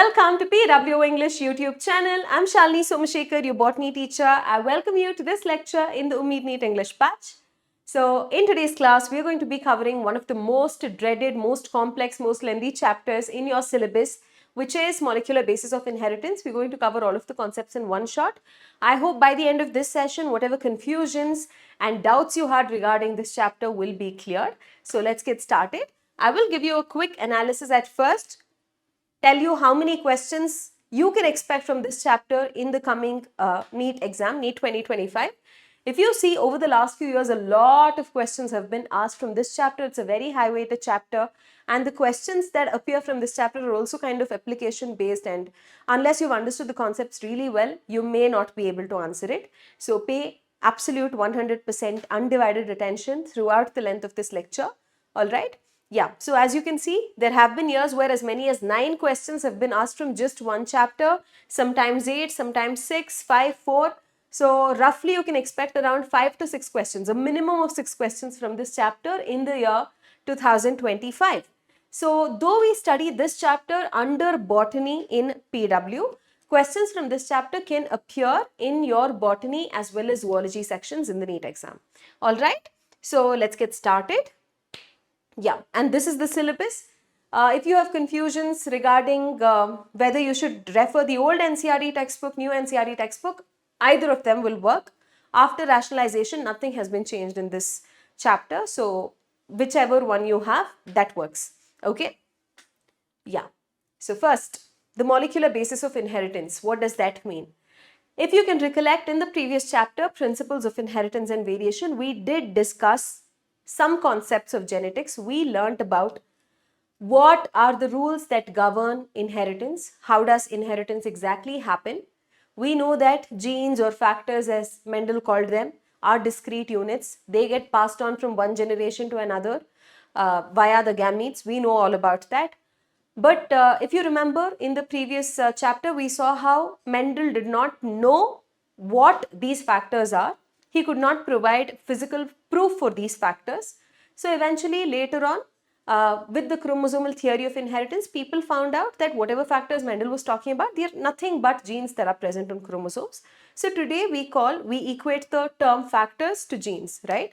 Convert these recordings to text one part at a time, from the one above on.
Welcome to PW English YouTube channel. I'm Shalini Somashekhar, your botany teacher. I welcome you to this lecture in the UMEED NEET English batch. So in today's class, we're going to be covering one of the most dreaded, most complex, most lengthy chapters in your syllabus, which is molecular basis of inheritance. We're going to cover all of the concepts in one shot. I hope by the end of this session, whatever confusions and doubts you had regarding this chapter will be cleared. So let's get started. I will give you a quick analysis at first, tell you how many questions you can expect from this chapter in the coming NEET exam, NEET 2025. If you see, over the last few years, a lot of questions have been asked from this chapter. It's a very high weighted chapter, and the questions that appear from this chapter are also kind of application based, and unless you've understood the concepts really well, you may not be able to answer it. So pay absolute 100% undivided attention throughout the length of this lecture. All right. Yeah, so as you can see, there have been years where as many as 9 questions have been asked from just one chapter, sometimes 8, sometimes 6, 5, 4. So roughly you can expect around 5 to 6 questions, a minimum of 6 questions from this chapter in the year 2025. So though we study this chapter under botany in PW, questions from this chapter can appear in your botany as well as zoology sections in the NEET exam. All right, so let's get started. Yeah, and this is the syllabus. If you have confusions regarding whether you should refer the old NCERT textbook, new NCERT textbook, either of them will work. After rationalization, nothing has been changed in this chapter. So whichever one you have, that works. Okay. Yeah. So first, the molecular basis of inheritance. What does that mean? If you can recollect, in the previous chapter, Principles of Inheritance and Variation, we did discuss some concepts of genetics. We learnt about what are the rules that govern inheritance, how does inheritance exactly happen. We know that genes or factors, as Mendel called them, are discrete units. They get passed on from one generation to another via the gametes. We know all about that. But if you remember, in the previous chapter, we saw how Mendel did not know what these factors are. He could not provide physical proof for these factors. So eventually, later on, with the chromosomal theory of inheritance, people found out that whatever factors Mendel was talking about, they are nothing but genes that are present on chromosomes. So today we equate the term factors to genes, right?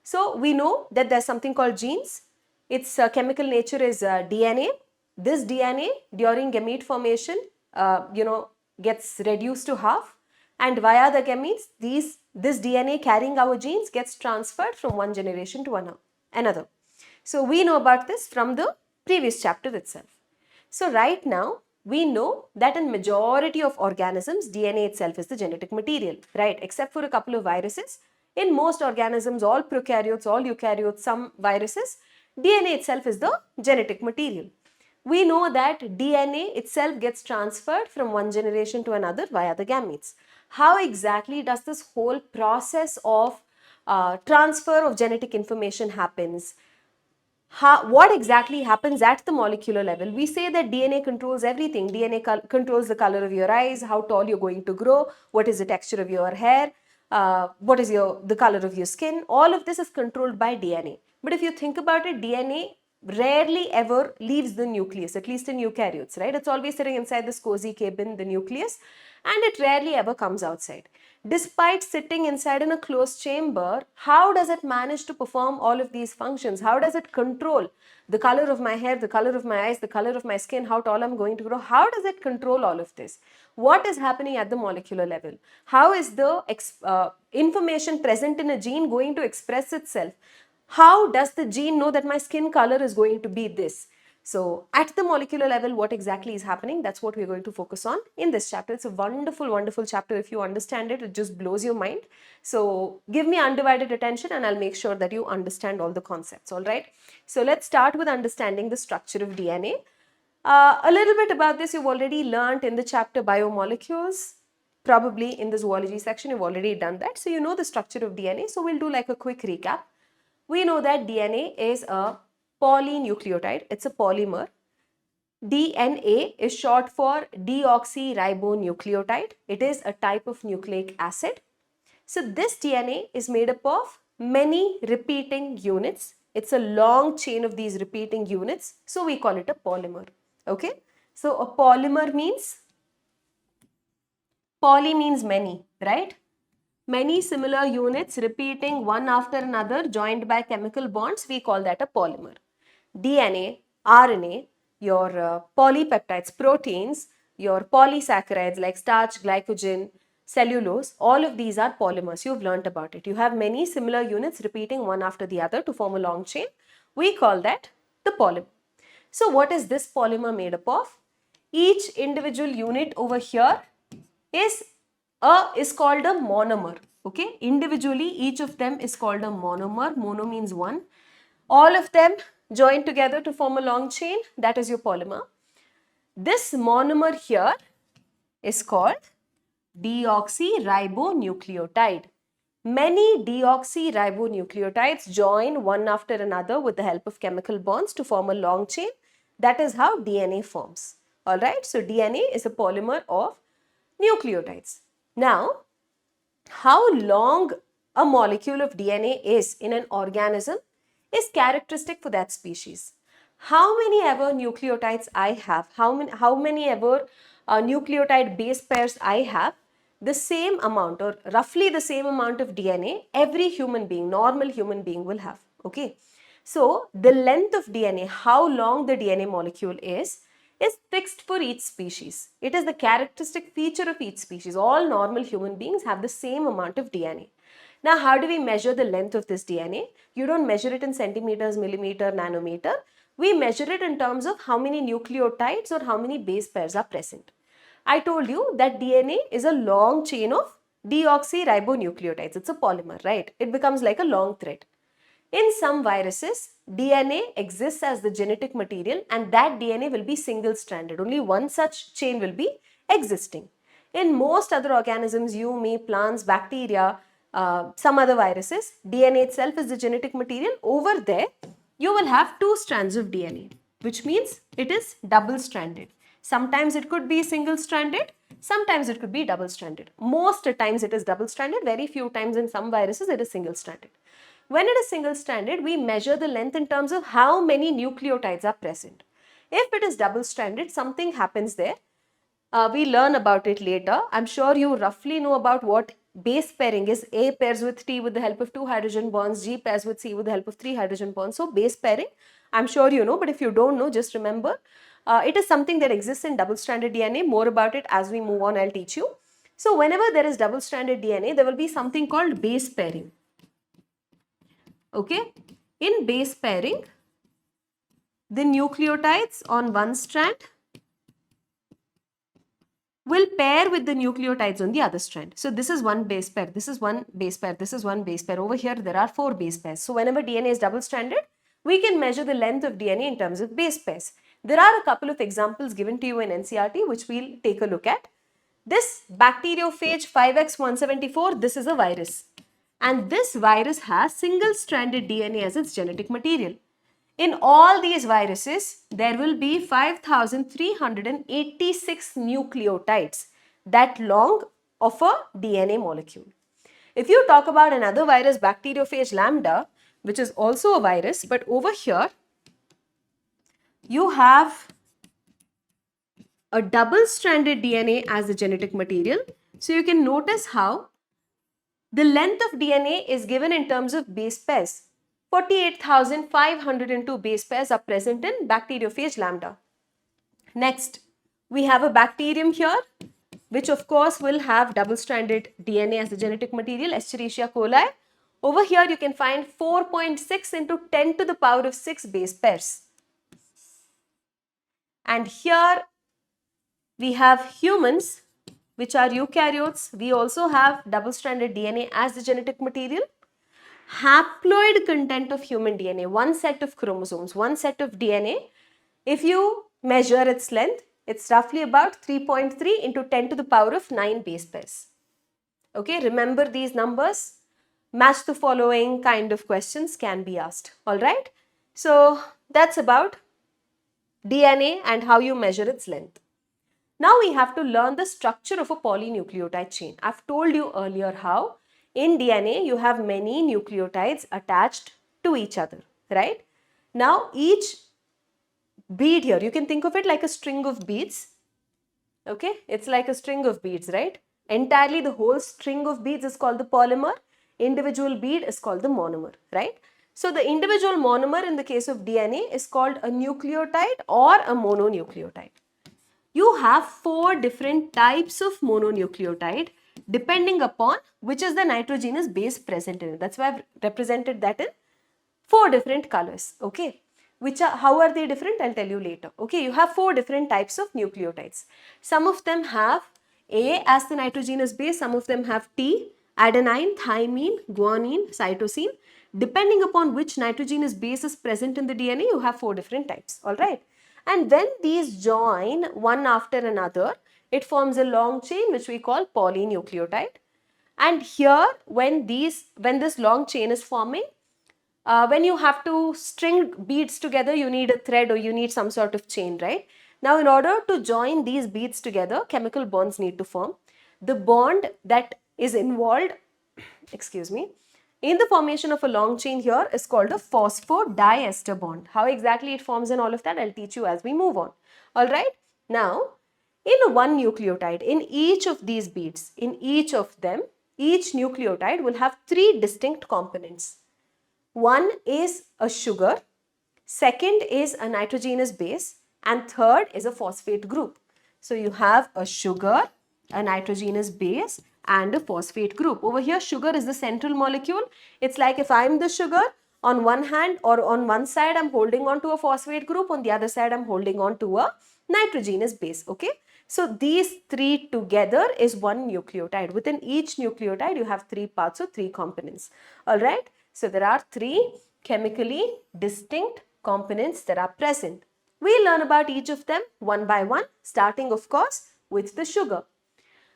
So we know that there's something called genes. Its chemical nature is DNA. This DNA during gamete formation, gets reduced to half, and via the gametes, this DNA carrying our genes gets transferred from one generation to another. So we know about this from the previous chapter itself. So right now, we know that in majority of organisms, DNA itself is the genetic material, right? Except for a couple of viruses. In most organisms, all prokaryotes, all eukaryotes, some viruses, DNA itself is the genetic material. We know that DNA itself gets transferred from one generation to another via the gametes. How exactly does this whole process of transfer of genetic information happens? What exactly happens at the molecular level? We say that DNA controls everything. DNA controls the color of your eyes, how tall you're going to grow, what is the texture of your hair, what is the color of your skin. All of this is controlled by DNA. But if you think about it, DNA rarely ever leaves the nucleus, at least in eukaryotes, right? It's always sitting inside this cozy cabin, the nucleus, and it rarely ever comes outside. Despite sitting inside in a closed chamber, how does it manage to perform all of these functions? How does it control the color of my hair, the color of my eyes, the color of my skin, how tall I'm going to grow? How does it control all of this? What is happening at the molecular level? How is the information present in a gene going to express itself? How does the gene know that my skin color is going to be this? So at the molecular level, what exactly is happening? That's what we're going to focus on in this chapter. It's a wonderful, wonderful chapter. If you understand it, it just blows your mind. So give me undivided attention and I'll make sure that you understand all the concepts, all right? So let's start with understanding the structure of DNA. A little bit about this you've already learned in the chapter Biomolecules. Probably in the zoology section, you've already done that. So you know the structure of DNA. So we'll do like a quick recap. We know that DNA is a polynucleotide. It's a polymer. DNA is short for deoxyribonucleotide. It is a type of nucleic acid. So this DNA is made up of many repeating units. It's a long chain of these repeating units. So we call it a polymer. Okay. So a polymer means, poly means many, right? Many similar units repeating one after another joined by chemical bonds, we call that a polymer. DNA, RNA, your polypeptides, proteins, your polysaccharides like starch, glycogen, cellulose, all of these are polymers. You've learnt about it. You have many similar units repeating one after the other to form a long chain. We call that the polymer. So what is this polymer made up of? Each individual unit over here is called a monomer. Okay, individually each of them is called a monomer. Mono means one. All of them join together to form a long chain, that is your polymer. This monomer here is called deoxyribonucleotide. Many deoxyribonucleotides join one after another with the help of chemical bonds to form a long chain. That is how DNA forms. Alright, so DNA is a polymer of nucleotides. Now, how long a molecule of DNA is in an organism is characteristic for that species. How many ever nucleotides I have, how many ever nucleotide base pairs I have, the same amount or roughly the same amount of DNA every human being, normal human being will have. Okay. So the length of DNA, how long the DNA molecule is fixed for each species. It is the characteristic feature of each species. All normal human beings have the same amount of DNA. Now, how do we measure the length of this DNA? You don't measure it in centimeters, millimeter, nanometer. We measure it in terms of how many nucleotides or how many base pairs are present. I told you that DNA is a long chain of deoxyribonucleotides. It's a polymer, right? It becomes like a long thread. In some viruses, DNA exists as the genetic material and that DNA will be single-stranded. Only one such chain will be existing. In most other organisms, you, me, plants, bacteria, some other viruses, DNA itself is the genetic material. Over there, you will have two strands of DNA, which means it is double-stranded. Sometimes it could be single-stranded, sometimes it could be double-stranded. Most times it is double-stranded, very few times in some viruses it is single-stranded. When it is single-stranded, we measure the length in terms of how many nucleotides are present. If it is double-stranded, something happens there. We learn about it later. I'm sure you roughly know about what base pairing is. A pairs with T with the help of 2 hydrogen bonds, G pairs with C with the help of 3 hydrogen bonds. So base pairing, I'm sure you know, but if you don't know, just remember, it is something that exists in double-stranded DNA. More about it as we move on, I'll teach you. So whenever there is double-stranded DNA, there will be something called base pairing. Okay, in base pairing, the nucleotides on one strand will pair with the nucleotides on the other strand. So this is one base pair, this is one base pair, this is one base pair. Over here there are 4 base pairs. So whenever DNA is double-stranded, we can measure the length of DNA in terms of base pairs. There are a couple of examples given to you in NCERT which we'll take a look at. This bacteriophage 5X174, this is a virus. And this virus has single-stranded DNA as its genetic material. In all these viruses, there will be 5,386 nucleotides, that long of a DNA molecule. If you talk about another virus, bacteriophage lambda, which is also a virus, but over here, you have a double-stranded DNA as the genetic material. So you can notice how the length of DNA is given in terms of base pairs. 48,502 base pairs are present in bacteriophage lambda. Next, we have a bacterium here, which of course will have double-stranded DNA as the genetic material, Escherichia coli. Over here you can find 4.6 into 10 to the power of 6 base pairs. And here we have humans, which are eukaryotes. We also have double-stranded DNA as the genetic material. Haploid content of human DNA, one set of chromosomes, one set of DNA. If you measure its length, it's roughly about 3.3 into 10 to the power of 9 base pairs. Okay, remember these numbers. Match the following kind of questions can be asked. Alright, so that's about DNA and how you measure its length. Now we have to learn the structure of a polynucleotide chain. I've told you earlier how in DNA you have many nucleotides attached to each other, right? Now each bead here, you can think of it like a string of beads. Okay, it's like a string of beads, right? Entirely the whole string of beads is called the polymer. Individual bead is called the monomer, right? So the individual monomer in the case of DNA is called a nucleotide or a mononucleotide. You have 4 different types of mononucleotide depending upon which is the nitrogenous base present in it. That's why I've represented that in 4 different colors, okay? How are they different? I'll tell you later. Okay, you have 4 different types of nucleotides. Some of them have A as the nitrogenous base, some of them have T, adenine, thymine, guanine, cytosine. Depending upon which nitrogenous base is present in the DNA, you have 4 different types, alright? And when these join one after another, it forms a long chain which we call polynucleotide. And here, when this long chain is forming, when you have to string beads together, you need a thread or you need some sort of chain, right? Now, in order to join these beads together, chemical bonds need to form. The bond that is involved, excuse me, in the formation of a long chain here is called a phosphodiester bond. How exactly it forms and all of that, I'll teach you as we move on. Alright, now, in one nucleotide, in each of these beads, in each of them, each nucleotide will have 3 distinct components. One is a sugar, second is a nitrogenous base, and third is a phosphate group. So you have a sugar, a nitrogenous base, and a phosphate group. Over here, sugar is the central molecule. It's like if I'm the sugar, on one hand or on one side, I'm holding on to a phosphate group, on the other side, I'm holding on to a nitrogenous base, okay? So these 3 together is one nucleotide. Within each nucleotide, you have 3 parts or 3 components, alright? So there are 3 chemically distinct components that are present. We'll learn about each of them one by one, starting of course with the sugar.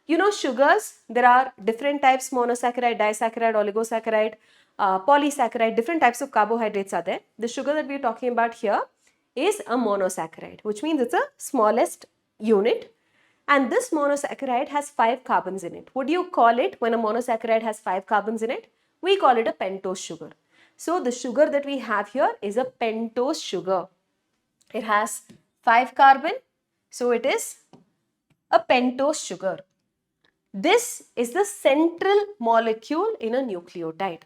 You know sugars, there are different types, monosaccharide, disaccharide, oligosaccharide, polysaccharide, different types of carbohydrates are there. The sugar that we're talking about here is a monosaccharide, which means it's a smallest unit. And this monosaccharide has 5 carbons in it. What do you call it when a monosaccharide has 5 carbons in it? We call it a pentose sugar. So the sugar that we have here is a pentose sugar. It has 5 carbon, so it is a pentose sugar. This is the central molecule in a nucleotide.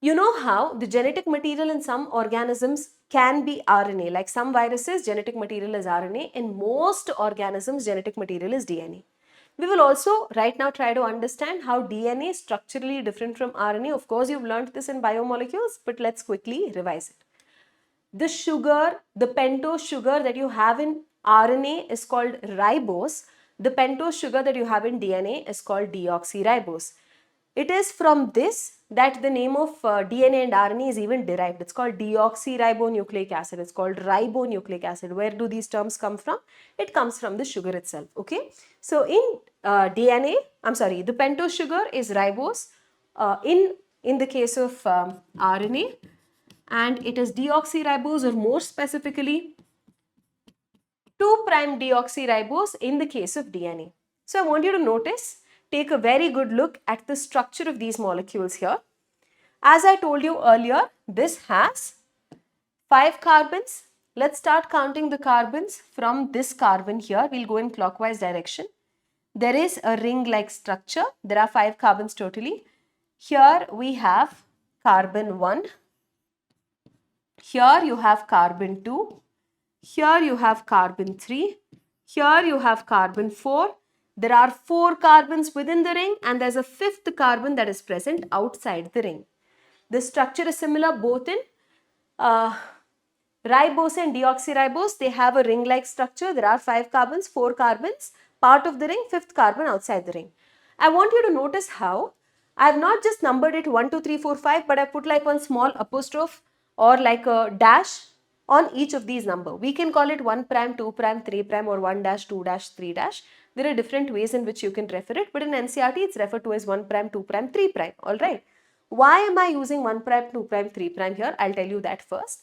You know how the genetic material in some organisms can be RNA, like some viruses, genetic material is RNA. In most organisms, genetic material is DNA. We will also right now try to understand how DNA is structurally different from RNA. Of course, you've learned this in biomolecules, but let's quickly revise it. The sugar, the pentose sugar that you have in RNA is called ribose. The pentose sugar that you have in DNA is called deoxyribose. It is from this that the name of DNA and RNA is even derived. It's called deoxyribonucleic acid. It's called ribonucleic acid. Where do these terms come from? It comes from the sugar itself. Okay. So in the pentose sugar is ribose. In the case of RNA, and it is deoxyribose, or more specifically 2' deoxyribose in the case of DNA. So I want you to notice, take a very good look at the structure of these molecules here. As I told you earlier, this has 5 carbons. Let's start counting the carbons from this carbon here. We'll go in clockwise direction. There is a ring-like structure. There are 5 carbons totally. Here we have carbon 1. Here you have carbon 2. Here you have carbon 3. Here you have carbon 4. There are 4 carbons within the ring, and there's a 5th carbon that is present outside the ring. The structure is similar both in ribose and deoxyribose. They have a ring-like structure. There are 5 carbons, 4 carbons, part of the ring, 5th carbon outside the ring. I want you to notice how I have not just numbered it 1, 2, 3, 4, 5, but I put like one small apostrophe or like a dash on each of these numbers. We can call it 1', 2', 3', or 1 dash, 2 dash, 3 dash. There are different ways in which you can refer it, but in NCERT it's referred to as 1', 2', 3'. Alright. Why am I using 1', 2', 3' here? I'll tell you that first.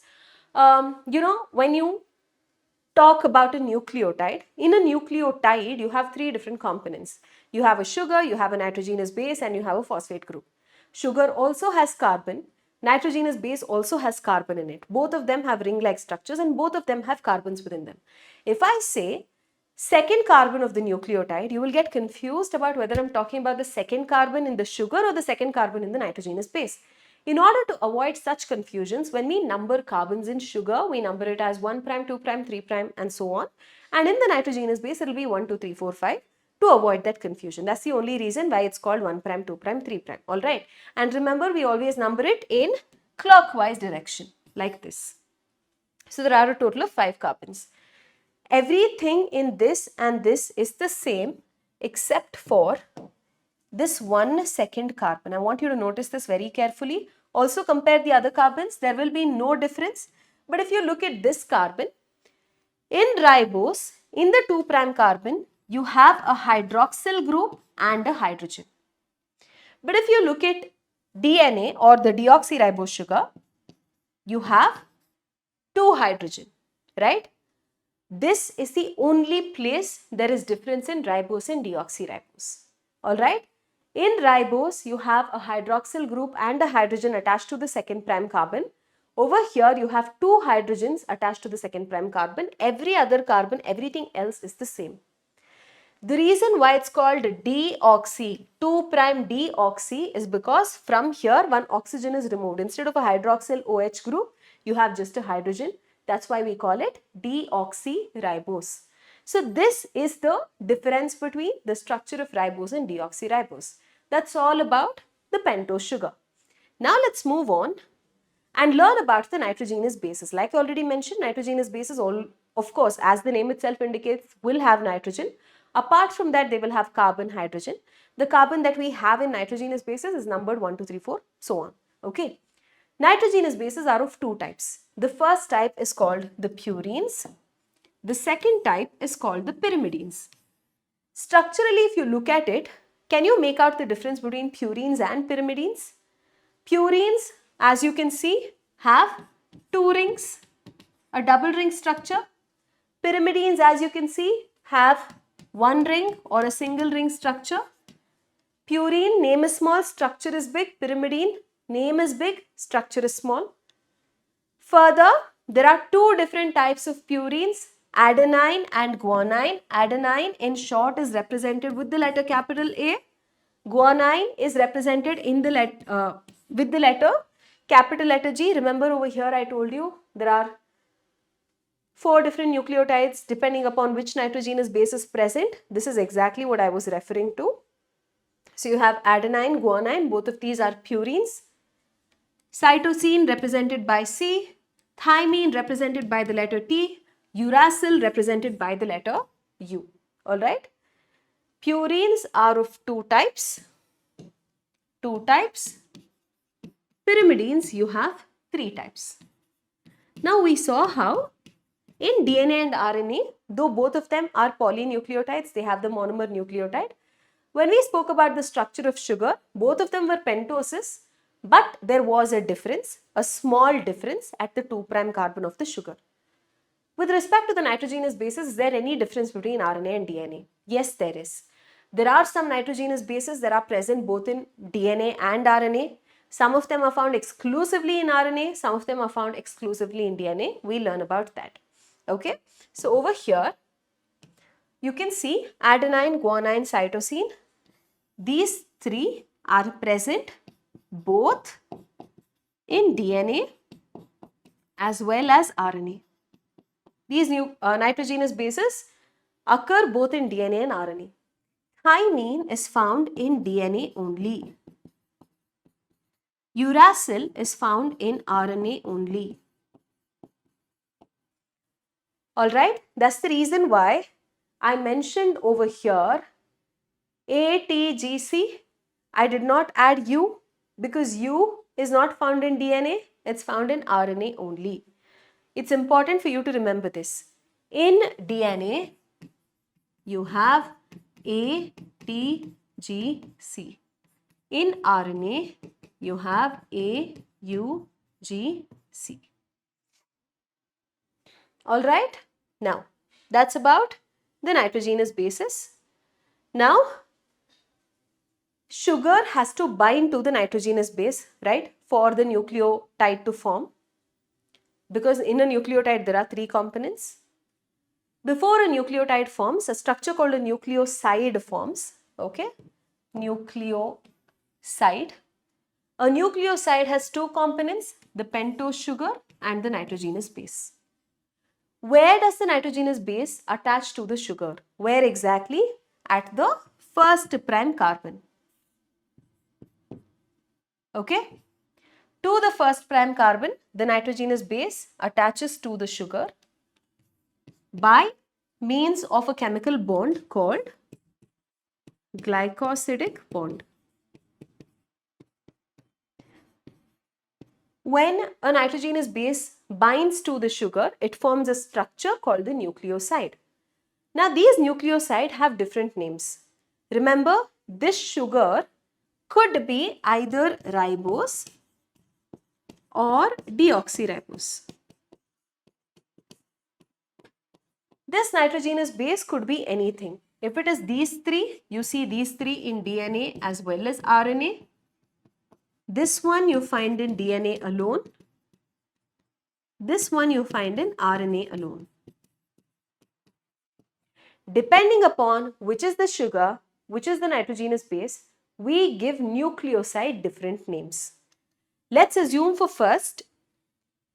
When you talk about a nucleotide, in a nucleotide you have 3 different components. You have a sugar, you have a nitrogenous base, and you have a phosphate group. Sugar also has carbon, nitrogenous base also has carbon in it. Both of them have ring-like structures and both of them have carbons within them. If I say second carbon of the nucleotide, you will get confused about whether I'm talking about the second carbon in the sugar or the second carbon in the nitrogenous base. In order to avoid such confusions, when we number carbons in sugar, we number it as 1 prime, 2 prime, 3 prime and so on. And in the nitrogenous base, it will be 1, 2, 3, 4, 5 to avoid that confusion. That's the only reason why it's called 1 prime, 2 prime, 3 prime. Alright. And remember, we always number it in clockwise direction like this. So there are a total of 5 carbons. Everything in this and this is the same except for this 1 second carbon. I want you to notice this very carefully. Also compare the other carbons. There will be no difference. But if you look at this carbon, in ribose, in the 2 prime carbon, you have a hydroxyl group and a hydrogen. But if you look at DNA or the deoxyribose sugar, you have 2 hydrogen, right? This is the only place there is difference in ribose and deoxyribose. Alright? In ribose, you have a hydroxyl group and a hydrogen attached to the second prime carbon. Over here, you have 2 hydrogens attached to the second prime carbon. Every other carbon, everything else is the same. The reason why it's called deoxy, 2 prime deoxy, is because from here one oxygen is removed. Instead of a hydroxyl OH group, you have just a hydrogen. That's why we call it deoxyribose. So this is the difference between the structure of ribose and deoxyribose. That's all about the pentose sugar. Now let's move on and learn about the nitrogenous bases. Like I already mentioned, nitrogenous bases, all, of course, as the name itself indicates, will have nitrogen. Apart from that, they will have carbon, hydrogen. The carbon that we have in nitrogenous bases is numbered 1, 2, 3, 4, so on. Okay. Nitrogenous bases are of 2 types. The first type is called the purines. The second type is called the pyrimidines. Structurally, if you look at it, can you make out the difference between purines and pyrimidines? Purines, as you can see, have 2 rings, a double ring structure. Pyrimidines, as you can see, have 1 ring or a single ring structure. Purine, name is small, structure is big. Pyrimidine, name is big, structure is small. Further, there are 2 different types of purines, adenine and guanine. Adenine in short is represented with the letter capital A. Guanine is represented in the with the letter capital letter G. Remember over here I told you there are 4 different nucleotides depending upon which nitrogenous base is present. This is exactly what I was referring to. So you have adenine, guanine, both of these are purines. Cytosine represented by C, thymine represented by the letter T, uracil represented by the letter U. Alright. Purines are of 2 types. Pyrimidines, you have 3 types. Now we saw how in DNA and RNA, though both of them are polynucleotides, they have the monomer nucleotide. When we spoke about the structure of sugar, both of them were pentoses, but there was a difference, a small difference at the 2 prime carbon of the sugar. With respect to the nitrogenous bases, is there any difference between RNA and DNA? Yes, there is. There are some nitrogenous bases that are present both in DNA and RNA. Some of them are found exclusively in RNA, some of them are found exclusively in DNA. We'll learn about that. Okay, so over here, you can see adenine, guanine, cytosine. These 3 are present both in DNA as well as RNA. These nitrogenous bases occur both in DNA and RNA. Thymine is found in DNA only. Uracil is found in RNA only. Alright, that's the reason why I mentioned over here ATGC. I did not add U because U is not found in DNA, it's found in RNA only. It's important for you to remember this. In DNA, you have A, T, G, C. In RNA, you have A, U, G, C. Alright, now that's about the nitrogenous bases. Now, sugar has to bind to the nitrogenous base, right? for the nucleotide to form, because in a nucleotide there are 3 components. Before a nucleotide forms, a structure called a nucleoside forms. Okay, nucleoside. A nucleoside has 2 components, the pentose sugar and the nitrogenous base. Where does the nitrogenous base attach to the sugar? Where exactly? At the first prime carbon. Okay. To the first prime carbon, the nitrogenous base attaches to the sugar by means of a chemical bond called glycosidic bond. When a nitrogenous base binds to the sugar, it forms a structure called the nucleoside. Now, these nucleosides have different names. Remember, this sugar could be either ribose or deoxyribose. This nitrogenous base could be anything. If it is these 3, you see these 3 in DNA as well as RNA. This one you find in DNA alone. This one you find in RNA alone. Depending upon which is the sugar, which is the nitrogenous base, we give nucleoside different names. Let's assume for first,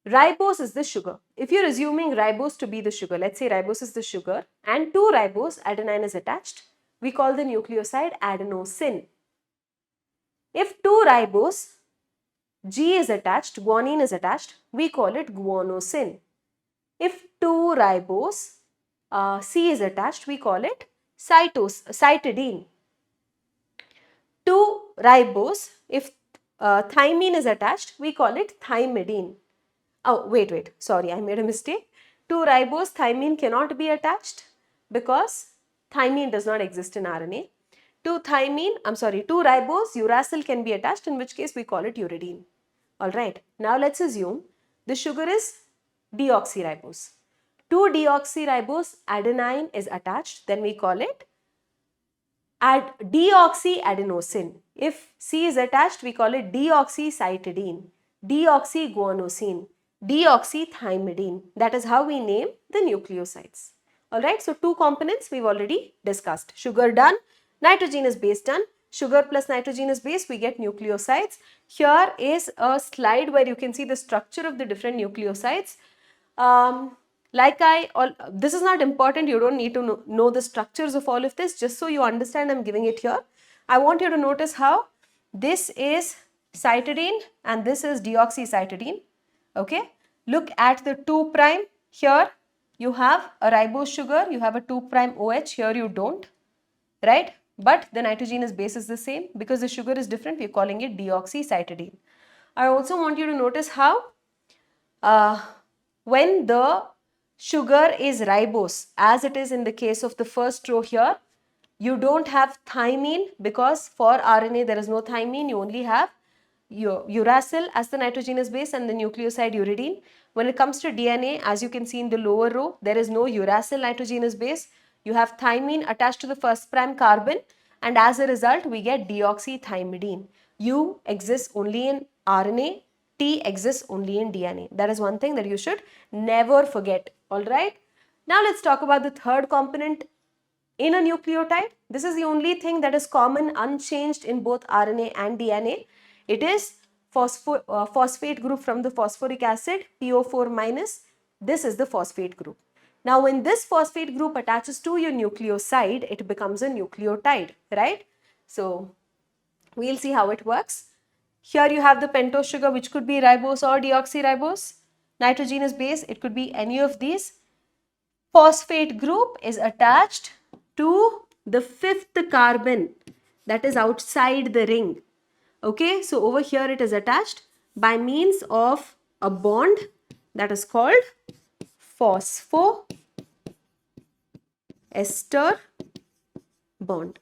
ribose is the sugar. If you're assuming ribose to be the sugar, let's say ribose is the sugar and to ribose adenine is attached, we call the nucleoside adenosine. If to ribose G is attached, guanine is attached, we call it guanosine. If to ribose C is attached, we call it cytidine. To ribose, if thymine is attached, we call it thymidine. Oh, wait, sorry, I made a mistake. To ribose, thymine cannot be attached because thymine does not exist in RNA. To ribose, uracil can be attached, in which case we call it uridine. Alright, now let's assume the sugar is deoxyribose. To deoxyribose, adenine is attached, then we call it deoxyadenosine. If C is attached, we call it deoxycytidine, deoxyguanosine, deoxythymidine. That is how we name the nucleosides. Alright, so 2 components we've already discussed. Sugar done, nitrogenous base done. Sugar plus nitrogenous base, we get nucleosides. Here is a slide where you can see the structure of the different nucleosides. This is not important, you don't need to know the structures of all of this, just so you understand I'm giving it here. I want you to notice how this is cytidine and this is deoxycytidine. Okay, look at the 2 prime. Here you have a ribose sugar, you have a 2 prime OH, here you don't, right? But the nitrogenous base is the same. Because the sugar is different, we're calling it deoxycytidine. I also want you to notice how when the sugar is ribose, as it is in the case of the first row here, you don't have thymine because for RNA there is no thymine, you only have uracil as the nitrogenous base and the nucleoside uridine. When it comes to DNA, as you can see in the lower row, there is no uracil nitrogenous base. You have thymine attached to the first prime carbon, and as a result we get deoxythymidine. U exists only in RNA, T exists only in DNA. That is one thing that you should never forget. Alright. Now let's talk about the third component in a nucleotide. This is the only thing that is common, unchanged in both RNA and DNA. It is phosphate group from the phosphoric acid, PO4 minus. This is the phosphate group. Now, when this phosphate group attaches to your nucleoside, it becomes a nucleotide, right? So, we'll see how it works. Here you have the pentose sugar, which could be ribose or deoxyribose. Nitrogenous base, it could be any of these. Phosphate group is attached to the 5th carbon that is outside the ring. Okay, so over here it is attached by means of a bond that is called phosphoester bond.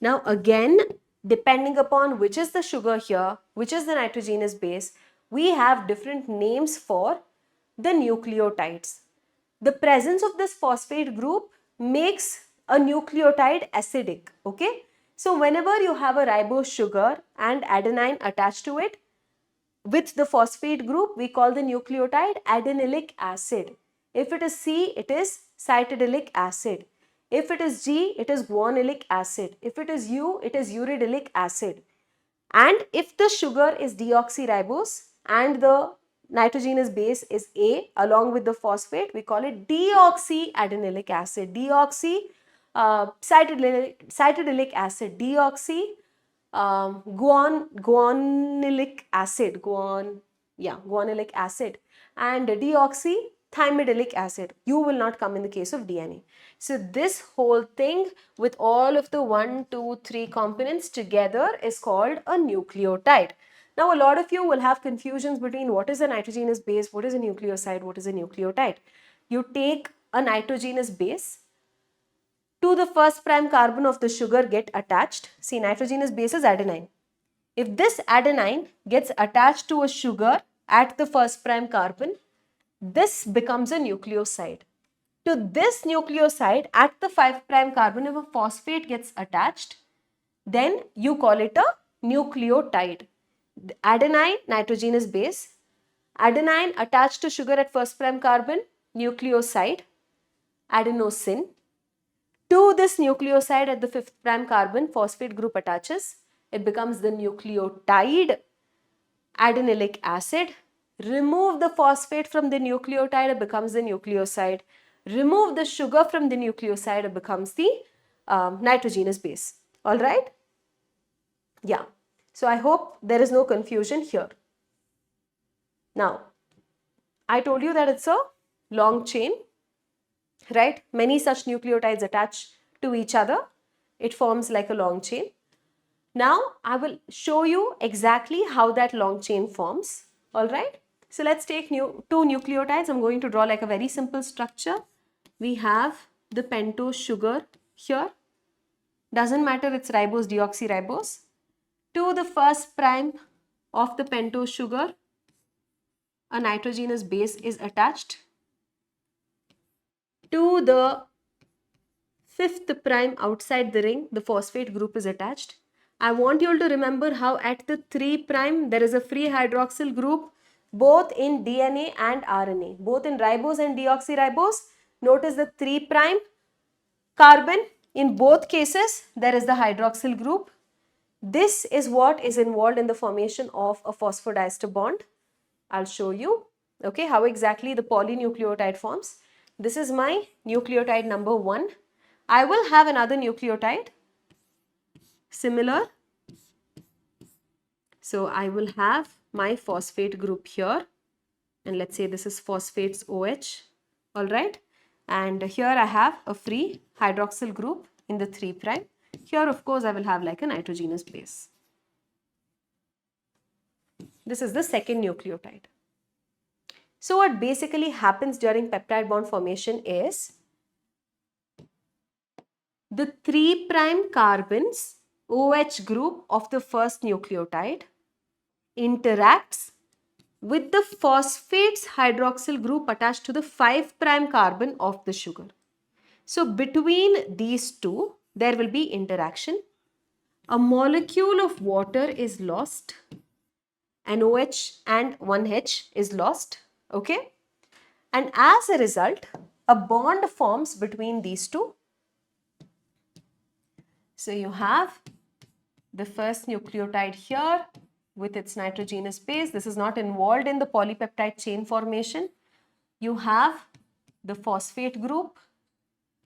Now again, depending upon which is the sugar here, which is the nitrogenous base, we have different names for the nucleotides. The presence of this phosphate group makes a nucleotide acidic, okay? So whenever you have a ribose sugar and adenine attached to it, with the phosphate group, we call the nucleotide adenylic acid. If it is C, it is cytidyllic acid. If it is G, it is guanylic acid. If it is U, it is uridylic acid. And if the sugar is deoxyribose and the nitrogenous base is A along with the phosphate, we call it deoxyadenylic acid. Cytidyllic acid, guanylic acid, guanylic acid, and deoxythymidyllic acid. U will not come in the case of DNA. So this whole thing with all of the 1, 2, 3 components together is called a nucleotide. Now a lot of you will have confusions between what is a nitrogenous base, what is a nucleoside, what is a nucleotide. You take a nitrogenous base, to the first prime carbon of the sugar get attached. See, nitrogenous base is adenine. If this adenine gets attached to a sugar at the first prime carbon, this becomes a nucleoside. To this nucleoside at the 5 prime carbon, if a phosphate gets attached, then you call it a nucleotide. Adenine, nitrogenous base, adenine attached to sugar at first prime carbon, nucleoside, adenosine. To this nucleoside at the 5th prime carbon, phosphate group attaches. It becomes the nucleotide adenylic acid. Remove the phosphate from the nucleotide, it becomes the nucleoside. Remove the sugar from the nucleoside, it becomes the nitrogenous base. All right? Yeah. So I hope there is no confusion here. Now, I told you that it's a long chain, right? Many such nucleotides attach to each other. It forms like a long chain. Now, I will show you exactly how that long chain forms. All right. So let's take two nucleotides. I'm going to draw like a very simple structure. We have the pentose sugar here. Doesn't matter, it's ribose, deoxyribose. To the first prime of the pentose sugar, a nitrogenous base is attached. To the 5th prime outside the ring, the phosphate group is attached. I want you all to remember how at the 3 prime there is a free hydroxyl group both in DNA and RNA, both in ribose and deoxyribose. Notice the 3 prime carbon, in both cases there is the hydroxyl group. This is what is involved in the formation of a phosphodiester bond. I'll show you, okay, how exactly the polynucleotide forms. This is my nucleotide number 1. I will have another nucleotide similar. So I will have my phosphate group here, and let's say this is phosphates OH, all right. And here I have a free hydroxyl group in the 3 prime. Here, of course, I will have like a nitrogenous base. This is the second nucleotide. So what basically happens during peptide bond formation is the 3 prime carbons OH group of the first nucleotide interacts with the phosphates hydroxyl group attached to the 5 prime carbon of the sugar. So between these two, there will be interaction. A molecule of water is lost, an OH and 1H is lost, okay? And as a result, a bond forms between these two. So you have the first nucleotide here with its nitrogenous base. This is not involved in the polypeptide chain formation. You have the phosphate group.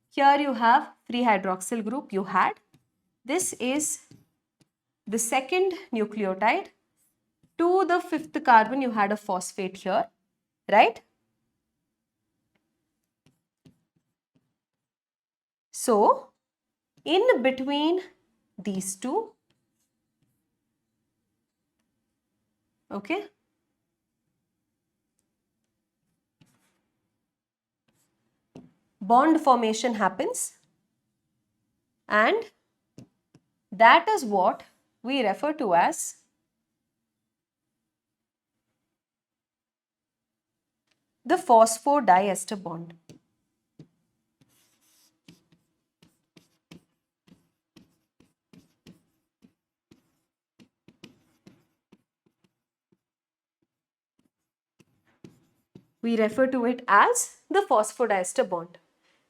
Here you have free hydroxyl group you had. This is the second nucleotide. To the 5th carbon you had a phosphate here, right? So in between these two, okay, bond formation happens, and that is what we refer to as the phosphodiester bond. We refer to it as the phosphodiester bond.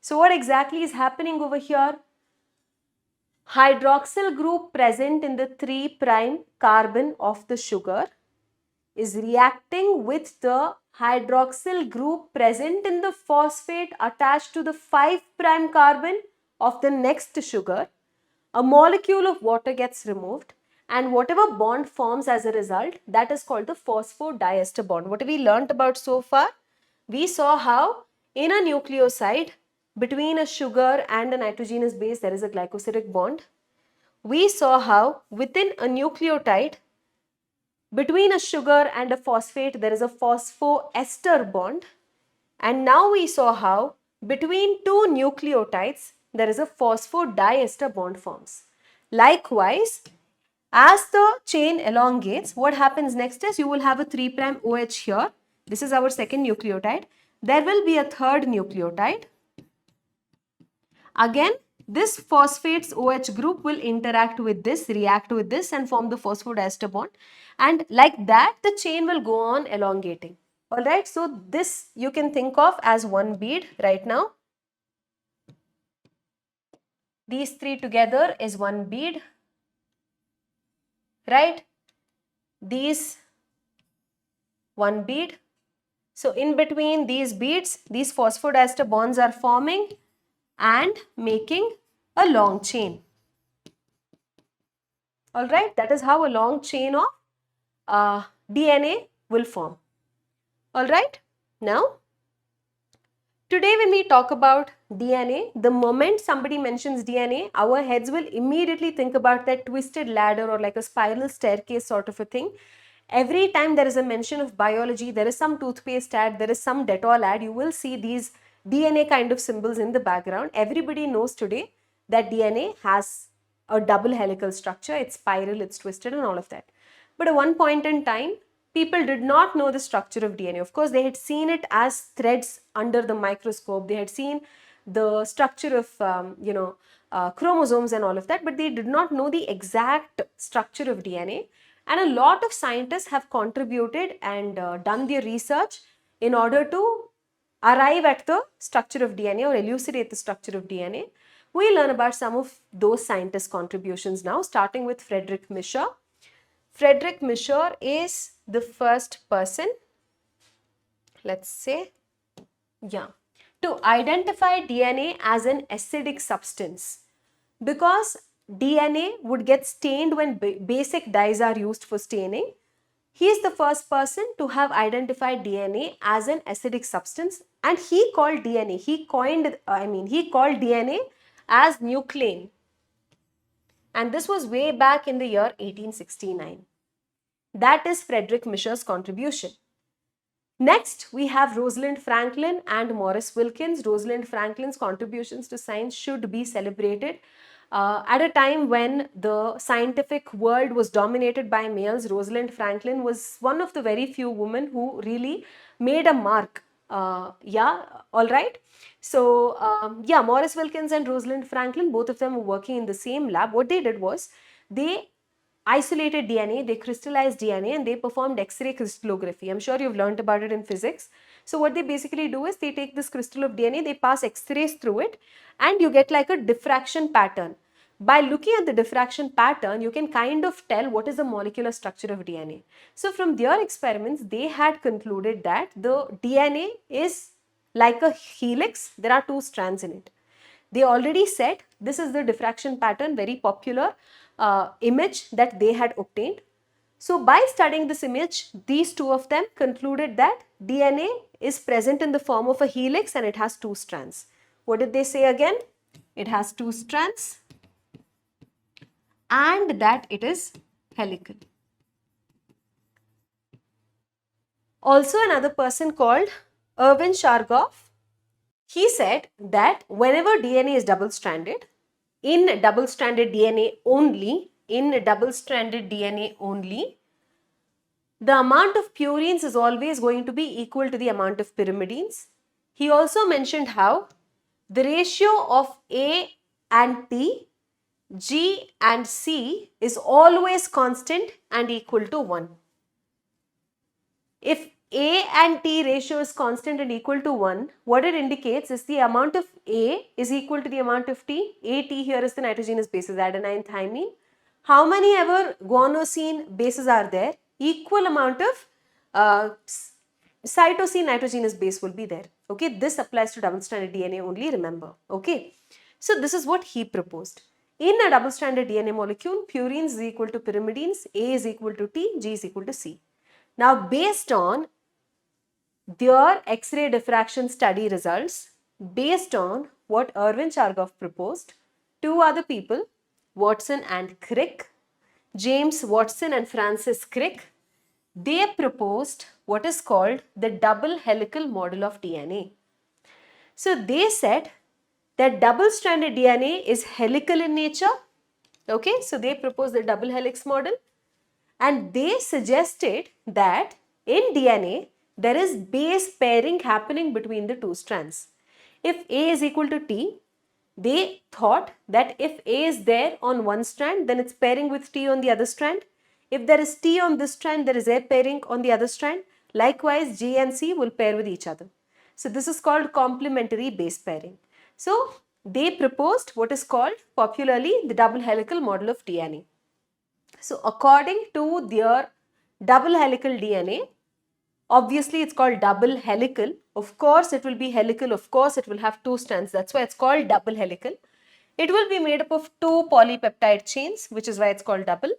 So what exactly is happening over here? Hydroxyl group present in the 3' carbon of the sugar is reacting with the hydroxyl group present in the phosphate attached to the 5' carbon of the next sugar. A molecule of water gets removed, and whatever bond forms as a result, that is called the phosphodiester bond. What have we learnt about so far? We saw how in a nucleoside between a sugar and a nitrogenous base there is a glycosidic bond. We saw how within a nucleotide between a sugar and a phosphate there is a phosphoester bond. And now we saw how between two nucleotides there is a phosphodiester bond forms. Likewise, as the chain elongates, what happens next is you will have a 3' OH here. This is our second nucleotide. There will be a third nucleotide. Again, this phosphates OH group will interact with this, react with this and form the phosphodiester bond. And like that, the chain will go on elongating. Alright, so this you can think of as one bead right now. These three together is one bead, right? These one bead. So in between these beads, these phosphodiester bonds are forming and making a long chain. Alright, that is how a long chain of DNA will form. Alright, now today when we talk about DNA, the moment somebody mentions DNA, our heads will immediately think about that twisted ladder or like a spiral staircase sort of a thing. Every time there is a mention of biology, there is some toothpaste ad, there is some Dettol ad, you will see these DNA kind of symbols in the background. Everybody knows today that DNA has a double helical structure, it's spiral, it's twisted and all of that. But at one point in time, people did not know the structure of DNA. Of course, they had seen it as threads under the microscope. They had seen the structure of, chromosomes and all of that, but they did not know the exact structure of DNA. And a lot of scientists have contributed and done their research in order to arrive at the structure of DNA or elucidate the structure of DNA. We learn about some of those scientists' contributions now, starting with Friedrich Mischer. Friedrich Mischer is the first person, let's say, to identify DNA as an acidic substance, because DNA would get stained when basic dyes are used for staining. He is the first person to have identified DNA as an acidic substance, and he called DNA as nuclein. And this was way back in the year 1869. That is Friedrich Mischer's contribution. Next, we have Rosalind Franklin and Maurice Wilkins. Rosalind Franklin's contributions to science should be celebrated. At a time when the scientific world was dominated by males, Rosalind Franklin was one of the very few women who really made a mark. Alright. So, Maurice Wilkins and Rosalind Franklin, both of them were working in the same lab. What they did was, they isolated DNA, they crystallized DNA and they performed X-ray crystallography. I'm sure you've learned about it in physics. So what they basically do is they take this crystal of DNA, they pass X-rays through it and you get like a diffraction pattern. By looking at the diffraction pattern, you can kind of tell what is the molecular structure of DNA. So from their experiments, they had concluded that the DNA is like a helix. There are two strands in it. They already said this is the diffraction pattern, very popular image that they had obtained. So by studying this image, these two of them concluded that DNA is present in the form of a helix and it has two strands. What did they say again? It has two strands and that it is helical. Also another person called Erwin Chargaff, he said that whenever DNA is double-stranded, in double-stranded DNA only, the amount of purines is always going to be equal to the amount of pyrimidines. He also mentioned how the ratio of A and T, G and C is always constant and equal to 1. If A and T ratio is constant and equal to 1, what it indicates is the amount of A is equal to the amount of T. A, T here is the nitrogenous bases, adenine, thymine. How many ever guanosine bases are there? Equal amount of cytosine nitrogenous base will be there. Okay, this applies to double-stranded DNA only, remember. Okay, so this is what he proposed. In a double-stranded DNA molecule, purines is equal to pyrimidines, A is equal to T, G is equal to C. Now, based on their X-ray diffraction study results, based on what Erwin Chargaff proposed, two other people, Watson and Crick, James Watson and Francis Crick, they proposed what is called the double helical model of DNA. So they said that double-stranded DNA is helical in nature. Okay, so they proposed the double helix model, and they suggested that in DNA there is base pairing happening between the two strands. If A is equal to T, they thought that if A is there on one strand, then it's pairing with T on the other strand. If there is T on this strand, there is A pairing on the other strand. Likewise, G and C will pair with each other. So this is called complementary base pairing. So they proposed what is called popularly the double helical model of DNA. So according to their double helical DNA, obviously it's called double helical. Of course it will be helical, of course it will have two strands, that's why it's called double helical. It will be made up of two polypeptide chains, which is why it's called double.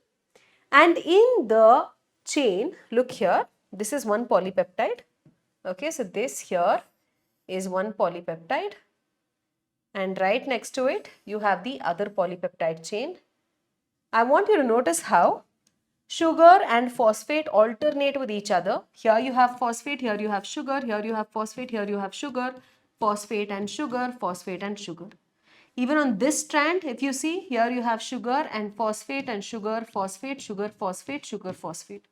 And in the chain, look here, this is one polypeptide. Okay, so this here is one polypeptide, and right next to it you have the other polypeptide chain. I want you to notice how sugar and phosphate alternate with each other. Here you have phosphate, here you have sugar, here you have phosphate, here you have sugar, phosphate and sugar, phosphate and sugar. Even on this strand, if you see, here you have sugar and sugar, phosphate, sugar, phosphate, sugar, phosphate.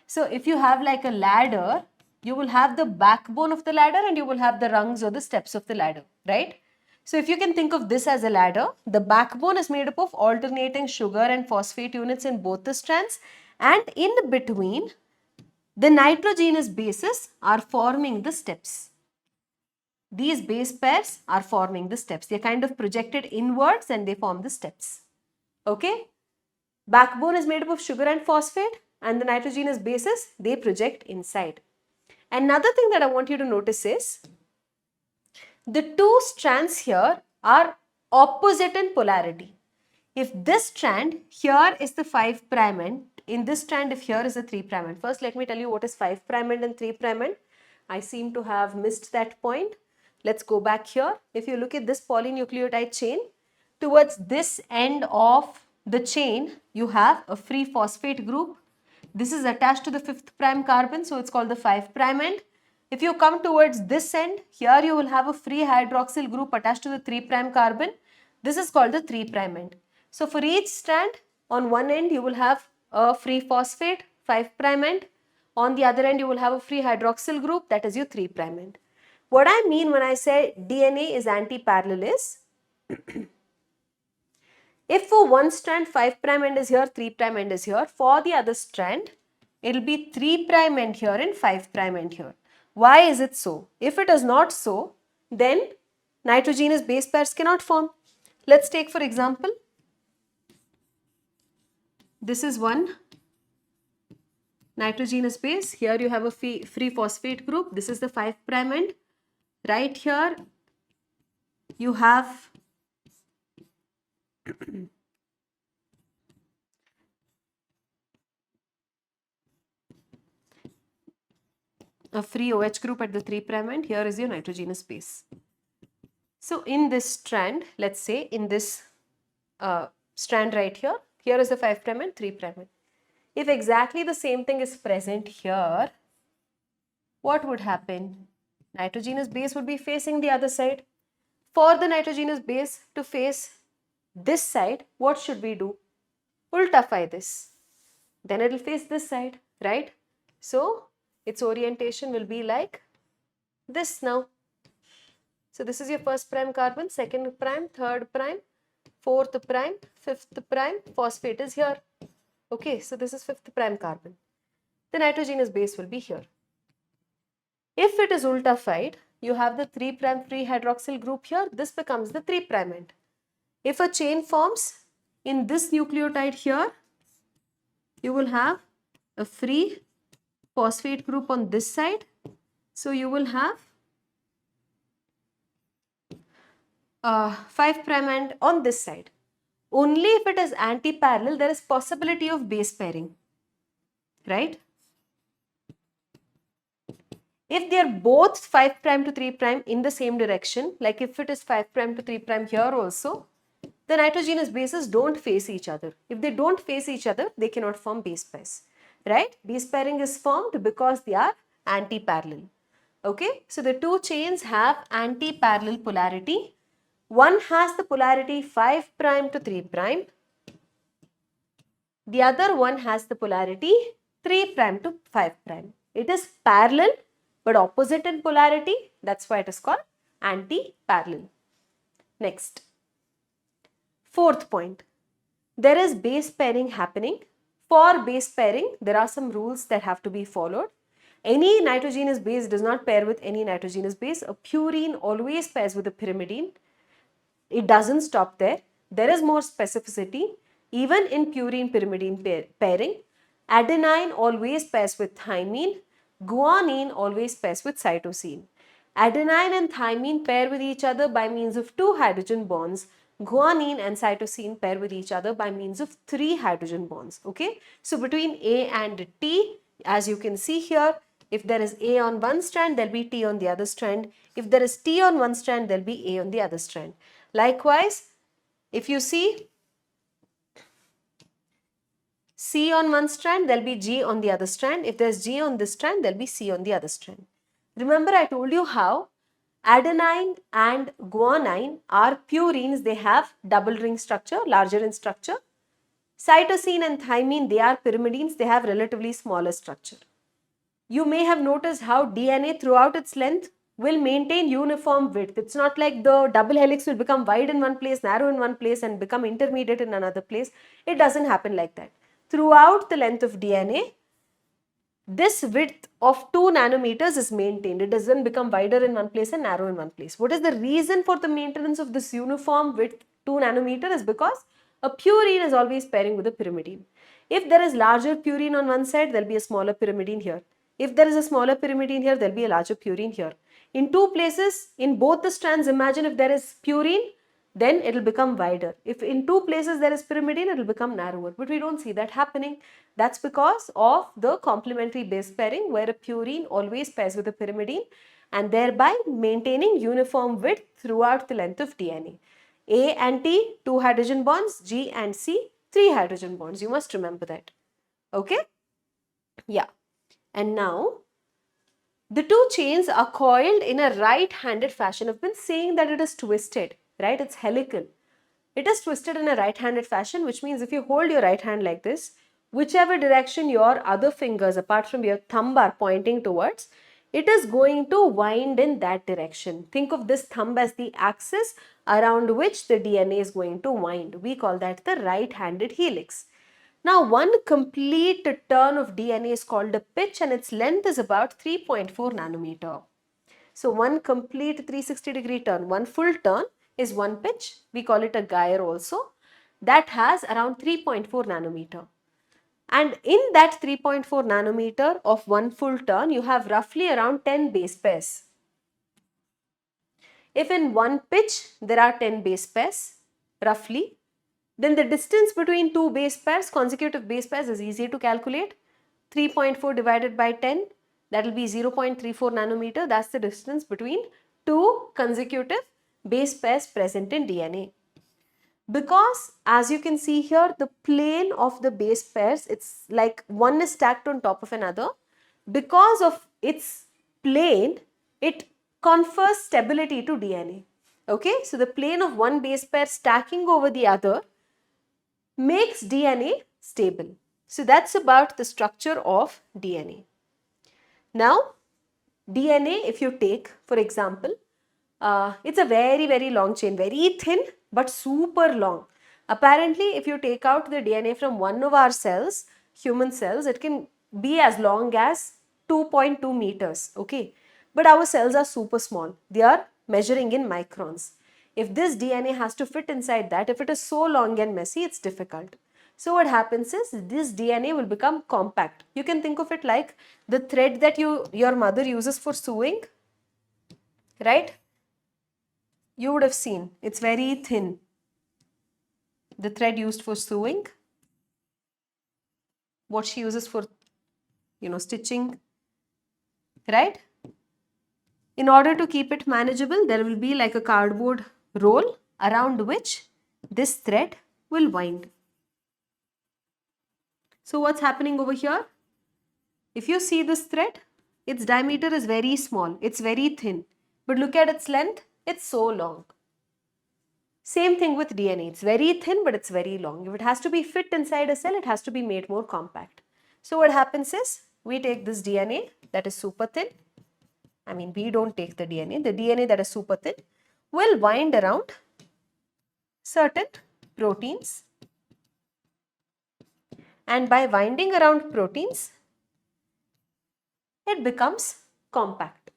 So if you have like a ladder, you will have the backbone of the ladder and you will have the rungs or the steps of the ladder, right? So if you can think of this as a ladder, the backbone is made up of alternating sugar and phosphate units in both the strands, and in between, the nitrogenous bases are forming the steps. These base pairs are forming the steps. They are kind of projected inwards and they form the steps. Okay? Backbone is made up of sugar and phosphate, and the nitrogenous bases, they project inside. Another thing that I want you to notice is the two strands here are opposite in polarity. If this strand here is the 5' end, in this strand if here is the 3' end. First let me tell you what is 5' end and 3' end. I seem to have missed that point. Let's go back here. If you look at this polynucleotide chain, towards this end of the chain you have a free phosphate group. This is attached to the 5' carbon, so it's called the 5' end. If you come towards this end, here you will have a free hydroxyl group attached to the 3' carbon. This is called the 3' end. So for each strand, on one end you will have a free phosphate, 5' end. On the other end you will have a free hydroxyl group, that is your 3' end. What I mean when I say DNA is anti-parallel is, if for one strand 5' end is here, 3' end is here, for the other strand it will be 3' end here and 5' end here. Why is it so? If it is not so, then nitrogenous base pairs cannot form. Let's take for example, this is one nitrogenous base. Here you have a free phosphate group. This is the 5' end. Right here you have a free OH group at the 3' end. Here is your nitrogenous base. So in this strand, let's say in this strand right here, here is the 5' and 3' end. If exactly the same thing is present here, what would happen? Nitrogenous base would be facing the other side. For the nitrogenous base to face this side, what should we do? Ultafy this. Then it will face this side, right? So its orientation will be like this now. So this is your 1' carbon, 2nd', 3rd', 4th', 5th', phosphate is here. Okay, so this is 5th' carbon. The nitrogenous base will be here. If it is ultafied, you have the 3' free hydroxyl group here, this becomes the 3' end. If a chain forms in this nucleotide here, you will have a free phosphate group on this side. So you will have 5' end on this side. Only if it is anti-parallel, there is possibility of base pairing, right? If they are both 5' to 3' in the same direction, like if it is 5' to 3' here also, the nitrogenous bases don't face each other. If they don't face each other, they cannot form base pairs, right? Base pairing is formed because they are anti-parallel. Okay, so the two chains have anti-parallel polarity. One has the polarity 5' to 3'. The other one has the polarity 3' to 5'. It is parallel but opposite in polarity. That's why it is called anti-parallel. Next, fourth point. There is base pairing happening. For base pairing, there are some rules that have to be followed. Any nitrogenous base does not pair with any nitrogenous base. A purine always pairs with a pyrimidine. It doesn't stop there. There is more specificity. Even in purine pyrimidine pairing, adenine always pairs with thymine. Guanine always pairs with cytosine. Adenine and thymine pair with each other by means of 2 hydrogen bonds. Guanine and cytosine pair with each other by means of 3 hydrogen bonds. Okay. So between A and T, as you can see here, if there is A on one strand, there will be T on the other strand. If there is T on one strand, there will be A on the other strand. Likewise, if you see C on one strand, there will be G on the other strand. If there is G on this strand, there will be C on the other strand. Remember, I told you how adenine and guanine are purines. They have double ring structure, larger in structure. Cytosine and thymine, they are pyrimidines. They have relatively smaller structure. You may have noticed how DNA throughout its length will maintain uniform width. It's not like the double helix will become wide in one place, narrow in one place and become intermediate in another place. It doesn't happen like that. Throughout the length of DNA, this width of 2 nanometers is maintained. It doesn't become wider in one place and narrow in one place. What is the reason for the maintenance of this uniform width 2 nanometer is because a purine is always pairing with a pyrimidine. If there is larger purine on one side, there will be a smaller pyrimidine here. If there is a smaller pyrimidine here, there will be a larger purine here. In two places, in both the strands, imagine if there is purine, then it will become wider. If in two places there is pyrimidine, it will become narrower. But we don't see that happening. That's because of the complementary base pairing where a purine always pairs with a pyrimidine and thereby maintaining uniform width throughout the length of DNA. A and T, 2 hydrogen bonds. G and C, 3 hydrogen bonds. You must remember that. Okay? Yeah. And now, the two chains are coiled in a right-handed fashion. I've been saying that it is twisted, right? It's helical. It is twisted in a right-handed fashion, which means if you hold your right hand like this, whichever direction your other fingers apart from your thumb are pointing towards, it is going to wind in that direction. Think of this thumb as the axis around which the DNA is going to wind. We call that the right-handed helix. Now, one complete turn of DNA is called a pitch and its length is about 3.4 nanometer. So, one complete 360-degree turn, one full turn is one pitch. We call it a gyre also. That has around 3.4 nanometer. And in that 3.4 nanometer of one full turn, you have roughly around 10 base pairs. If in one pitch, there are 10 base pairs, roughly, then the distance between two base pairs, consecutive base pairs, is easy to calculate. 3.4 divided by 10, that will be 0.34 nanometer. That's the distance between two consecutive base pairs present in DNA. Because as you can see here, the plane of the base pairs, it's like one is stacked on top of another. Because of its plane, it confers stability to DNA. Okay, so the plane of one base pair stacking over the other makes DNA stable. So that's about the structure of DNA. Now, DNA, if you take, for example, it's a very long chain, very thin but super long. Apparently, if you take out the DNA from one of our cells, human cells, it can be as long as 2.2 meters. Okay, But our cells are super small. They are measuring in microns. If this DNA has to fit inside that, if it is so long and messy, it's difficult. So what happens is this DNA will become compact. You can think of it like the thread that your mother uses for sewing, right? You would have seen it's very thin. The thread used for sewing, what she uses for, stitching, right? In order to keep it manageable, there will be like a cardboard roll around which this thread will wind. So what's happening over here? If you see this thread, its diameter is very small, it's very thin, but look at its length, it's so long. Same thing with DNA, it's very thin but it's very long. If it has to be fit inside a cell, it has to be made more compact. So what happens is, we take this DNA that is super thin, we don't take the DNA that is super thin will wind around certain proteins, and by winding around proteins, it becomes compact.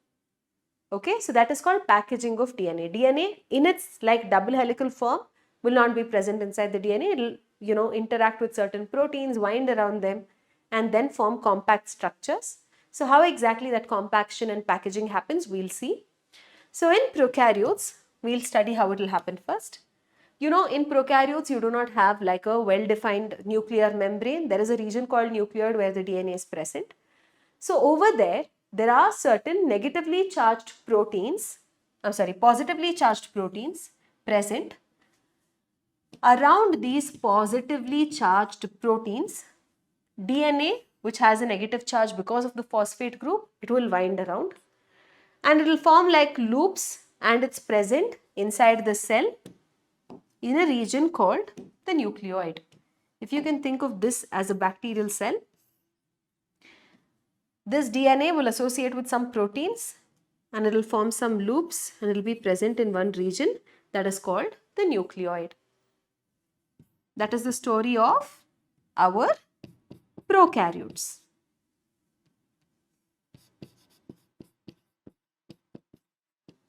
Okay, so that is called packaging of DNA. DNA in its like double helical form will not be present inside the DNA. It will, interact with certain proteins, wind around them, and then form compact structures. So how exactly that compaction and packaging happens, we'll see. So in prokaryotes, we'll study how it will happen first. In prokaryotes, you do not have like a well-defined nuclear membrane. There is a region called nucleoid where the DNA is present. So over there are certain positively charged proteins present. Around these positively charged proteins, DNA, which has a negative charge because of the phosphate group, it will wind around and it will form like loops, and it's present inside the cell in a region called the nucleoid. If you can think of this as a bacterial cell, this DNA will associate with some proteins and it will form some loops and it will be present in one region that is called the nucleoid. That is the story of our prokaryotes.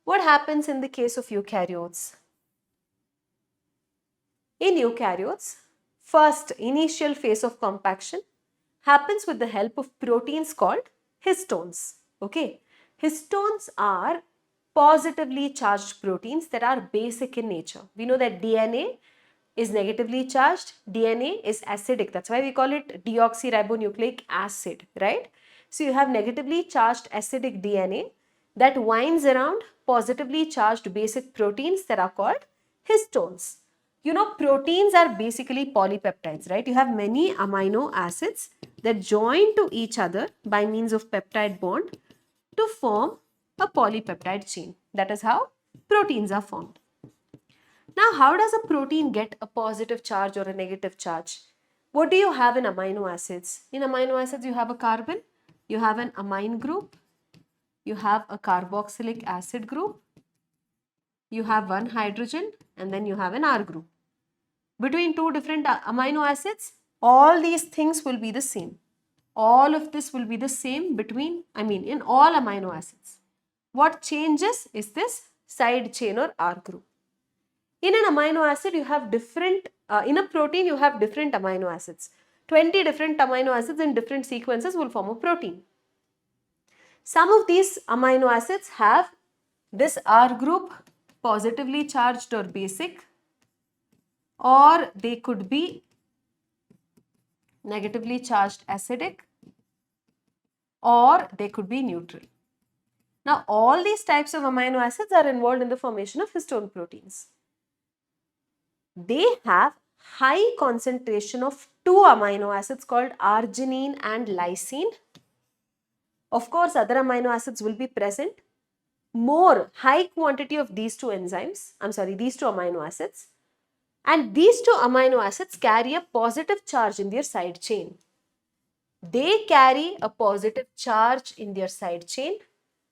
What happens in the case of eukaryotes? In eukaryotes, first initial phase of compaction happens with the help of proteins called histones. Okay, histones are positively charged proteins that are basic in nature. We know that DNA is negatively charged, DNA is acidic. That's why we call it deoxyribonucleic acid, right? So you have negatively charged acidic DNA that winds around positively charged basic proteins that are called histones. Proteins are basically polypeptides, right? You have many amino acids that join to each other by means of peptide bond to form a polypeptide chain. That is how proteins are formed. Now, how does a protein get a positive charge or a negative charge? What do you have in amino acids? In amino acids, you have a carbon, you have an amine group, you have a carboxylic acid group, you have one hydrogen, and then you have an R group. Between two different amino acids, all these things will be the same. All of this will be the same in all amino acids. What changes is this side chain or R group. In an amino acid, you have in a protein, you have different amino acids. 20 different amino acids in different sequences will form a protein. Some of these amino acids have this R group, positively charged or basic, or they could be negatively charged acidic, or they could be neutral. Now, all these types of amino acids are involved in the formation of histone proteins. They have high concentration of two amino acids called arginine and lysine. Of course, other amino acids will be present. More high quantity of these two amino acids. And these two amino acids carry a positive charge in their side chain. They carry a positive charge in their side chain.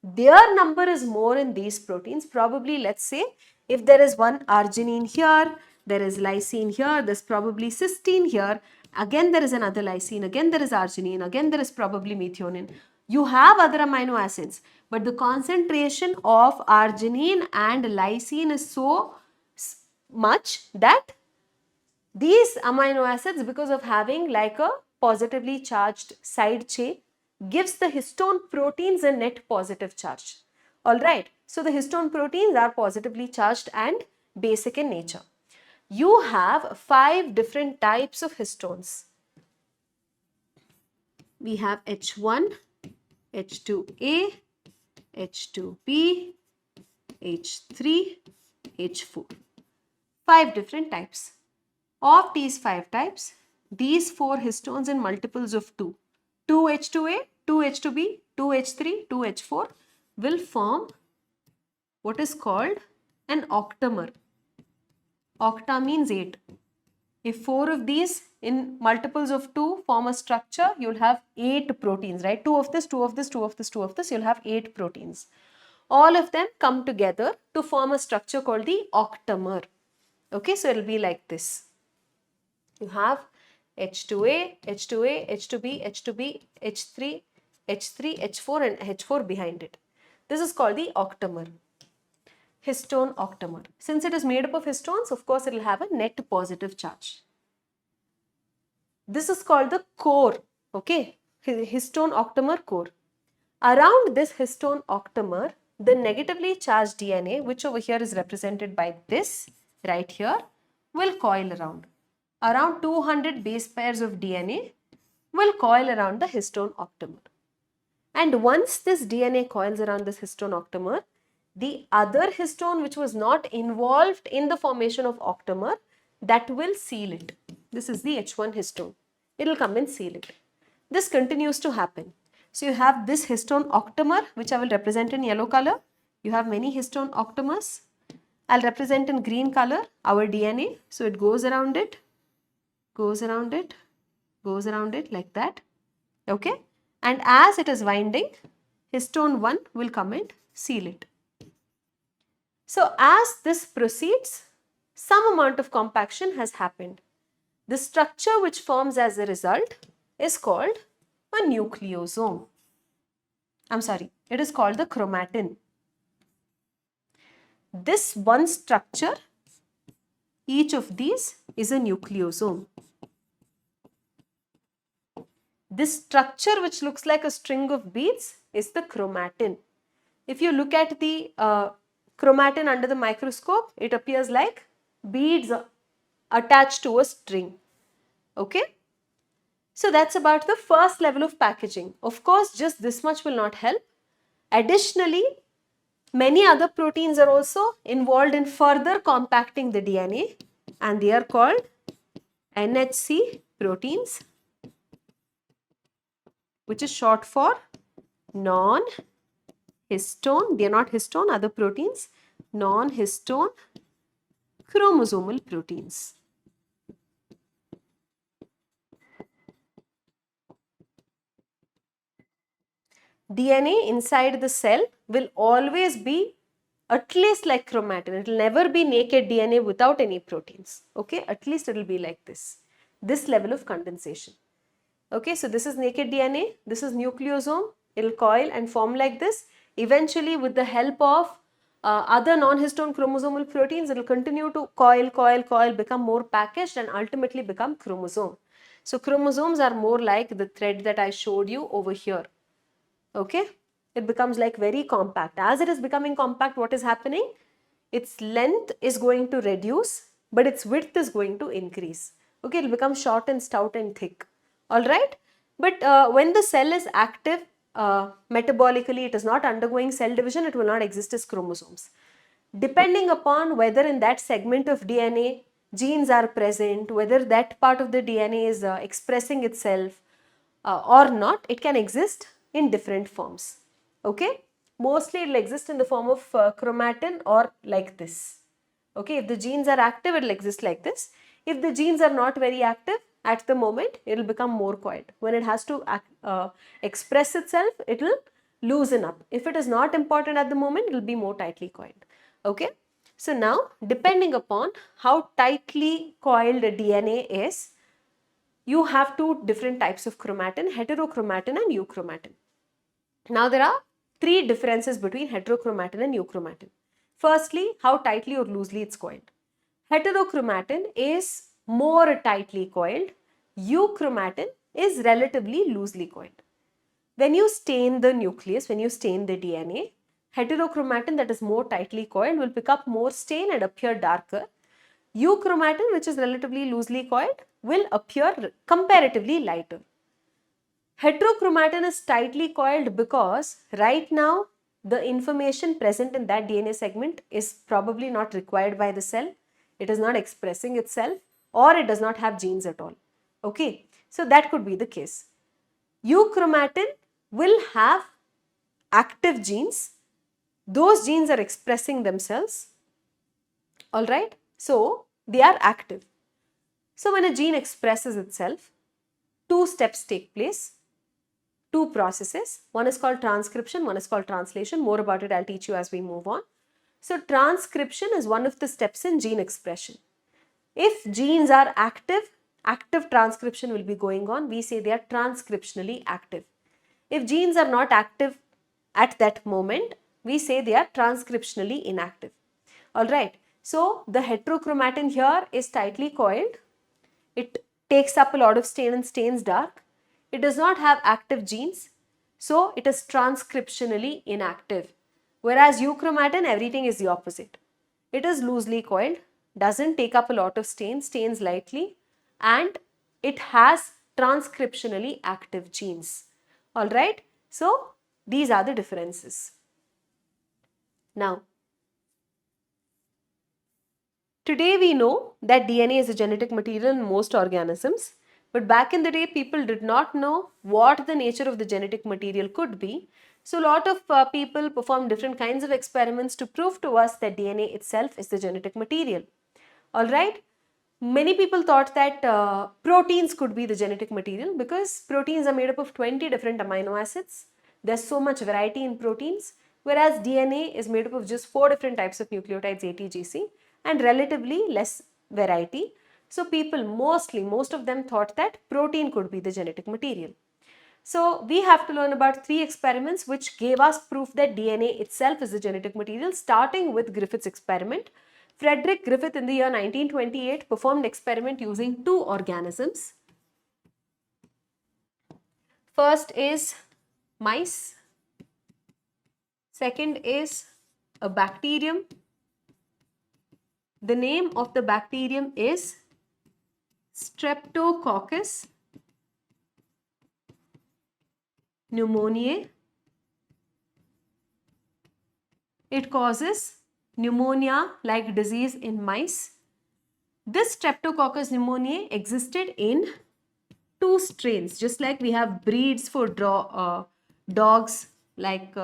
Their number is more in these proteins. Probably, let's say, if there is one arginine here, there is lysine here, there's probably cysteine here, again there is another lysine, again there is arginine, again there is probably methionine. You have other amino acids, but the concentration of arginine and lysine is so much that these amino acids, because of having like a positively charged side chain, gives the histone proteins a net positive charge. Alright, so the histone proteins are positively charged and basic in nature. You have 5 different types of histones. We have H1, H2A, H2B, H3, H4. 5 different types. Of these 5 types, these 4 histones in multiples of 2, 2H2A, 2H2B, 2H3, 2H4 will form what is called an octamer. Octa means 8. If 4 of these in multiples of 2 form a structure, you'll have 8 proteins, right? 2 of this, 2 of this, 2 of this, 2 of this, you'll have 8 proteins. All of them come together to form a structure called the octamer. Okay, so it'll be like this. You have H2A, H2A, H2B, H2B, H3, H3, H4 and H4 behind it. This is called the octamer. Histone octamer. Since it is made up of histones, of course it will have a net positive charge. This is called the core, okay? Histone octamer core. Around this histone octamer, the negatively charged DNA, which over here is represented by this right here, will coil around. Around 200 base pairs of DNA will coil around the histone octamer. And once this DNA coils around this histone octamer, the other histone which was not involved in the formation of octamer, that will seal it. This is the H1 histone. It will come and seal it. This continues to happen. So you have this histone octamer, which I will represent in yellow color. You have many histone octamers. I'll represent in green color our DNA. So it goes around it, goes around it, goes around it like that. Okay. And as it is winding, histone 1 will come and seal it. So as this proceeds, some amount of compaction has happened. The structure which forms as a result is called a nucleosome. It is called the chromatin. This one structure, each of these is a nucleosome. This structure which looks like a string of beads is the chromatin. If you look at the chromatin under the microscope, it appears like beads attached to a string. Okay. So that's about the first level of packaging. Of course, just this much will not help. Additionally, many other proteins are also involved in further compacting the DNA, and they are called NHC proteins, which is short for non-histone. They are not histone, other proteins, non-histone chromosomal proteins. DNA inside the cell will always be at least like chromatin. It will never be naked DNA without any proteins. Okay, at least it will be like this level of condensation. Okay, so this is naked DNA, this is nucleosome, it will coil and form like this. Eventually, with the help of other non-histone chromosomal proteins, it will continue to coil, become more packaged and ultimately become chromosome. So chromosomes are more like the thread that I showed you over here. Okay, it becomes like very compact. As it is becoming compact, what is happening? Its length is going to reduce, but its width is going to increase. Okay, it will become short and stout and thick. Alright, but when the cell is active metabolically, it is not undergoing cell division, it will not exist as chromosomes. Depending upon whether in that segment of DNA genes are present, whether that part of the DNA is expressing itself or not, it can exist in different forms. Okay, mostly it will exist in the form of chromatin or like this. Okay, if the genes are active, it will exist like this. If the genes are not very active at the moment, it will become more coiled. When it has to express itself, it will loosen up. If it is not important at the moment, it will be more tightly coiled. Okay, so now depending upon how tightly coiled DNA is, you have two different types of chromatin, heterochromatin and euchromatin. Now there are three differences between heterochromatin and euchromatin. Firstly, how tightly or loosely it's coiled. Heterochromatin is more tightly coiled. Euchromatin is relatively loosely coiled. When you stain the nucleus, when you stain the DNA, heterochromatin that is more tightly coiled will pick up more stain and appear darker. Euchromatin, which is relatively loosely coiled, will appear comparatively lighter. Heterochromatin is tightly coiled because right now the information present in that DNA segment is probably not required by the cell. It is not expressing itself, or it does not have genes at all. Okay, so that could be the case. Euchromatin will have active genes. Those genes are expressing themselves. Alright, so they are active. So when a gene expresses itself, two steps take place. Two processes. One is called transcription, one is called translation. More about it I'll teach you as we move on. So transcription is one of the steps in gene expression. If genes are active, active transcription will be going on. We say they are transcriptionally active. If genes are not active at that moment, we say they are transcriptionally inactive. Alright, so the heterochromatin here is tightly coiled. It takes up a lot of stain and stains dark. It does not have active genes, so it is transcriptionally inactive. Whereas euchromatin, everything is the opposite. It is loosely coiled, doesn't take up a lot of stain, stains lightly, and it has transcriptionally active genes. Alright, so these are the differences. Now, today we know that DNA is a genetic material in most organisms. But back in the day, people did not know what the nature of the genetic material could be. So a lot of people performed different kinds of experiments to prove to us that DNA itself is the genetic material. Alright, many people thought that proteins could be the genetic material because proteins are made up of 20 different amino acids. There's so much variety in proteins, whereas DNA is made up of just 4 different types of nucleotides, A, T, G, C, and relatively less variety. So people most of them thought that protein could be the genetic material. So we have to learn about 3 experiments which gave us proof that DNA itself is the genetic material, starting with Griffith's experiment. Frederick Griffith in the year 1928 performed experiment using 2 organisms. First is mice. Second is a bacterium. The name of the bacterium is Streptococcus pneumoniae. It causes pneumonia-like disease in mice. This Streptococcus pneumoniae existed in 2 strains, just like we have breeds for dogs, like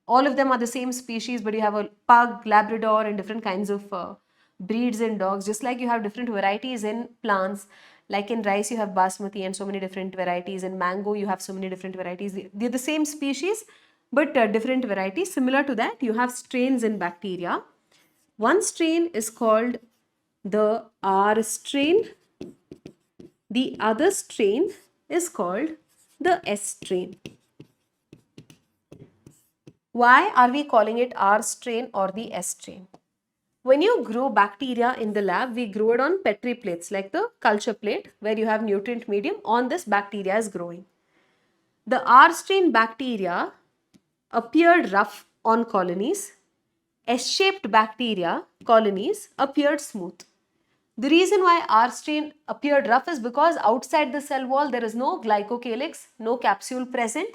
all of them are the same species, but you have a pug, Labrador, and different kinds of breeds in dogs, just like you have different varieties in plants. Like in rice you have basmati and so many different varieties. In mango you have so many different varieties. They're the same species but different varieties. Similar to that, you have strains in bacteria. One strain is called the R strain. The other strain is called the S strain. Why are we calling it R strain or the S strain? When you grow bacteria in the lab, we grow it on Petri plates, like the culture plate where you have nutrient medium. On this, bacteria is growing. The R strain bacteria appeared rough on colonies. S-shaped bacteria colonies appeared smooth. The reason why R strain appeared rough is because outside the cell wall there is no glycocalyx, no capsule present.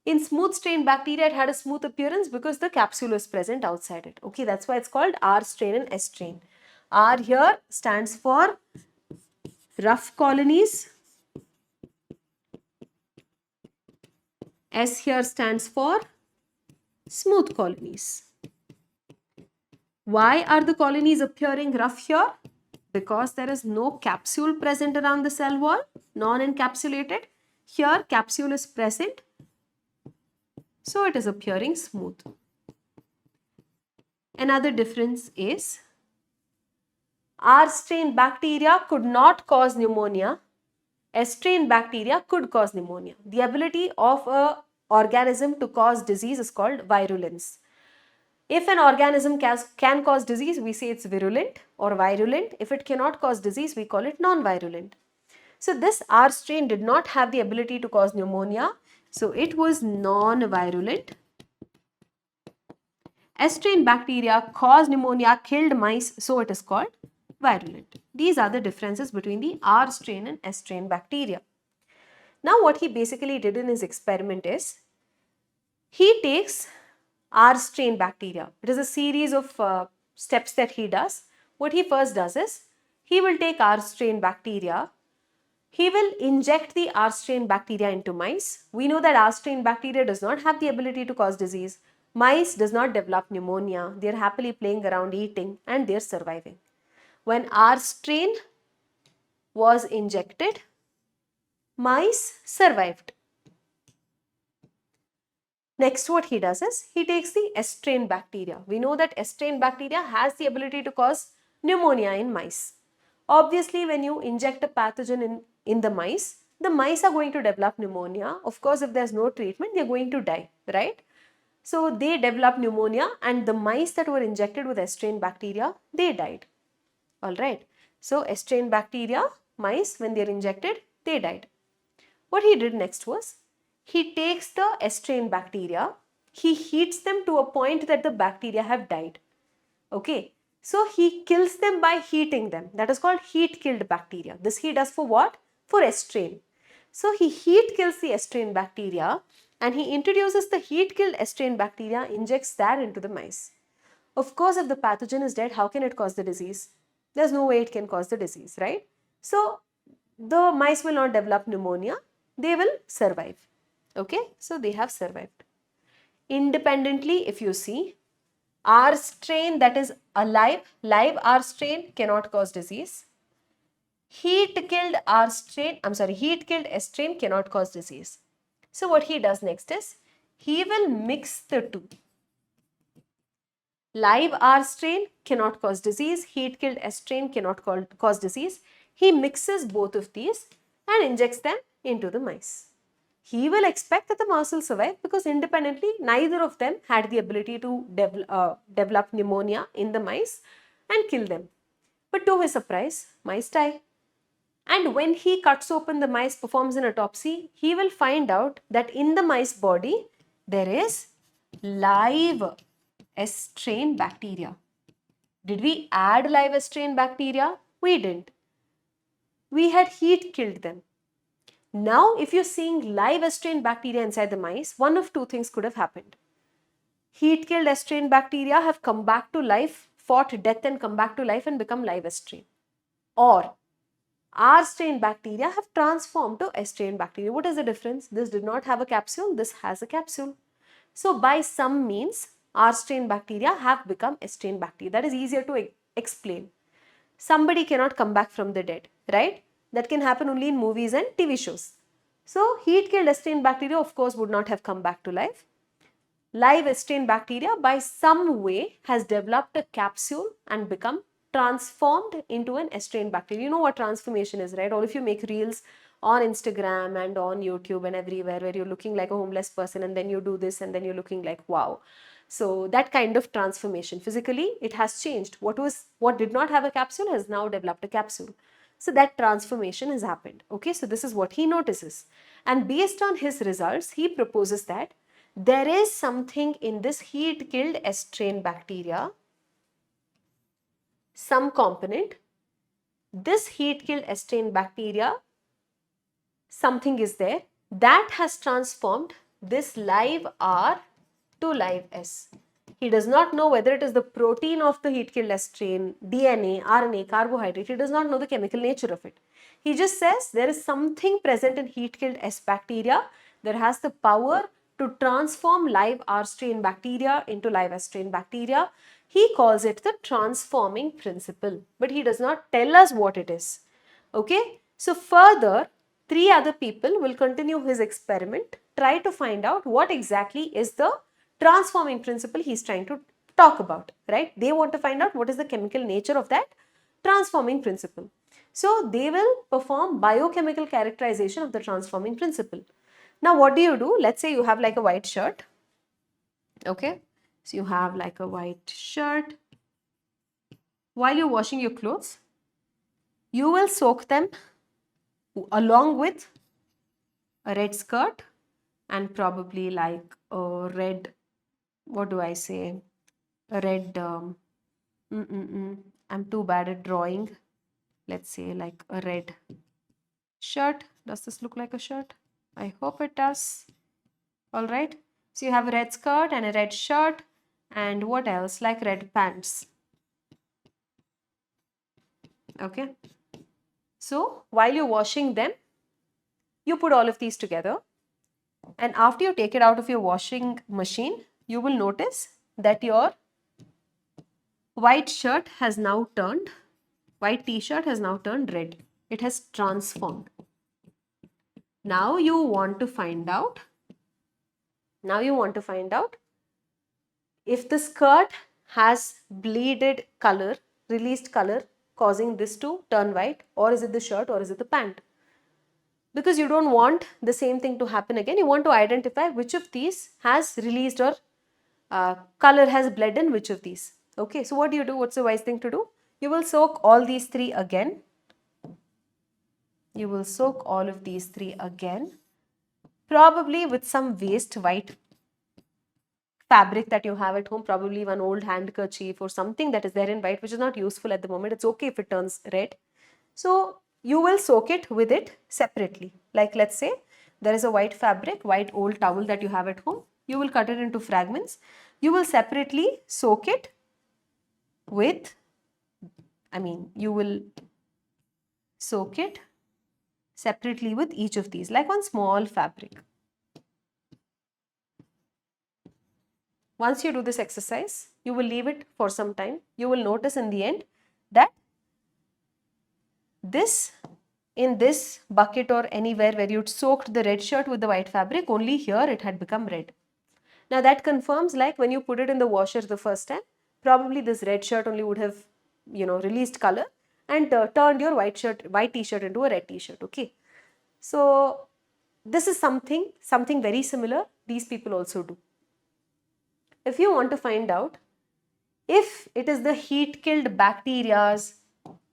In smooth strain bacteria, it had a smooth appearance because the capsule was present outside it. Okay, that's why it's called R strain and S strain. R here stands for rough colonies. S here stands for smooth colonies. Why are the colonies appearing rough here? Because there is no capsule present around the cell wall, non-encapsulated. Here capsule is present, so it is appearing smooth. Another difference is R strain bacteria could not cause pneumonia. S strain bacteria could cause pneumonia. The ability of a organism to cause disease is called virulence. If an organism can cause disease, we say it's virulent or virulent. If it cannot cause disease, we call it non-virulent. So this R strain did not have the ability to cause pneumonia, so it was non-virulent. S strain bacteria caused pneumonia, killed mice, so it is called virulent. These are the differences between the R strain and S strain bacteria. Now what he basically did in his experiment is, he takes R strain bacteria. It is a series of steps that he does. What he first does is, he will take R strain bacteria, he will inject the R strain bacteria into mice. We know that R strain bacteria does not have the ability to cause disease. Mice does not develop pneumonia. They are happily playing around, eating, and they are surviving. When R strain was injected, mice survived. Next, what he does is, he takes the S strain bacteria. We know that S strain bacteria has the ability to cause pneumonia in mice. Obviously, when you inject a pathogen in the mice are going to develop pneumonia. Of course, if there's no treatment, they're going to die, right? So they develop pneumonia, and the mice that were injected with S strain bacteria, they died. Alright. So S strain bacteria, mice, when they're injected, they died. What he did next was, he takes the S strain bacteria, he heats them to a point that the bacteria have died. Okay. So he kills them by heating them. That is called heat killed bacteria. This he does for what? For S strain. So he heat kills the S strain bacteria and he introduces the heat killed S strain bacteria, injects that into the mice. Of course, if the pathogen is dead, how can it cause the disease? There's no way it can cause the disease, right? So the mice will not develop pneumonia. They will survive. Okay, so they have survived. Independently, if you see, R strain that is alive, live R strain cannot cause disease. Heat killed S strain cannot cause disease. So what he does next is, he will mix the two. Live R strain cannot cause disease, heat killed S strain cannot cause disease. He mixes both of these and injects them into the mice. He will expect that the mouse will survive because independently neither of them had the ability to develop pneumonia in the mice and kill them. But to his surprise, mice die. And when he cuts open the mice, performs an autopsy, he will find out that in the mice body there is live S strain bacteria. Did we add live S strain bacteria? We didn't. We had heat killed them. Now, if you're seeing live S strain bacteria inside the mice, one of two things could have happened. Heat killed S strain bacteria have come back to life, fought death and come back to life and become live S strain. Or R strain bacteria have transformed to S strain bacteria. What is the difference? This did not have a capsule, this has a capsule. So by some means, R strain bacteria have become S strain bacteria. That is easier to explain. Somebody cannot come back from the dead, right? That can happen only in movies and TV shows. So heat killed S strain bacteria of course would not have come back to life. Live S strain bacteria by some way has developed a capsule and become transformed into an S strain bacteria. You know what transformation is, right? All of you make reels on Instagram and on YouTube and everywhere where you're looking like a homeless person and then you do this and then you're looking like wow. So that kind of transformation, physically it has changed. What did not have a capsule has now developed a capsule. So that transformation has happened. Okay, so this is what he notices. And based on his results, he proposes that there is something in this heat killed S strain bacteria, some component. This heat killed S strain bacteria, something is there that has transformed this live R to live S. He does not know whether it is the protein of the heat killed S strain, DNA, RNA, carbohydrate. He does not know the chemical nature of it. He just says there is something present in heat killed S bacteria that has the power to transform live R strain bacteria into live S strain bacteria. He calls it the transforming principle, but he does not tell us what it is. Okay, so further 3 other people will continue his experiment, try to find out what exactly is the transforming principle he's trying to talk about, right? They want to find out what is the chemical nature of that transforming principle. So they will perform biochemical characterization of the transforming principle. Now what do? Let's say you have like a white shirt. Okay, so you have like a white shirt. While you're washing your clothes, you will soak them along with a red skirt and probably like a red, what do I say, a red, I'm too bad at drawing. Let's say like a red shirt. Does this look like a shirt? I hope it does. All right. So you have a red skirt and a red shirt, and what else? Like red pants. Okay. So while you're washing them, you put all of these together, and after you take it out of your washing machine, you will notice that your white shirt has now turned, white t-shirt has now turned red. It has transformed. Now you want to find out if the skirt has bleeded color, released color, causing this to turn white, or is it the shirt, or is it the pant? Because you don't want the same thing to happen again. You want to identify which of these has released or color has bled in which of these. Okay, so what do you do? What's the wise thing to do? You will soak all these three again. You will soak all of these three again, probably with some waste white fabric that you have at home, probably one old handkerchief or something that is there in white, which is not useful at the moment. It's okay if it turns red. So you will soak it with it separately. Like let's say there is a white fabric, white old towel that you have at home. You will cut it into fragments. You will separately soak it with, you will soak it separately with each of these, like one small fabric. Once you do this exercise, you will leave it for some time. You will notice in the end that in this bucket or anywhere where you'd soaked the red shirt with the white fabric, only here it had become red. Now that confirms, like when you put it in the washer the first time, probably this red shirt only would have, released color and turned your white t-shirt into a red t-shirt. Okay. So this is something very similar these people also do. If you want to find out if it is the heat-killed bacteria's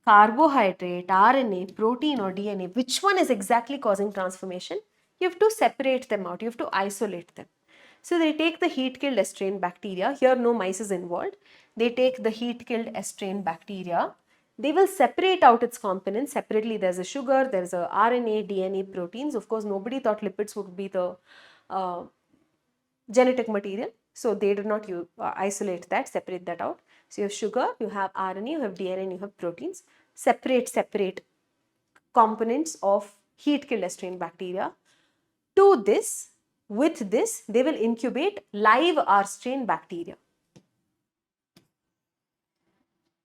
carbohydrate, RNA, protein or DNA, which one is exactly causing transformation, you have to separate them out, you have to isolate them. So they take the heat-killed S-strain bacteria, here no mice is involved, they take the heat-killed S-strain bacteria, they will separate out its components separately. There's a sugar, there's a RNA, DNA, proteins. Of course, nobody thought lipids would be the genetic material. So they did not isolate that, separate that out. So you have sugar, you have RNA, you have DNA, and you have proteins. Separate components of heat-killed S-strain bacteria. With this, they will incubate live R-strain bacteria.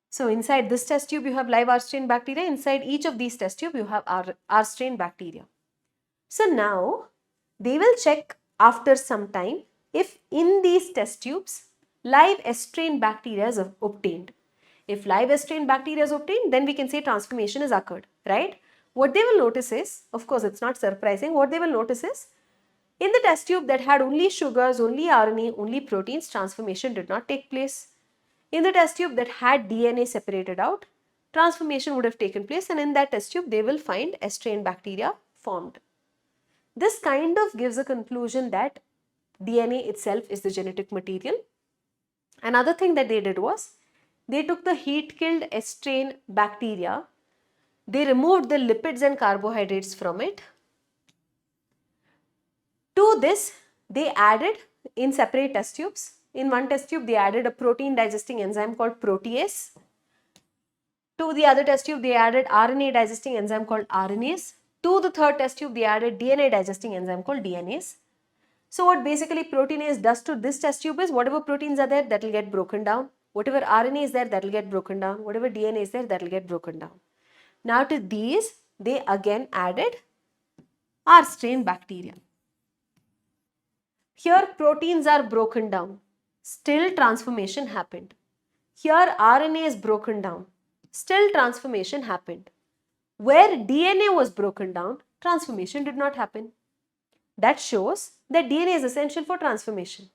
So inside this test tube, you have live R-strain bacteria. Inside each of these test tubes, you have R-strain bacteria. So now they will check after some time if in these test tubes live S-strain bacteria is obtained. If live S-strain bacteria is obtained, then we can say transformation has occurred, right? What they will notice is, of course it's not surprising, what they will notice is in the test tube that had only sugars, only RNA, only proteins, transformation did not take place. In the test tube that had DNA separated out, transformation would have taken place, and in that test tube they will find S-strain bacteria formed. This kind of gives a conclusion that DNA itself is the genetic material. Another thing that they did was, they took the heat-killed S-strain bacteria, they removed the lipids and carbohydrates from it. To this, they added in separate test tubes. In one test tube, they added a protein digesting enzyme called protease. To the other test tube, they added RNA digesting enzyme called RNase. To the third test tube, they added DNA digesting enzyme called DNase. So what basically proteinase does to this test tube is, whatever proteins are there, that will get broken down. Whatever RNA is there, that will get broken down. Whatever DNA is there, that will get broken down. Now to these, they again added R-strain bacteria. Here proteins are broken down, still transformation happened. Here RNA is broken down, still transformation happened. Where DNA was broken down, transformation did not happen. that shows that DNA is essential for transformation.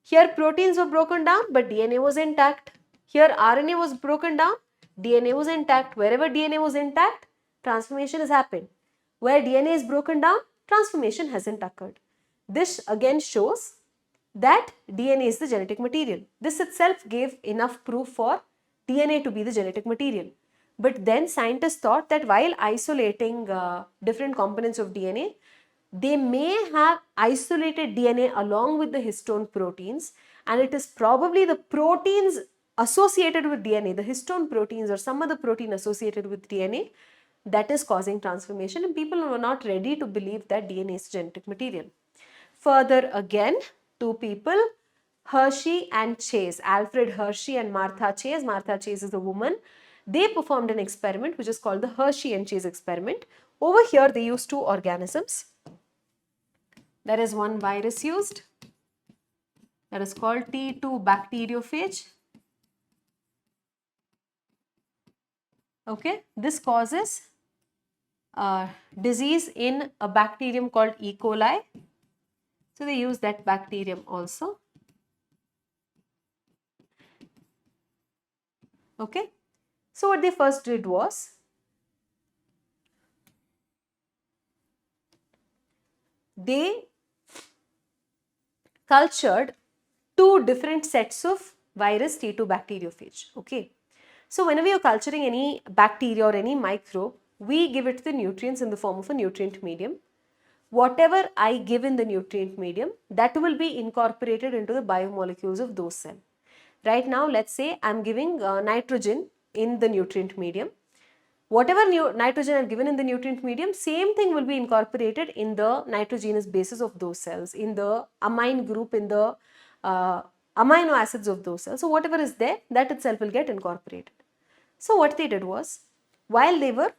Here proteins were broken down, but DNA was intact. Here RNA was broken down, DNA was intact. Wherever DNA was intact, transformation has happened. Where DNA is broken down, transformation hasn't occurred. This again shows that DNA is the genetic material. This itself gave enough proof for DNA to be the genetic material. But then scientists thought that while isolating different components of DNA, they may have isolated DNA along with the histone proteins, and it is probably the proteins associated with DNA, the histone proteins or some other protein associated with DNA, that is causing transformation, and people were not ready to believe that DNA is genetic material. Further again, two people, Hershey and Chase, Alfred Hershey and Martha Chase. Martha Chase is a woman. They performed an experiment which is called the Hershey and Chase experiment. Over here they used two organisms. There is one virus used, that is called T2 bacteriophage. Okay, this causes disease in a bacterium called E. coli. So they use that bacterium also. Okay, so what they first did was, they cultured two different sets of virus T2 bacteriophage. Okay, so whenever you're culturing any bacteria or any microbe, we give it the nutrients in the form of a nutrient medium. Whatever I give in the nutrient medium, that will be incorporated into the biomolecules of those cells. Right now, let's say I'm giving nitrogen in the nutrient medium. Whatever nitrogen I've given in the nutrient medium, same thing will be incorporated in the nitrogenous bases of those cells, in the amine group, in the amino acids of those cells. So whatever is there, that itself will get incorporated. So what they did was, while they were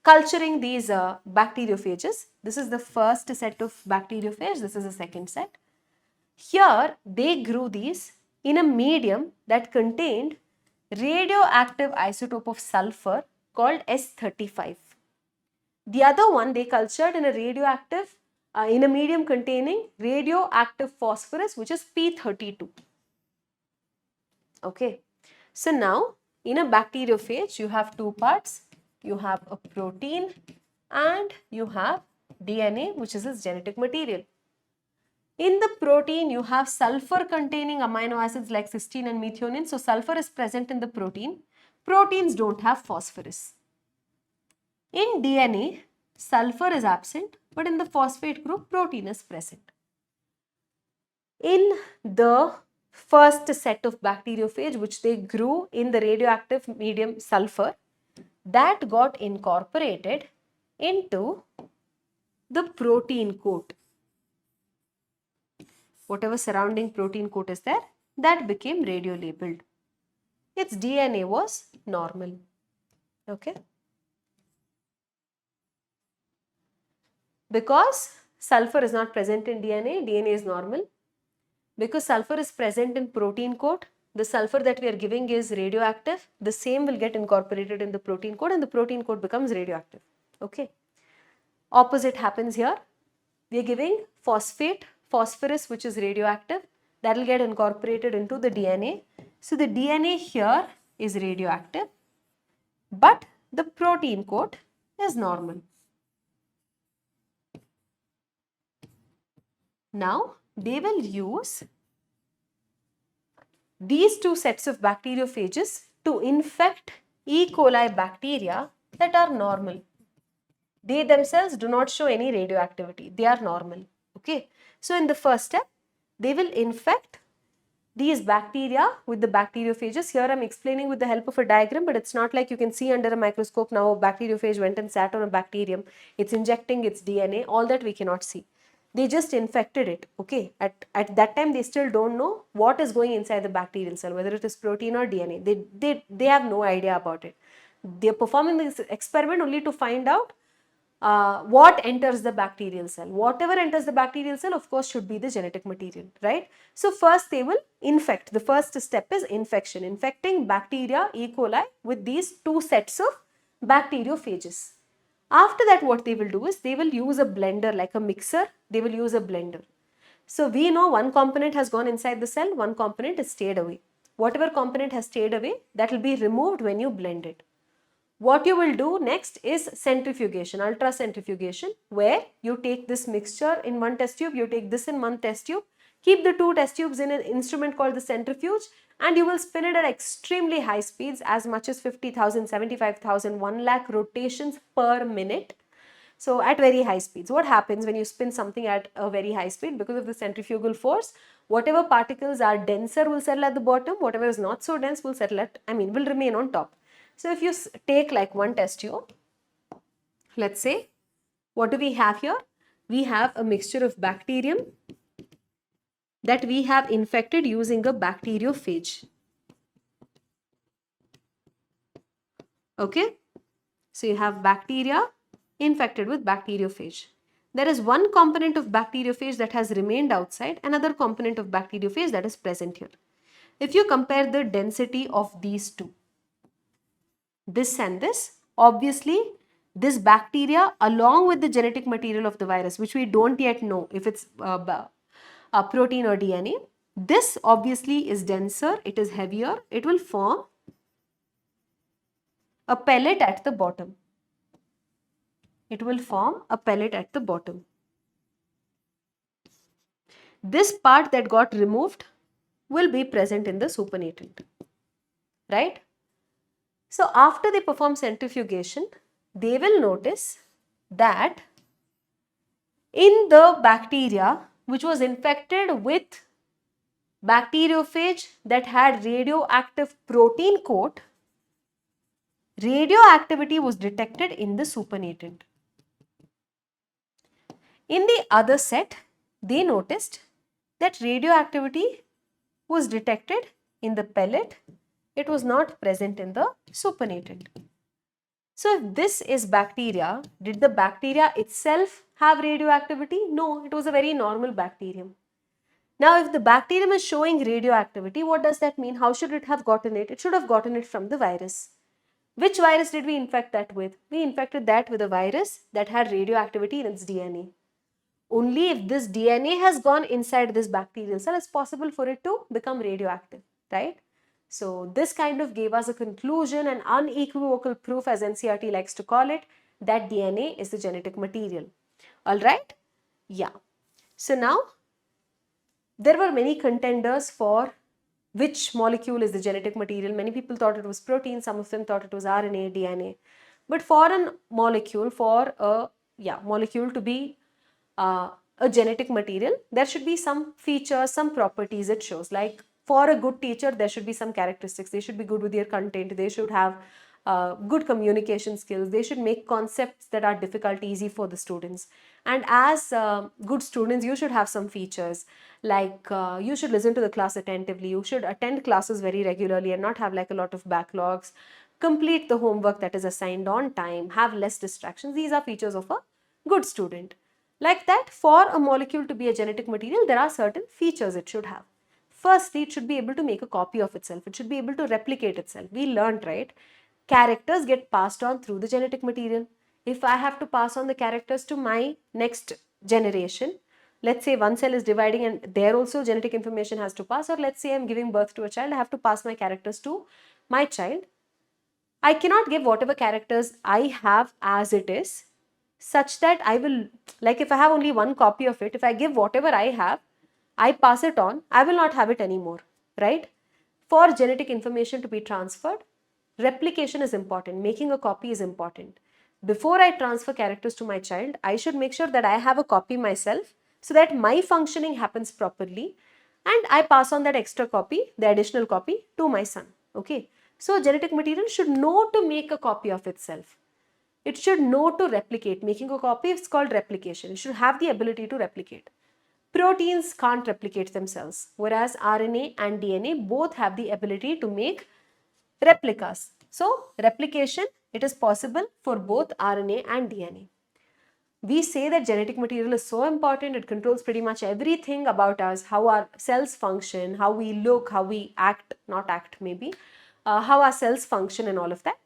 culturing these bacteriophages, this is the first set of bacteriophage, this is the second set. Here they grew these in a medium that contained radioactive isotope of sulfur called S35. The other one they cultured in a radioactive, in a medium containing radioactive phosphorus, which is P32. Okay, so now in a bacteriophage you have two parts. You have a protein and you have DNA, which is its genetic material. In the protein, you have sulfur containing amino acids like cysteine and methionine. So sulfur is present in the protein. Proteins don't have phosphorus. In DNA, sulfur is absent, but in the phosphate group, protein is present. In the first set of bacteriophage, which they grew in the radioactive medium sulfur, that got incorporated into the protein coat. Whatever surrounding protein coat is there, that became radio-labeled. Its DNA was normal. Okay. Because sulfur is not present in DNA, DNA is normal. Because sulfur is present in protein coat, the sulfur that we are giving is radioactive. The same will get incorporated in the protein coat and the protein coat becomes radioactive. Okay. Opposite happens here. We are giving phosphorus, which is radioactive, that will get incorporated into the DNA. So the DNA here is radioactive, but the protein coat is normal. Now they will use these two sets of bacteriophages to infect E. coli bacteria that are normal. They themselves do not show any radioactivity. They are normal. Okay. So in the first step, they will infect these bacteria with the bacteriophages. Here I am explaining with the help of a diagram, but it's not like you can see under a microscope now a bacteriophage went and sat on a bacterium. It's injecting its DNA. All that we cannot see. They just infected it. Okay. At that time, they still don't know what is going inside the bacterial cell, whether it is protein or DNA. They have no idea about it. They are performing this experiment only to find out what enters the bacterial cell. Whatever enters the bacterial cell, of course, should be the genetic material, right? So first they will infect. The first step is infection, infecting bacteria E. coli with these two sets of bacteriophages. After that, what they will do is they will use a blender, like a mixer, they will use a blender. So we know one component has gone inside the cell, one component has stayed away. Whatever component has stayed away, that will be removed when you blend it. What you will do next is centrifugation, ultracentrifugation, where you take this mixture in one test tube, you take this in one test tube, keep the two test tubes in an instrument called the centrifuge, and you will spin it at extremely high speeds, as much as 50,000, 75,000, 1 lakh rotations per minute. So at very high speeds, what happens when you spin something at a very high speed? Because of the centrifugal force, whatever particles are denser will settle at the bottom, whatever is not so dense will settle at, will remain on top. So if you take like one test tube, let's say, what do we have here? We have a mixture of bacterium that we have infected using a bacteriophage. Okay, so you have bacteria infected with bacteriophage. There is one component of bacteriophage that has remained outside, another component of bacteriophage that is present here. If you compare the density of these two, this and this, obviously this bacteria along with the genetic material of the virus, which we don't yet know if it's a protein or DNA, this obviously is denser, it is heavier, it will form a pellet at the bottom. It will form a pellet at the bottom. This part that got removed will be present in the supernatant, right? So after they perform centrifugation, they will notice that in the bacteria which was infected with bacteriophage that had radioactive protein coat, radioactivity was detected in the supernatant. In the other set, they noticed that radioactivity was detected in the pellet, it was not present in the supernatant. So if this is bacteria, did the bacteria itself have radioactivity? No, it was a very normal bacterium. Now if the bacterium is showing radioactivity, what does that mean? How should it have gotten it? It should have gotten it from the virus. Which virus did we infect that with? We infected that with a virus that had radioactivity in its DNA. Only if this DNA has gone inside this bacterial cell, it's possible for it to become radioactive, right? So this kind of gave us a conclusion, an unequivocal proof, as NCERT likes to call it, that DNA is the genetic material. All right? Yeah. So now, there were many contenders for which molecule is the genetic material. Many people thought it was protein, some of them thought it was RNA, DNA. But for a molecule, molecule to be a genetic material, there should be some features, some properties it shows. Like for a good teacher, there should be some characteristics. They should be good with their content. They should have good communication skills. They should make concepts that are difficult easy for the students. And as good students, you should have some features like you should listen to the class attentively. You should attend classes very regularly and not have like a lot of backlogs. Complete the homework that is assigned on time. Have less distractions. These are features of a good student. Like that, for a molecule to be a genetic material, there are certain features it should have. Firstly, it should be able to make a copy of itself. It should be able to replicate itself. We learned, right? Characters get passed on through the genetic material. If I have to pass on the characters to my next generation, let's say one cell is dividing and there also genetic information has to pass, or let's say I'm giving birth to a child, I have to pass my characters to my child. I cannot give whatever characters I have as it is, such that I will, like if I have only one copy of it, if I give whatever I have, I pass it on, I will not have it anymore, right? For genetic information to be transferred, replication is important, making a copy is important. Before I transfer characters to my child, I should make sure that I have a copy myself so that my functioning happens properly and I pass on that extra copy, the additional copy, to my son, okay? So genetic material should know to make a copy of itself. It should know to replicate. Making a copy is called replication. It should have the ability to replicate. Proteins can't replicate themselves, whereas RNA and DNA both have the ability to make replicas. So, replication, it is possible for both RNA and DNA. We say that genetic material is so important, it controls pretty much everything about us, how our cells function, how we look, how we act, not act maybe, how our cells function and all of that.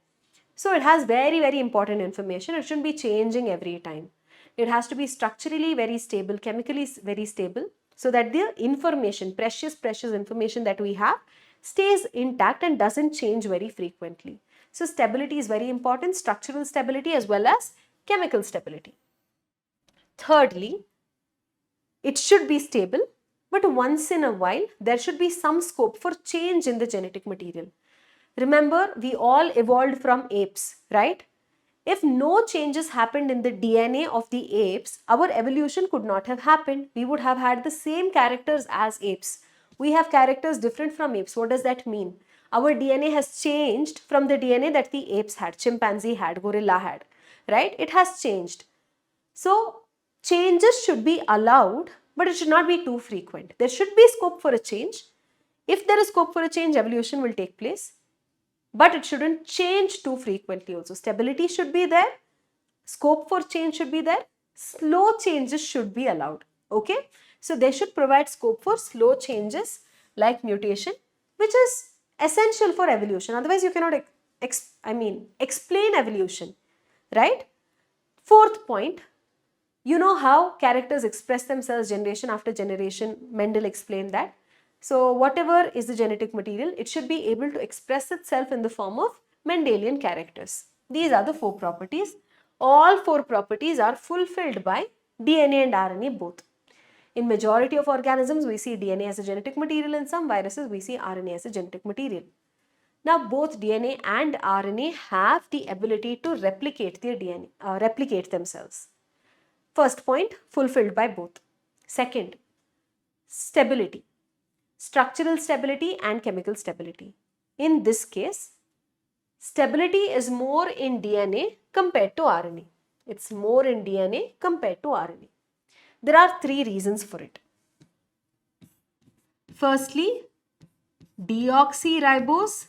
So it has very, very important information. It shouldn't be changing every time. It has to be structurally very stable, chemically very stable, so that the information, precious information that we have stays intact and doesn't change very frequently. So stability is very important, structural stability as well as chemical stability. Thirdly, it should be stable, but once in a while there should be some scope for change in the genetic material. Remember, we all evolved from apes, right? If no changes happened in the DNA of the apes, our evolution could not have happened. We would have had the same characters as apes. We have characters different from apes. What does that mean? Our DNA has changed from the DNA that the apes had, chimpanzee had, gorilla had, right? It has changed. So changes should be allowed, but it should not be too frequent. There should be scope for a change. If there is scope for a change, evolution will take place, but it shouldn't change too frequently also. Stability should be there, scope for change should be there, slow changes should be allowed, okay? So they should provide scope for slow changes like mutation, which is essential for evolution. Otherwise, you cannot explain evolution, right? Fourth point, you know how characters express themselves generation after generation. Mendel explained that. So whatever is the genetic material, it should be able to express itself in the form of Mendelian characters. These are the 4 properties. All 4 properties are fulfilled by DNA and RNA both. In majority of organisms, we see DNA as a genetic material. In some viruses, we see RNA as a genetic material. Now, both DNA and RNA have the ability to replicate their DNA, replicate themselves. First point, fulfilled by both. Second, stability, structural stability and chemical stability. In this case, stability is more in DNA compared to RNA. It's more in DNA compared to RNA. There are 3 reasons for it. Firstly, deoxyribose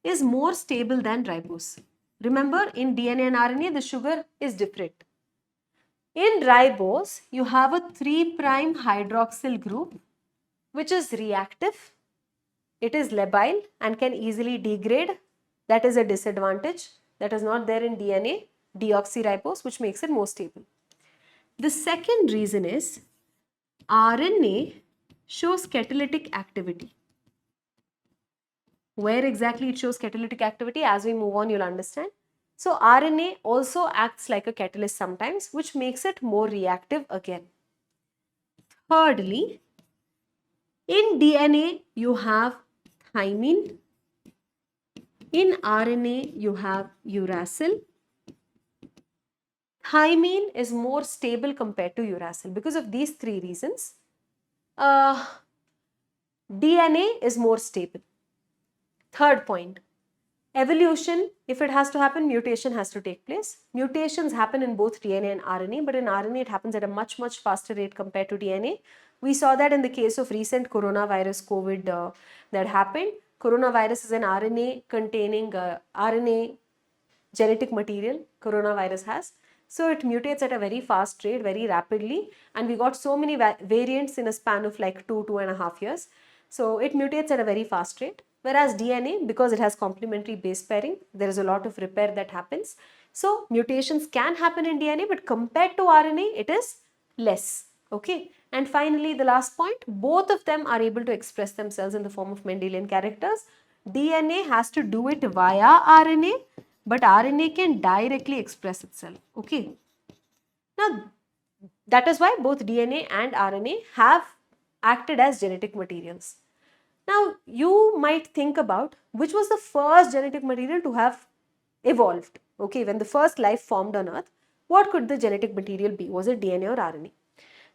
is more stable than ribose. Remember, in DNA and RNA, the sugar is different. In ribose, you have a 3' hydroxyl group, which is reactive. It is labile and can easily degrade. That is a disadvantage. That is not there in DNA, deoxyribose, which makes it more stable. The second reason is RNA shows catalytic activity. Where exactly it shows catalytic activity? As we move on, you'll understand. So RNA also acts like a catalyst sometimes, which makes it more reactive again. Thirdly, in DNA you have thymine, in RNA you have uracil. Thymine is more stable compared to uracil. Because of these 3 reasons, DNA is more stable. Third point, evolution, if it has to happen, mutation has to take place. Mutations happen in both DNA and RNA, but in RNA it happens at a much, much faster rate compared to DNA. We saw that in the case of recent coronavirus COVID that happened. Coronavirus is an RNA containing RNA genetic material coronavirus has. So it mutates at a very fast rate, very rapidly, and we got so many variants in a span of like 2.5 years. So it mutates at a very fast rate. Whereas DNA, because it has complementary base pairing, there is a lot of repair that happens. So mutations can happen in DNA, but compared to RNA, it is less. Okay. And finally, the last point, both of them are able to express themselves in the form of Mendelian characters. DNA has to do it via RNA, but RNA can directly express itself. Okay. Now, that is why both DNA and RNA have acted as genetic materials. Now, you might think about which was the first genetic material to have evolved. Okay, when the first life formed on Earth, what could the genetic material be? Was it DNA or RNA?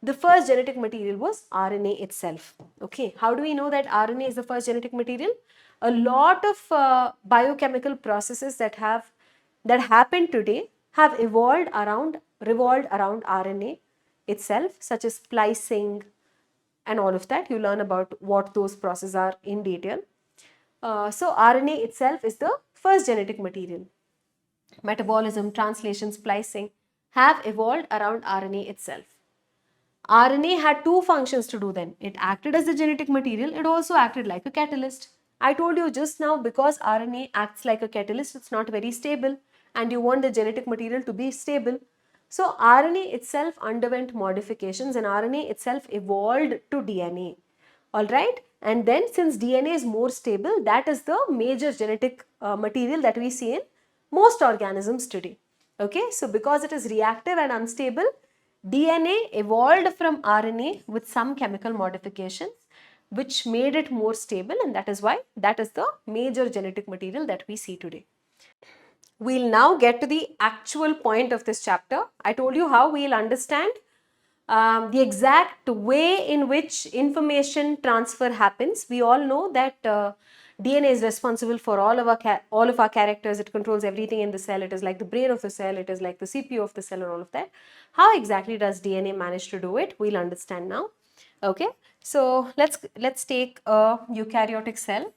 The first genetic material was RNA itself. Okay, how do we know that RNA is the first genetic material? A lot of biochemical processes that happen today have revolved around RNA itself, such as splicing, and all of that. You learn about what those processes are in detail. So RNA itself is the first genetic material. Metabolism, translation, splicing have evolved around RNA itself. RNA had 2 functions to do then. It acted as the genetic material. It also acted like a catalyst. I told you just now, because RNA acts like a catalyst, it's not very stable, and you want the genetic material to be stable. So RNA itself underwent modifications and RNA itself evolved to DNA. Alright, and then since DNA is more stable, that is the major genetic material that we see in most organisms today. Okay, so because it is reactive and unstable, DNA evolved from RNA with some chemical modifications which made it more stable, and that is why that is the major genetic material that we see today. We'll now get to the actual point of this chapter. I told you how we'll understand the exact way in which information transfer happens. We all know that DNA is responsible for all of our characters. It controls everything in the cell. It is like the brain of the cell. It is like the CPU of the cell and all of that. How exactly does DNA manage to do it? We'll understand now. Okay, so let's take a eukaryotic cell.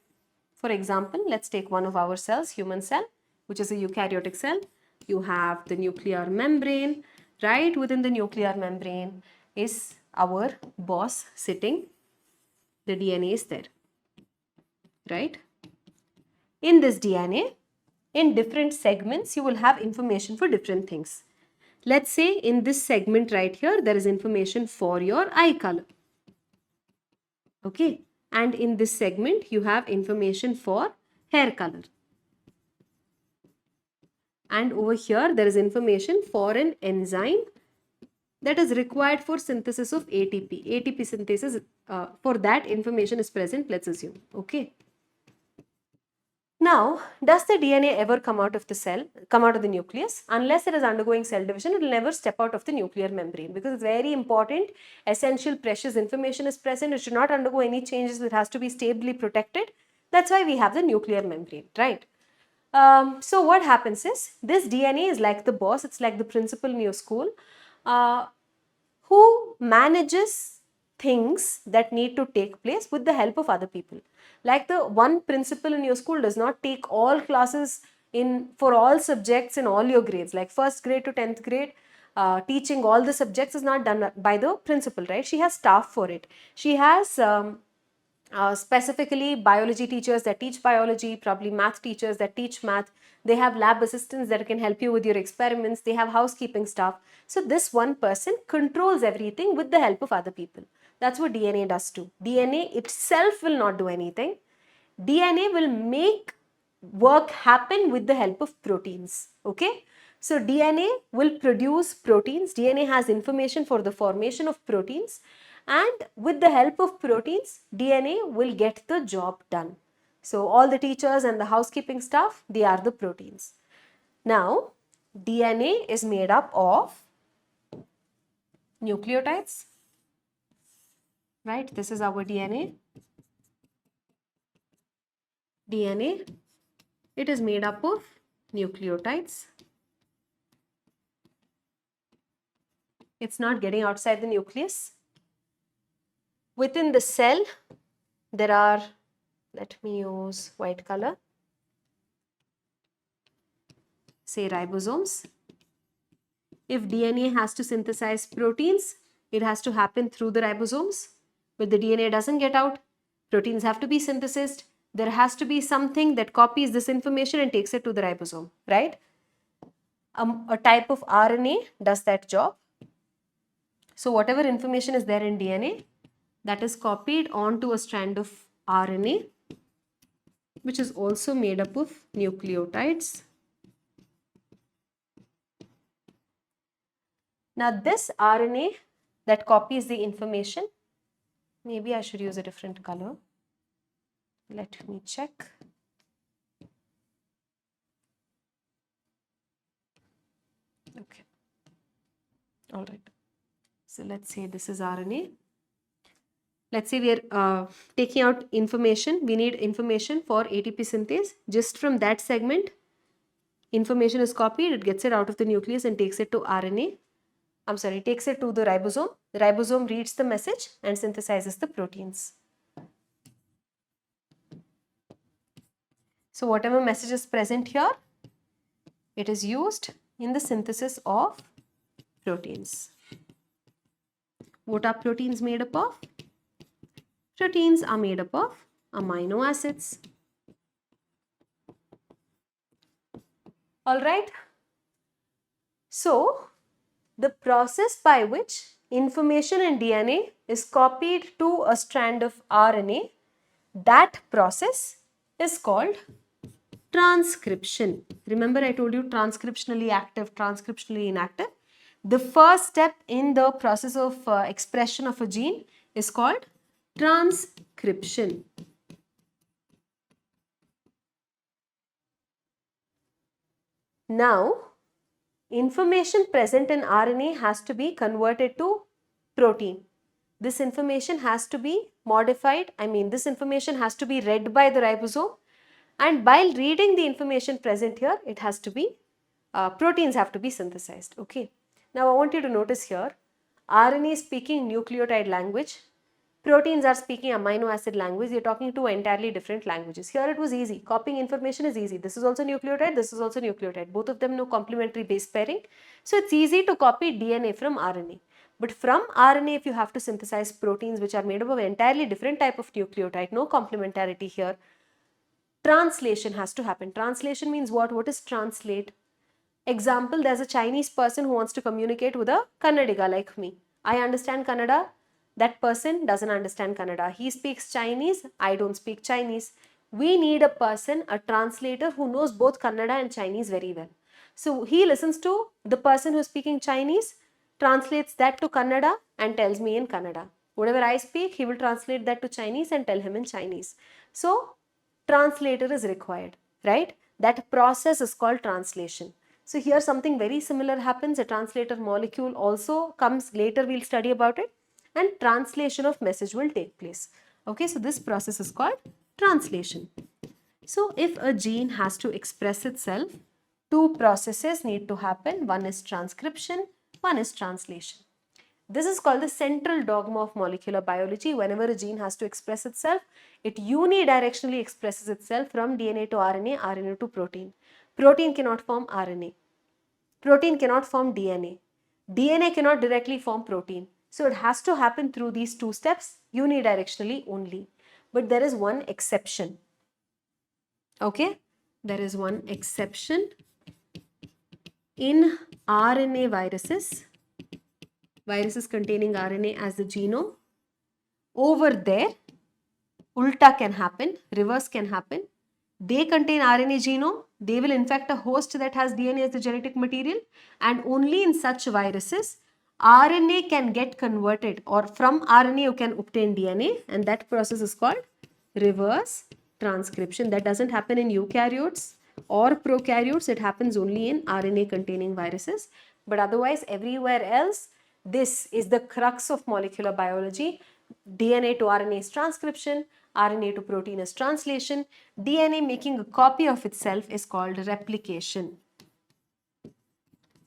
For example, let's take one of our cells, human cell, which is a eukaryotic cell. You have the nuclear membrane. Right within the nuclear membrane is our boss sitting. The DNA is there. Right? In this DNA, in different segments, you will have information for different things. Let's say in this segment right here, there is information for your eye color. Okay, and in this segment you have information for hair color, and over here there is information for an enzyme that is required for synthesis of ATP synthesis. For that information is present, let's assume. Okay, now does the DNA ever come out of the nucleus? Unless it is undergoing cell division, it will never step out of the nuclear membrane, because it's very important, essential, precious information is present. It should not undergo any changes. It has to be stably protected. That's why we have the nuclear membrane, right? So what happens is, this DNA is like the boss. It's like the principal in your school who manages things that need to take place with the help of other people. Like the one principal in your school does not take all classes for all subjects in all your grades, like 1st grade to 10th grade. Teaching all the subjects is not done by the principal, right? She has staff for it. She has specifically biology teachers that teach biology, probably math teachers that teach math. They have lab assistants that can help you with your experiments. They have housekeeping staff. So this one person controls everything with the help of other people. That's what DNA does too. DNA itself will not do anything. DNA will make work happen with the help of proteins. Okay, so DNA will produce proteins. DNA has information for the formation of proteins, and with the help of proteins, DNA will get the job done. So all the teachers and the housekeeping staff, they are the proteins. Now DNA is made up of nucleotides, right? This is our DNA. It is made up of nucleotides. It's not getting outside the nucleus. Within the cell, there are, let me use white color, say ribosomes. If DNA has to synthesize proteins, it has to happen through the ribosomes. But the DNA doesn't get out. Proteins have to be synthesized. There has to be something that copies this information and takes it to the ribosome, right? A type of RNA does that job. So whatever information is there in DNA, that is copied onto a strand of RNA, which is also made up of nucleotides. Now this RNA that copies the information, maybe I should use a different color. Let me check. Okay. All right. So let's say this is RNA. Let's say we are taking out information. We need information for ATP synthase. Just from that segment, information is copied. It gets it out of the nucleus and takes it to RNA. Takes it to the ribosome. The ribosome reads the message and synthesizes the proteins. So whatever message is present here, it is used in the synthesis of proteins. What are proteins made up of? Proteins are made up of amino acids. Alright. So, the process by which information in DNA is copied to a strand of RNA, that process is called transcription. Remember, I told you transcriptionally active, transcriptionally inactive. The first step in the process of expression of a gene is called transcription. Now, information present in RNA has to be converted to protein. This information has to be modified, this information has to be read by the ribosome, and while reading the information present here, it has to be, proteins have to be synthesized. Okay. Now I want you to notice here, RNA is speaking nucleotide language, proteins are speaking amino acid language. You're talking two entirely different languages. Here it was easy. Copying information is easy. This is also nucleotide, this is also nucleotide. Both of them know complementary base pairing. So it's easy to copy DNA from RNA. But from RNA, if you have to synthesize proteins which are made up of entirely different type of nucleotide, no complementarity here, translation has to happen. Translation means what? What is translate? Example, there's a Chinese person who wants to communicate with a Kannadiga like me. I understand Kannada, that person doesn't understand Kannada. He speaks Chinese, I don't speak Chinese. We need a person, a translator who knows both Kannada and Chinese very well. So he listens to the person who's speaking Chinese, translates that to Kannada and tells me in Kannada. Whatever I speak, he will translate that to Chinese and tell him in Chinese. So translator is required, right? That process is called translation. So here something very similar happens. A translator molecule also comes later, we'll study about it, and translation of message will take place. Okay, so this process is called translation. So if a gene has to express itself, two processes need to happen. One is transcription, one is translation. This is called the central dogma of molecular biology. Whenever a gene has to express itself, it unidirectionally expresses itself from DNA to RNA, RNA to protein. Protein cannot form RNA. Protein cannot form DNA. DNA cannot directly form protein. So it has to happen through these two steps unidirectionally only. But there is one exception. Okay? There is one exception. In RNA viruses, viruses containing RNA as the genome, over there, ulta can happen, reverse can happen. They contain RNA genome, they will infect a host that has DNA as the genetic material, and only in such viruses, RNA can get converted, or from RNA you can obtain DNA, and that process is called reverse transcription. That doesn't happen in eukaryotes or prokaryotes, it happens only in RNA containing viruses. But otherwise, everywhere else, this is the crux of molecular biology. DNA to RNA is transcription, RNA to protein is translation. DNA making a copy of itself is called replication.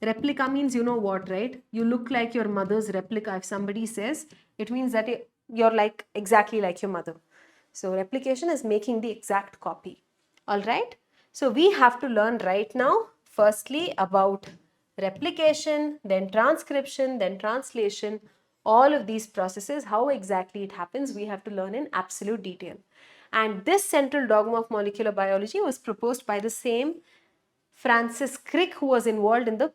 Replica means you know what, right? You look like your mother's replica. If somebody says, it means that you're like exactly like your mother. So replication is making the exact copy. Alright? So we have to learn right now, firstly about replication, then transcription, then translation. All of these processes, how exactly it happens, we have to learn in absolute detail. And this central dogma of molecular biology was proposed by the same Francis Crick, who was involved in the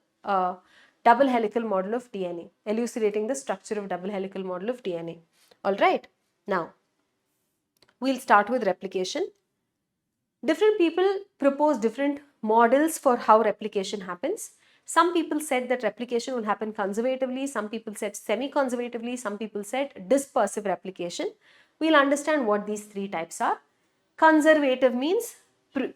double helical model of DNA, elucidating the structure of double helical model of DNA. Alright, now we'll start with replication. Different people propose different models for how replication happens. Some people said that replication will happen conservatively, some people said semi-conservatively, some people said dispersive replication. We'll understand what these three types are. Conservative means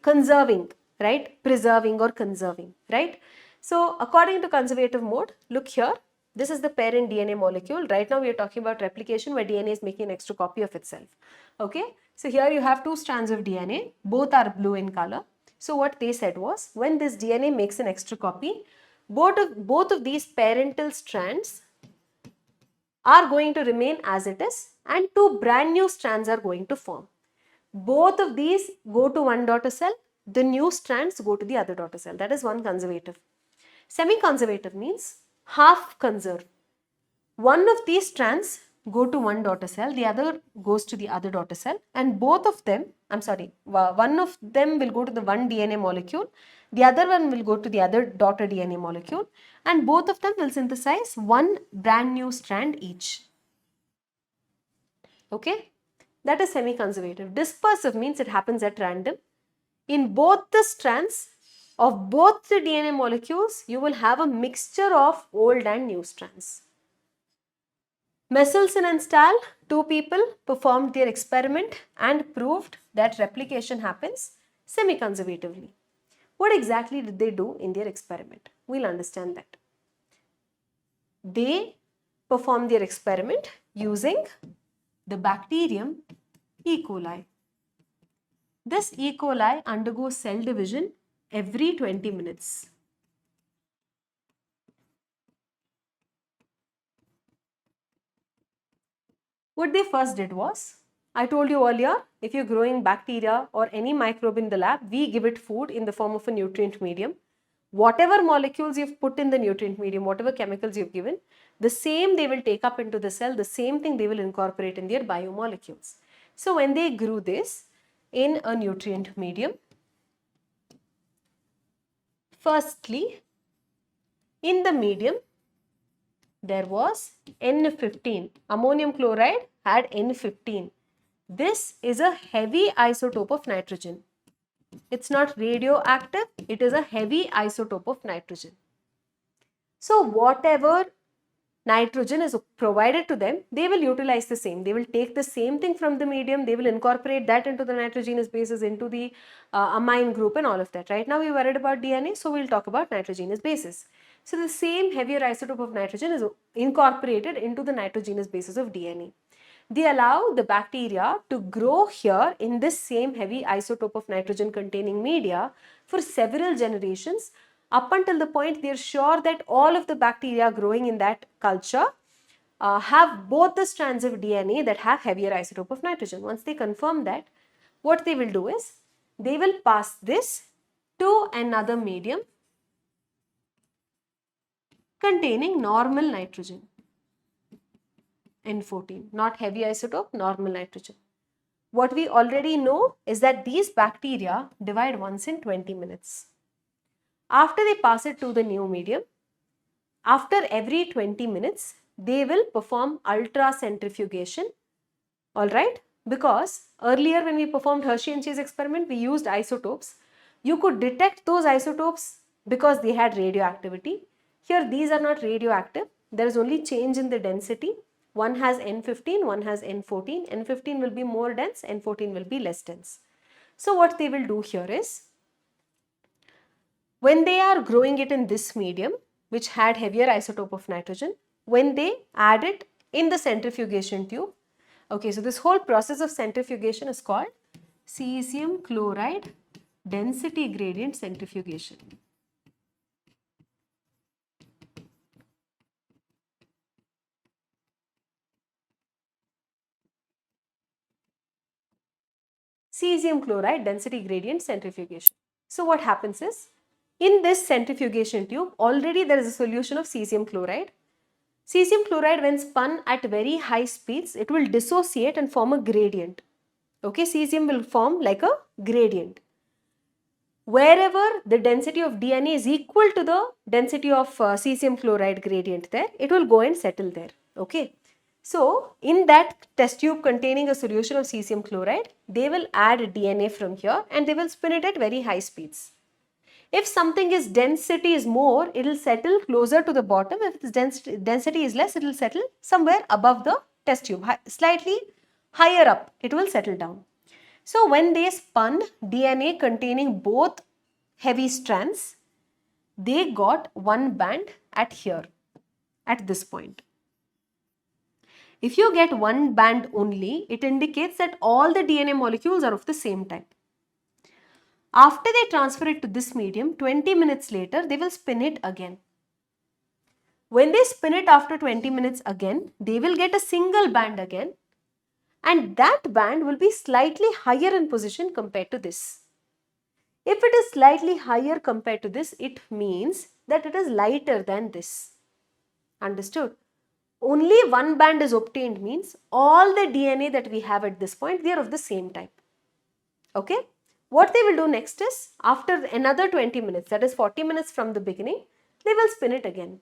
conserving, right? Preserving or conserving, right? So according to conservative mode, look here, this is the parent DNA molecule. Right now we are talking about replication where DNA is making an extra copy of itself. Okay, so here you have two strands of DNA, both are blue in color. So what they said was, when this DNA makes an extra copy, both of these parental strands are going to remain as it is, and two brand new strands are going to form. Both of these go to one daughter cell, the new strands go to the other daughter cell. That is one conservative. Semi-conservative means half conserve. One of these strands go to one daughter cell, the other goes to the other daughter cell, and both of them, one of them will go to the one DNA molecule, the other one will go to the other daughter DNA molecule, and both of them will synthesize one brand new strand each. Okay, that is semi-conservative. Dispersive means it happens at random. In both the strands of both the DNA molecules, you will have a mixture of old and new strands. Messelson and Stahl, two people, performed their experiment and proved that replication happens semi-conservatively. What exactly did they do in their experiment? We'll understand that. They performed their experiment using the bacterium E. coli. This E. coli undergoes cell division every 20 minutes. What they first did was, I told you earlier, if you're growing bacteria or any microbe in the lab, we give it food in the form of a nutrient medium. Whatever molecules you've put in the nutrient medium, whatever chemicals you've given, the same they will take up into the cell, the same thing they will incorporate in their biomolecules. So when they grew this in a nutrient medium, firstly, in the medium, there was N15. Ammonium chloride had N15. This is a heavy isotope of nitrogen. It's not radioactive, it is a heavy isotope of nitrogen. So whatever nitrogen is provided to them, they will utilize the same. They will take the same thing from the medium, they will incorporate that into the nitrogenous bases, into the amine group and all of that. Right now we worried about DNA, so we'll talk about nitrogenous bases. So the same heavier isotope of nitrogen is incorporated into the nitrogenous bases of DNA. They allow the bacteria to grow here in this same heavy isotope of nitrogen containing media for several generations, up until the point they are sure that all of the bacteria growing in that culture have both the strands of DNA that have heavier isotope of nitrogen. Once they confirm that, what they will do is, they will pass this to another medium containing normal nitrogen, N14, not heavy isotope, normal nitrogen. What we already know is that these bacteria divide once in 20 minutes. After they pass it to the new medium, after every 20 minutes, they will perform ultracentrifugation, alright? Because earlier when we performed Hershey and Chase experiment, we used isotopes. You could detect those isotopes because they had radioactivity. Here these are not radioactive, there is only change in the density. One has N15, one has N14. N15 will be more dense, N14 will be less dense. So what they will do here is, when they are growing it in this medium, which had heavier isotope of nitrogen, when they add it in the centrifugation tube, okay, so this whole process of centrifugation is called cesium chloride density gradient centrifugation. Cesium chloride density gradient centrifugation. So what happens is, in this centrifugation tube, already there is a solution of cesium chloride. Cesium chloride, when spun at very high speeds, it will dissociate and form a gradient. Okay, cesium will form like a gradient. Wherever the density of DNA is equal to the density of cesium chloride gradient there, it will go and settle there. Okay. So, in that test tube containing a solution of cesium chloride, they will add DNA from here and they will spin it at very high speeds. If something is density is more, it will settle closer to the bottom. If its density is less, it will settle somewhere above the test tube, slightly higher up, it will settle down. So when they spun DNA containing both heavy strands, they got one band at here, at this point. If you get one band only, it indicates that all the DNA molecules are of the same type. After they transfer it to this medium, 20 minutes later, they will spin it again. When they spin it after 20 minutes again, they will get a single band again, and that band will be slightly higher in position compared to this. If it is slightly higher compared to this, it means that it is lighter than this. Understood? only one band is obtained means all the DNA that we have at this point, they are of the same type. Okay. What they will do next is, after another 20 minutes, that is 40 minutes from the beginning, they will spin it again.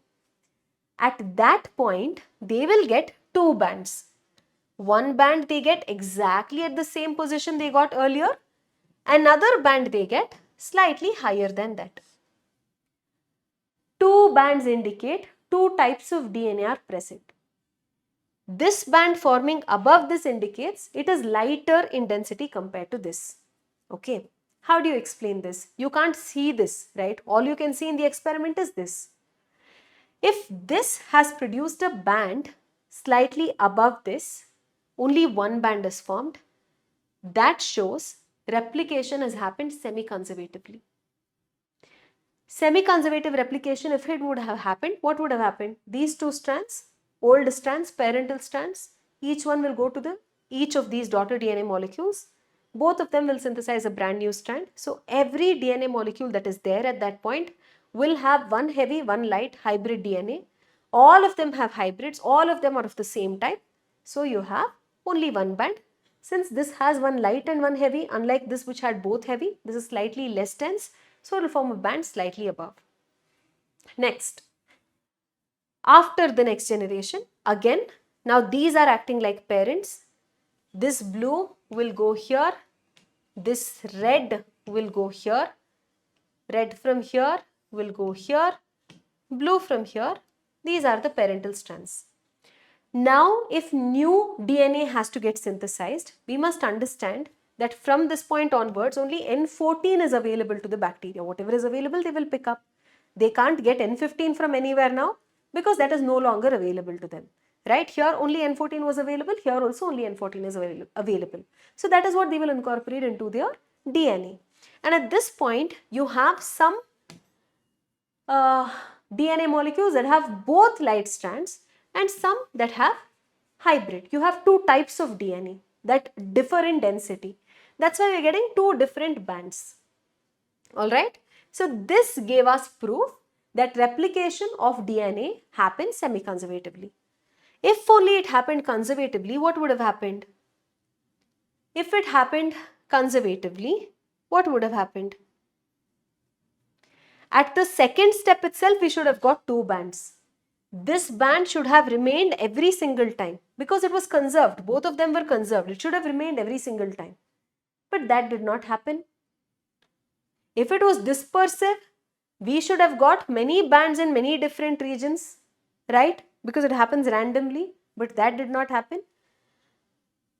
At that point, they will get two bands. One band they get exactly at the same position they got earlier. Another band they get slightly higher than that. Two bands indicate two types of DNA are present. This band forming above this indicates it is lighter in density compared to this. Okay. How do you explain this? You can't see this, right? All you can see in the experiment is this. If this has produced a band slightly above this, only one band is formed, that shows replication has happened semi-conservatively. Semi-conservative replication, if it would have happened, what would have happened? These two strands, old strands, parental strands, each one will go to each of these daughter DNA molecules. Both of them will synthesize a brand new strand. So every DNA molecule that is there at that point will have one heavy, one light hybrid DNA. All of them have hybrids, all of them are of the same type. So you have only one band. Since this has one light and one heavy, unlike this which had both heavy, this is slightly less dense. So it will form a band slightly above. Next, after the next generation, again, now these are acting like parents. This blue will go here, this red will go here, red from here will go here, blue from here. These are the parental strands. Now, if new DNA has to get synthesized, we must understand that from this point onwards, only N14 is available to the bacteria. Whatever is available, they will pick up. They can't get N15 from anywhere now because that is no longer available to them. Right? Here only N14 was available. Here also only N14 is available. So that is what they will incorporate into their DNA. And at this point, you have some DNA molecules that have both light strands and some that have hybrid. You have two types of DNA that differ in density. That's why we are getting two different bands. Alright. So this gave us proof that replication of DNA happens semi-conservatively. If only it happened conservatively, what would have happened? If it happened conservatively, what would have happened? At the second step itself, we should have got two bands. This band should have remained every single time because it was conserved. Both of them were conserved. It should have remained every single time. But that did not happen. If it was dispersive, we should have got many bands in many different regions, right? Because it happens randomly, but that did not happen.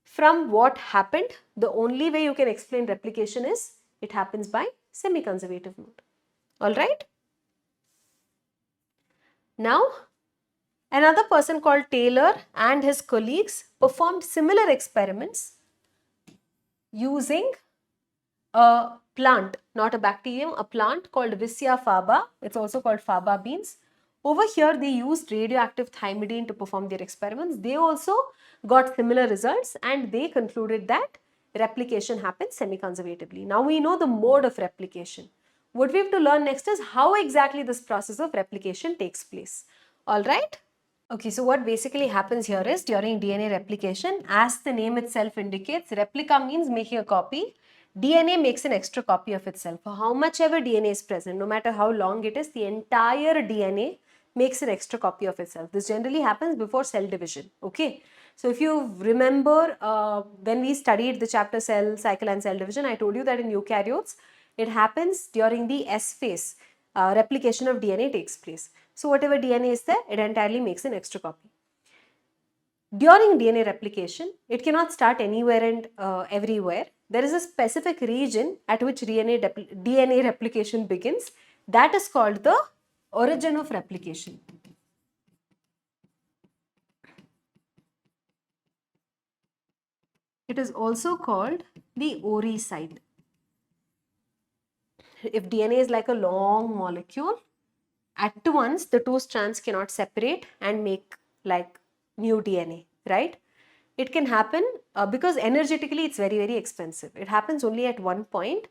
From what happened, the only way you can explain replication is it happens by semi-conservative mode. Alright? Now, another person called Taylor and his colleagues performed similar experiments using a plant, not a bacterium, a plant called Vicia faba. It's also called faba beans. Over here, they used radioactive thymidine to perform their experiments. They also got similar results and they concluded that replication happens semi-conservatively. Now we know the mode of replication. What we have to learn next is how exactly this process of replication takes place. Alright? Okay, so what basically happens here is during DNA replication, as the name itself indicates, replica means making a copy. DNA makes an extra copy of itself. For how much ever DNA is present, no matter how long it is, the entire DNA makes an extra copy of itself. This generally happens before cell division. Okay. So if you remember when we studied the chapter cell cycle and cell division, I told you that in eukaryotes, it happens during the S phase. Replication of DNA takes place. So whatever DNA is there, it entirely makes an extra copy. During DNA replication, it cannot start anywhere and everywhere. There is a specific region at which DNA replication begins. That is called the origin of replication. It is also called the ORI site. If DNA is like a long molecule, at once the two strands cannot separate and make like new DNA, right? It can happen because energetically it's very, very expensive. It happens only at one point.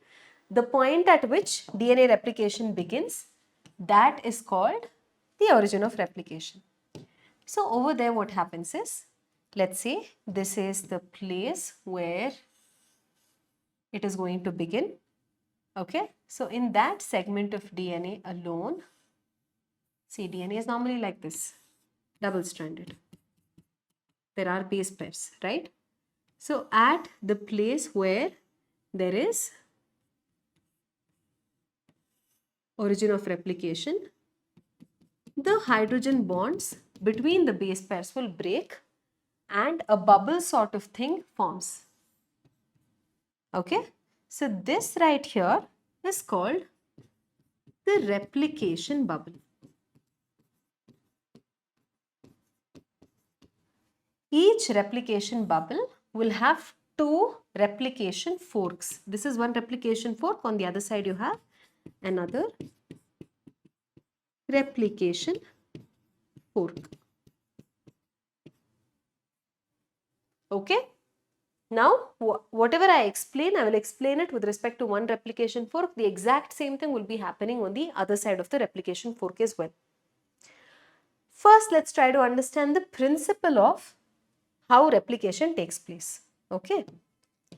The point at which DNA replication begins, that is called the origin of replication. So over there what happens is, let's say this is the place where it is going to begin. Okay, so in that segment of DNA alone, see, DNA is normally like this, double-stranded. There are base pairs, right? So at the place where there is origin of replication, the hydrogen bonds between the base pairs will break and a bubble sort of thing forms. Okay, so this right here is called the replication bubble. Each replication bubble will have two replication forks. This is one replication fork. On the other side you have another replication fork. Okay. Now, whatever I explain, I will explain it with respect to one replication fork. The exact same thing will be happening on the other side of the replication fork as well. First, let's try to understand the principle of how replication takes place. Okay,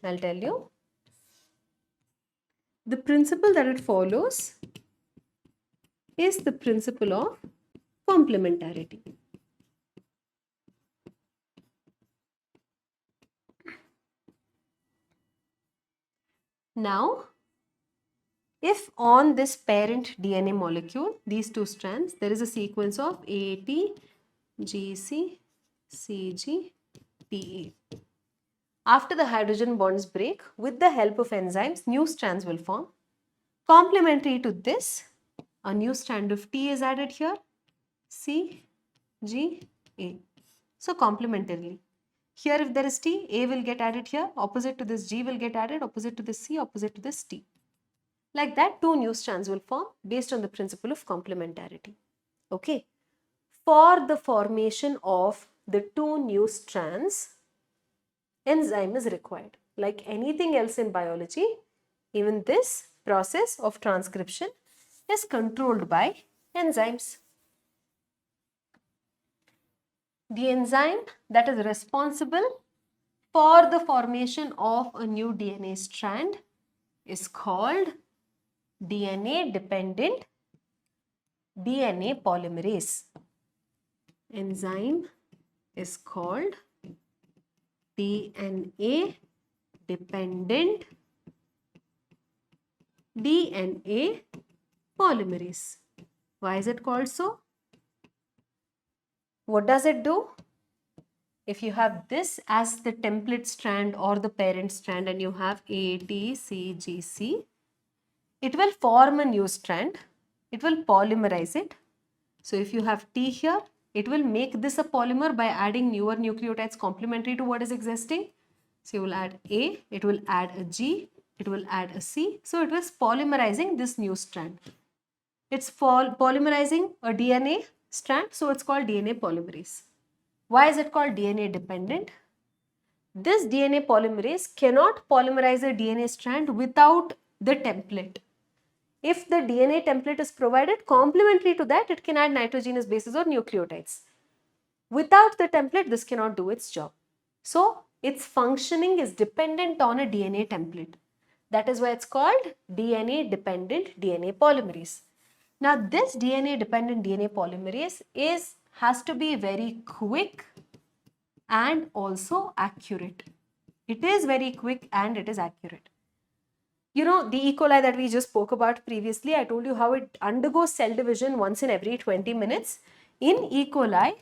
I'll tell you. The principle that it follows is the principle of complementarity. Now, if on this parent DNA molecule, these two strands, there is a sequence of AT, GC, CG, TA. After the hydrogen bonds break, with the help of enzymes, new strands will form. Complementary to this, a new strand of T is added here, C, G, A. So complementarily. Here if there is T, A will get added here, opposite to this G will get added, opposite to this C, opposite to this T. Like that, two new strands will form based on the principle of complementarity. Okay. For the formation of the two new strands, enzyme is required. Like anything else in biology, even this process of transcription is controlled by enzymes. The enzyme that is responsible for the formation of a new DNA strand is called DNA-dependent DNA polymerase. Enzyme is called DNA-dependent DNA polymerase. Why is it called so? What does it do? If you have this as the template strand or the parent strand and you have A, T, C, G, C, it will form a new strand. It will polymerize it. So if you have T here, it will make this a polymer by adding newer nucleotides complementary to what is existing. So you will add A, it will add a G, it will add a C. So it is polymerizing this new strand. It's polymerizing a DNA strand, so it's called DNA polymerase. Why is it called DNA dependent? This DNA polymerase cannot polymerize a DNA strand without the template. If the DNA template is provided, complementary to that, it can add nitrogenous bases or nucleotides. Without the template, this cannot do its job. So, its functioning is dependent on a DNA template. That is why it's called DNA-dependent DNA polymerase. Now, this DNA-dependent DNA polymerase has to be very quick and also accurate. It is very quick and it is accurate. You know, the E. coli that we just spoke about previously, I told you how it undergoes cell division once in every 20 minutes. In E. coli,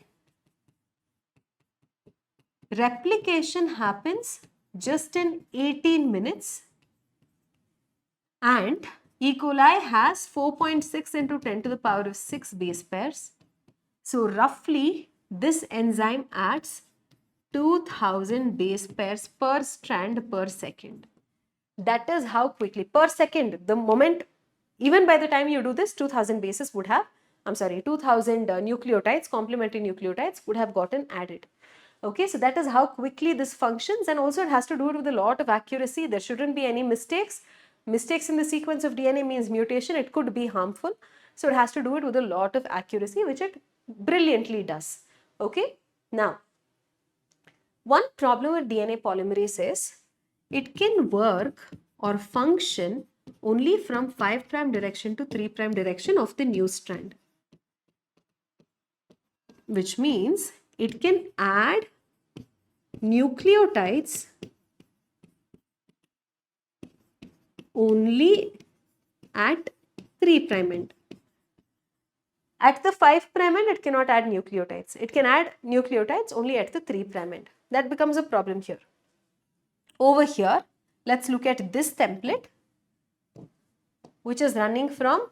replication happens just in 18 minutes and E. coli has 4.6 into 10 to the power of 6 base pairs. So roughly this enzyme adds 2000 base pairs per strand per second. That is how quickly, per second, the moment, even by the time you do this, 2000 bases would have, 2000 nucleotides, complementary nucleotides would have gotten added. Okay, so that is how quickly this functions, and also it has to do it with a lot of accuracy. There shouldn't be any mistakes. Mistakes in the sequence of DNA means mutation. It could be harmful. So it has to do it with a lot of accuracy, which it brilliantly does. Okay, now one problem with DNA polymerase is it can work or function only from 5' direction to 3' direction of the new strand, which means it can add nucleotides only at 3' end. At the 5' end, it cannot add nucleotides. It can add nucleotides only at the 3' end. That becomes a problem here. Over here, let's look at this template, which is running from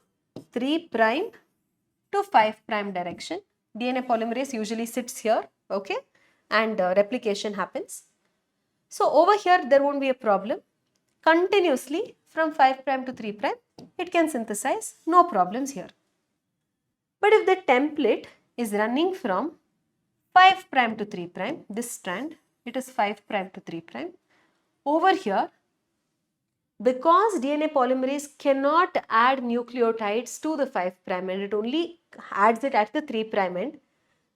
3' to 5' direction. DNA polymerase usually sits here, okay, and replication happens. So over here, there won't be a problem. Continuously from 5' to 3', it can synthesize, no problems here. But if the template is running from 5' to 3', this strand, it is 5' to 3', over here, because DNA polymerase cannot add nucleotides to the 5' and it only adds it at the 3' end,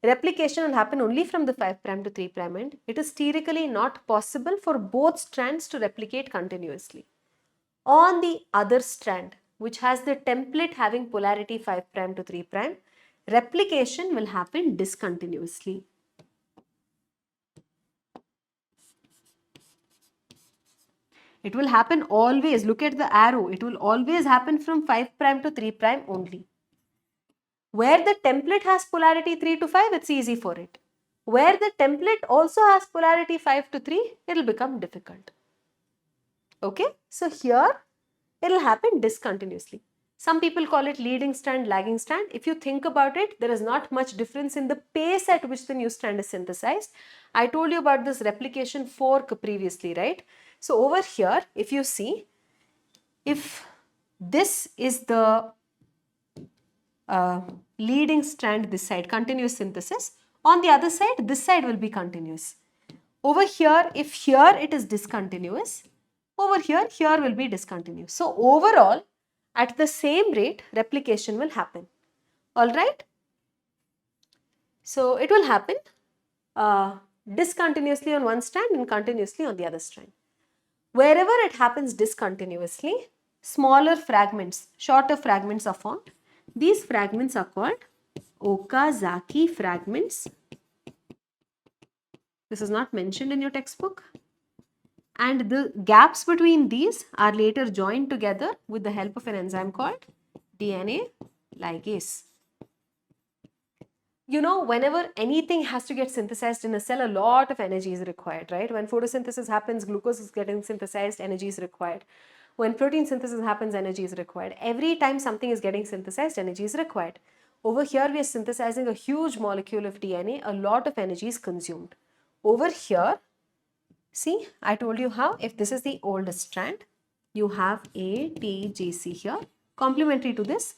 replication will happen only from the 5' to 3' end. It is theoretically not possible for both strands to replicate continuously. On the other strand, which has the template having polarity 5' to 3', replication will happen discontinuously. It will happen always, look at the arrow, it will always happen from 5' to 3' only. Where the template has polarity 3 to 5, it's easy for it. Where the template also has polarity 5 to 3, it will become difficult. Okay, so here it will happen discontinuously. Some people call it leading strand, lagging strand. If you think about it, there is not much difference in the pace at which the new strand is synthesized. I told you about this replication fork previously, right? So over here, if you see, if this is the leading strand this side, continuous synthesis, on the other side, this side will be continuous. Over here, if here it is discontinuous, over here, here will be discontinuous. So overall, at the same rate, replication will happen. Alright? So it will happen discontinuously on one strand and continuously on the other strand. Wherever it happens discontinuously, smaller fragments, shorter fragments are formed. These fragments are called Okazaki fragments. This is not mentioned in your textbook. And the gaps between these are later joined together with the help of an enzyme called DNA ligase. You know, whenever anything has to get synthesized in a cell, a lot of energy is required, right? When photosynthesis happens, glucose is getting synthesized, energy is required. When protein synthesis happens, energy is required. Every time something is getting synthesized, energy is required. Over here, we are synthesizing a huge molecule of DNA, a lot of energy is consumed. Over here, see, I told you how, if this is the oldest strand, you have A, T, G, C here. Complementary to this,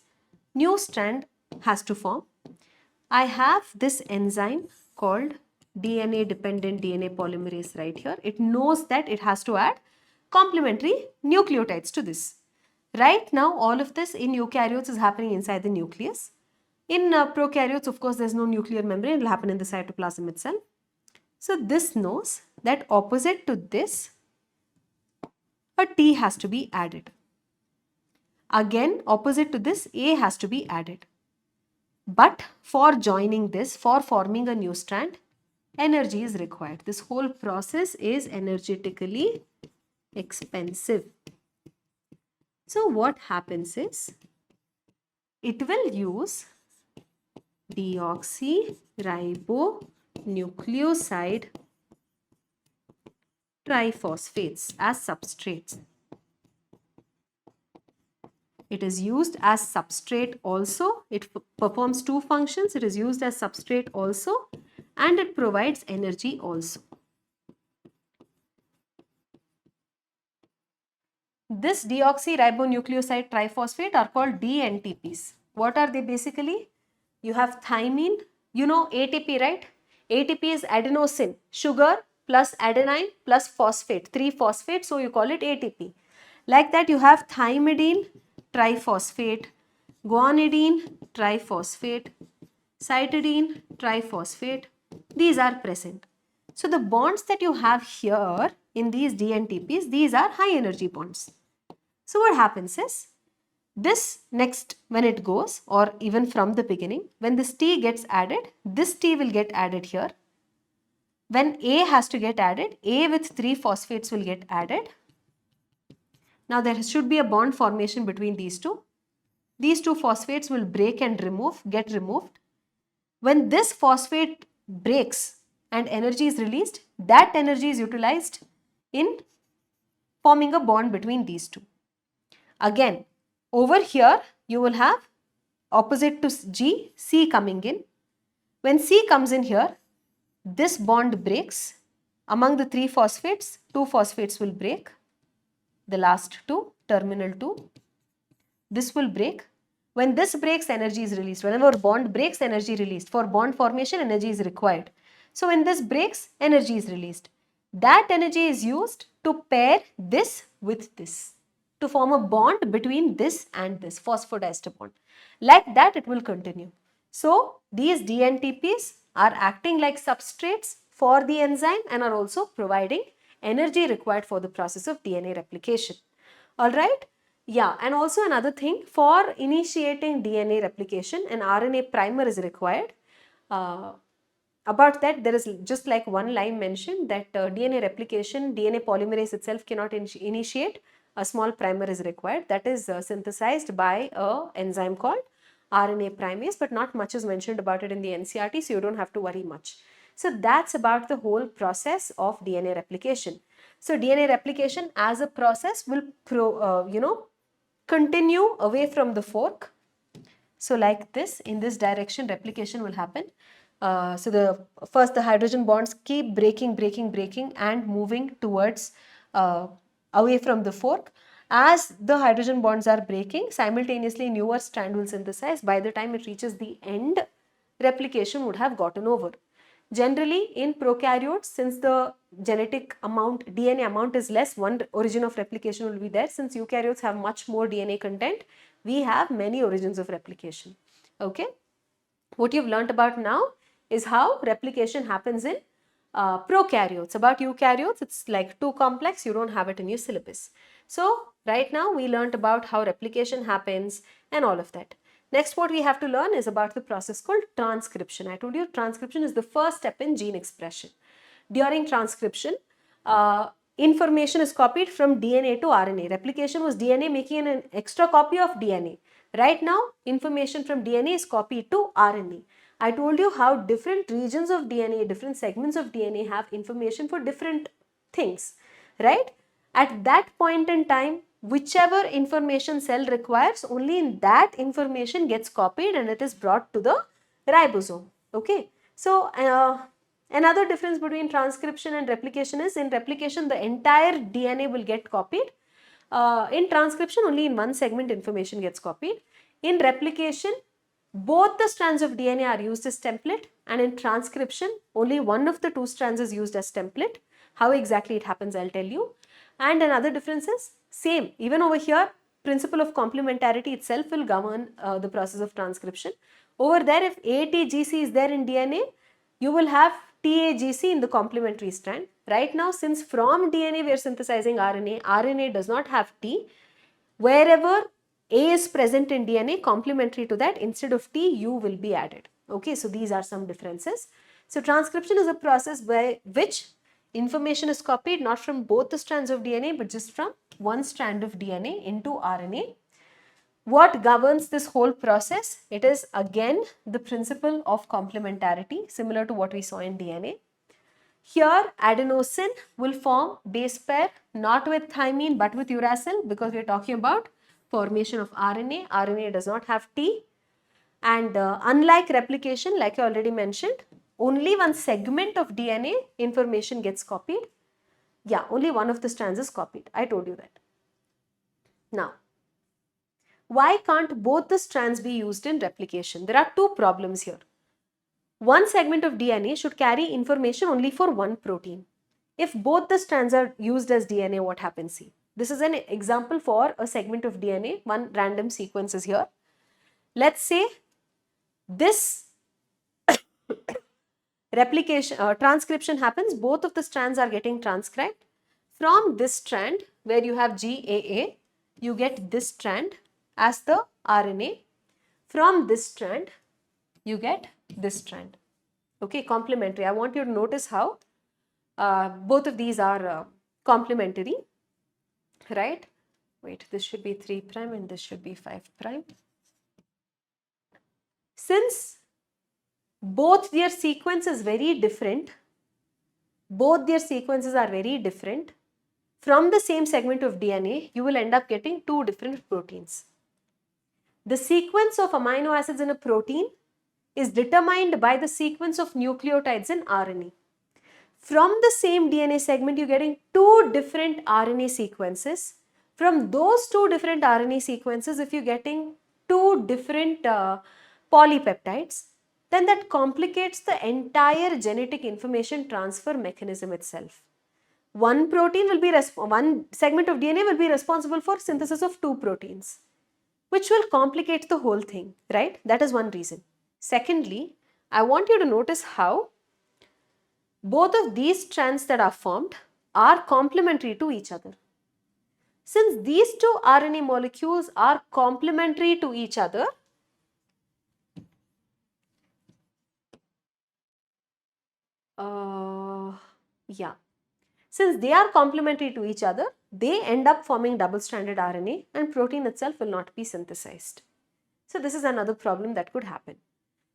new strand has to form. I have this enzyme called DNA dependent DNA polymerase right here. It knows that it has to add complementary nucleotides to this. Right now, all of this in eukaryotes is happening inside the nucleus. In prokaryotes, of course, there's no nuclear membrane. It will happen in the cytoplasm itself. So this knows that opposite to this, a T has to be added. Again, opposite to this, A has to be added. But for joining this, for forming a new strand, energy is required. This whole process is energetically expensive. So what happens is, it will use deoxyribonucleoside triphosphates as substrates. It is used as substrate also. It performs two functions. It is used as substrate also, and it provides energy also. This deoxyribonucleoside triphosphate are called DNTPs. What are they basically? You have thymine, you know ATP, right? ATP is adenosine, sugar plus adenine plus phosphate, 3 phosphate, so you call it ATP. Like that, you have thymidine triphosphate, guanidine triphosphate, cytidine triphosphate, these are present. So the bonds that you have here in these DNTPs, these are high energy bonds. So what happens is, this next, when it goes, or even from the beginning, when this T gets added, this T will get added here. When A has to get added, A with 3 phosphates will get added. Now there should be a bond formation between these two. These 2 phosphates will break and get removed. When this phosphate breaks and energy is released, that energy is utilized in forming a bond between these two. Again, over here you will have opposite to G, C coming in. When C comes in here, this bond breaks. Among the 3 phosphates, 2 phosphates will break. The last 2, terminal 2. This will break. When this breaks, energy is released. Whenever bond breaks, energy released. For bond formation, energy is required. So when this breaks, energy is released. That energy is used to pair this with this, to form a bond between this and this phosphodiester bond. Like that, it will continue. So these DNTPs are acting like substrates for the enzyme and are also providing energy required for the process of DNA replication. Alright? Yeah, and also another thing, for initiating DNA replication, an RNA primer is required. About that, there is just like one line mentioned that DNA replication, DNA polymerase itself cannot initiate. A small primer is required, that is synthesized by an enzyme called RNA primase, but not much is mentioned about it in the NCERT, so you don't have to worry much. So that's about the whole process of DNA replication. So DNA replication as a process will continue away from the fork. So like this, in this direction, replication will happen. So first the hydrogen bonds keep breaking and moving towards away from the fork. As the hydrogen bonds are breaking, simultaneously newer strand will synthesize. By the time it reaches the end, replication would have gotten over. Generally in prokaryotes, since the genetic amount, DNA amount is less, one origin of replication will be there. Since eukaryotes have much more DNA content, we have many origins of replication. Okay. What you've learnt about now is how replication happens in prokaryotes. About eukaryotes, it's like too complex, you don't have it in your syllabus. So right now we learnt about how replication happens and all of that. Next, what we have to learn is about the process called transcription. I told you transcription is the first step in gene expression. During transcription, information is copied from DNA to RNA. Replication was DNA making an extra copy of DNA. Right now, information from DNA is copied to RNA. I told you how different regions of DNA, different segments of DNA have information for different things, right? At that point in time, whichever information cell requires, only in that information gets copied and it is brought to the ribosome. Okay. So, another difference between transcription and replication is, in replication the entire DNA will get copied. In transcription, only in one segment information gets copied. In replication, both the strands of DNA are used as template, and in transcription, only one of the 2 strands is used as template. How exactly it happens, I'll tell you. And another difference is same. Even over here, principle of complementarity itself will govern the process of transcription. Over there, if ATGC is there in DNA, you will have TAGC in the complementary strand. Right now, since from DNA we are synthesizing RNA, RNA does not have T. Wherever A is present in DNA, complementary to that, instead of T, U will be added. Okay, so these are some differences. So transcription is a process by which information is copied not from both the strands of DNA, but just from one strand of DNA into RNA. What governs this whole process? It is again the principle of complementarity, similar to what we saw in DNA. Here, adenosine will form base pair not with thymine but with uracil, because we are talking about formation of RNA. RNA does not have T. And unlike replication, like I already mentioned, only one segment of DNA information gets copied. Yeah, only one of the strands is copied. I told you that. Now, why can't both the strands be used in replication? There are 2 problems here. One segment of DNA should carry information only for one protein. If both the strands are used as DNA, what happens? See, this is an example for a segment of DNA. One random sequence is here. Let's say this replication, transcription happens, both of the strands are getting transcribed. From this strand where you have GAA, you get this strand as the RNA. From this strand, you get this strand. Okay, complementary. I want you to notice how both of these are complementary, right? Wait, this should be 3' and this should be 5'. Since both their sequence is very different, both their sequences are very different, from the same segment of DNA, you will end up getting two different proteins. The sequence of amino acids in a protein is determined by the sequence of nucleotides in RNA. From the same DNA segment, you're getting two different RNA sequences. From those two different RNA sequences, if you're getting two different polypeptides, then that complicates the entire genetic information transfer mechanism itself. One protein will be, one segment of DNA will be responsible for synthesis of two proteins, which will complicate the whole thing, right? That is one reason. Secondly, I want you to notice how both of these strands that are formed are complementary to each other. Since these two RNA molecules are complementary to each other, since they are complementary to each other, they end up forming double-stranded RNA and protein itself will not be synthesized. So this is another problem that could happen.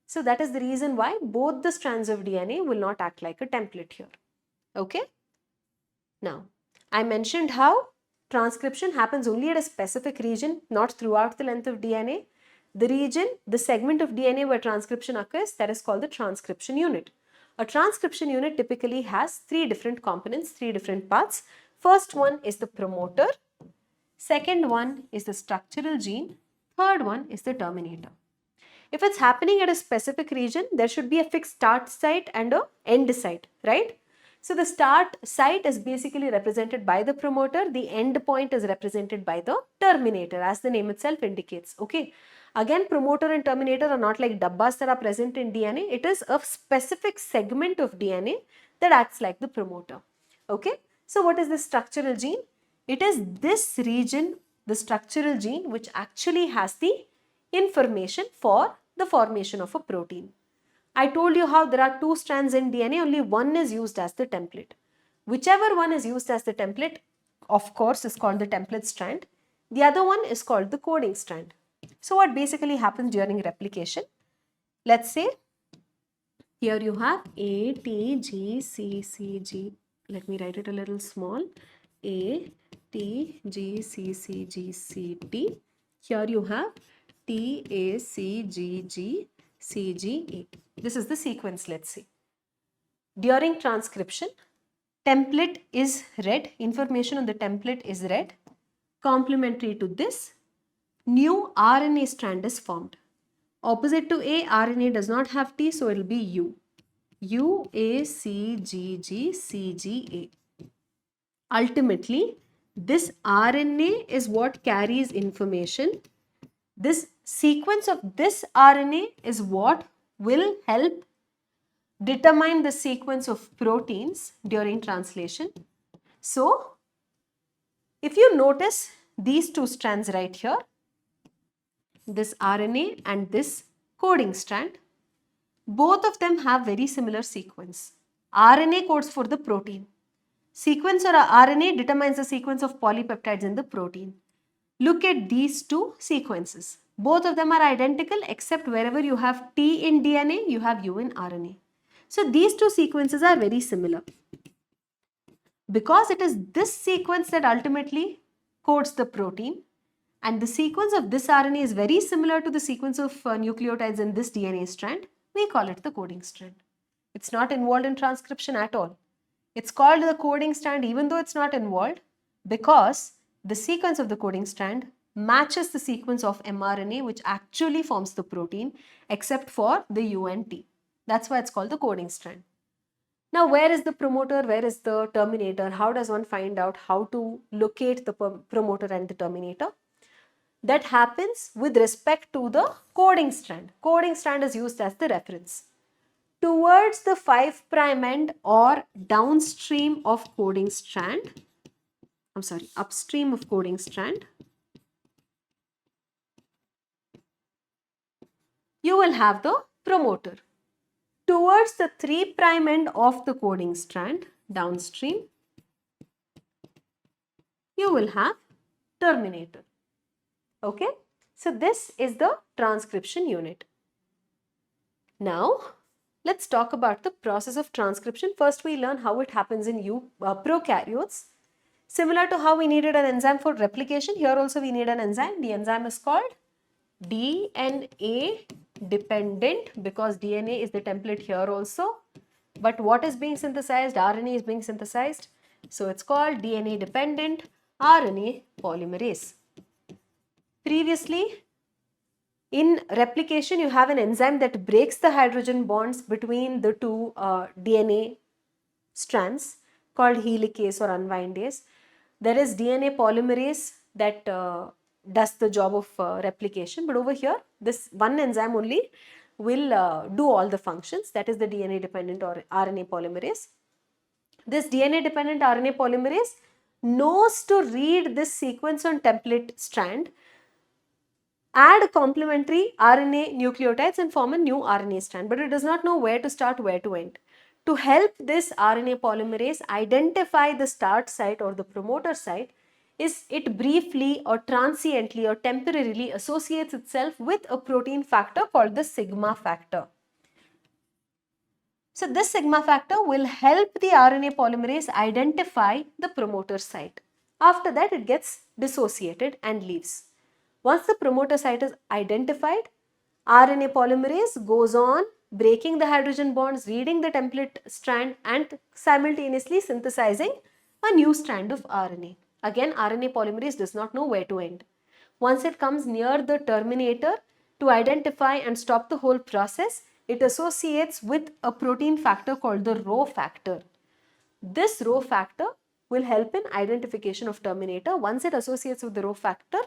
So that is the reason why both the strands of DNA will not act like a template here. Okay? Now, I mentioned how transcription happens only at a specific region, not throughout the length of DNA. The region, the segment of DNA where transcription occurs, that is called the transcription unit. A transcription unit typically has three different components, three different parts. First one is the promoter. Second one is the structural gene. Third one is the terminator. If it's happening at a specific region, there should be a fixed start site and an end site, right? So the start site is basically represented by the promoter. The end point is represented by the terminator, as the name itself indicates. Okay. Again, promoter and terminator are not like dabbas that are present in DNA. It is a specific segment of DNA that acts like the promoter. Okay. So what is the structural gene? It is this region, the structural gene, which actually has the information for the formation of a protein. I told you how there are two strands in DNA, only one is used as the template. Whichever one is used as the template, of course, is called the template strand. The other one is called the coding strand. So what basically happens during replication? Let's say here you have A, T, G, C, C, G. Let me write it a little small. A, T, G, C, C, G, C, T. Here you have T, A, C, G, G, C, G, A. This is the sequence, let's say. During transcription, template is read, information on the template is read. Complementary to this, new RNA strand is formed. Opposite to A, RNA does not have T, so it will be U. U, A, C, G, G, C, G, A. Ultimately, this RNA is what carries information. This sequence of this RNA is what will help determine the sequence of proteins during translation. So, if you notice these two strands right here, this RNA and this coding strand, both of them have very similar sequence. RNA codes for the protein. Sequence or RNA determines the sequence of polypeptides in the protein. Look at these two sequences. Both of them are identical except wherever you have T in DNA, you have U in RNA. So these two sequences are very similar. Because it is this sequence that ultimately codes the protein, and the sequence of this RNA is very similar to the sequence of nucleotides in this DNA strand, we call it the coding strand. It's not involved in transcription at all. It's called the coding strand even though it's not involved because the sequence of the coding strand matches the sequence of mRNA which actually forms the protein except for the U and T. That's why it's called the coding strand. Now, where is the promoter? Where is the terminator? How does one find out how to locate the promoter and the terminator? That happens with respect to the coding strand. Coding strand is used as the reference. towards the 5' end or downstream of coding strand. I'm sorry, upstream of coding strand. You will have the promoter. Towards the 3' end of the coding strand, downstream, you will have terminator. Okay, so this is the transcription unit. Now, let's talk about the process of transcription. First, we learn how it happens in prokaryotes. Similar to how we needed an enzyme for replication, here also we need an enzyme. The enzyme is called DNA dependent, because DNA is the template here also. But what is being synthesized? RNA is being synthesized. So it's called DNA dependent RNA polymerase. Previously, in replication, you have an enzyme that breaks the hydrogen bonds between the two DNA strands called helicase or unwindase. There is DNA polymerase that does the job of replication, but over here, this one enzyme only will do all the functions. That is the DNA dependent or RNA polymerase. This DNA dependent RNA polymerase knows to read this sequence on template strand, add complementary RNA nucleotides and form a new RNA strand, but it does not know where to start, where to end. To help this RNA polymerase identify the start site or the promoter site, is it briefly or transiently or temporarily associates itself with a protein factor called the sigma factor. So this sigma factor will help the RNA polymerase identify the promoter site. After that, it gets dissociated and leaves. Once the promoter site is identified, RNA polymerase goes on breaking the hydrogen bonds, reading the template strand and simultaneously synthesizing a new strand of RNA. Again, RNA polymerase does not know where to end. Once it comes near the terminator, to identify and stop the whole process, it associates with a protein factor called the Rho factor. This Rho factor will help in identification of terminator. Once it associates with the Rho factor,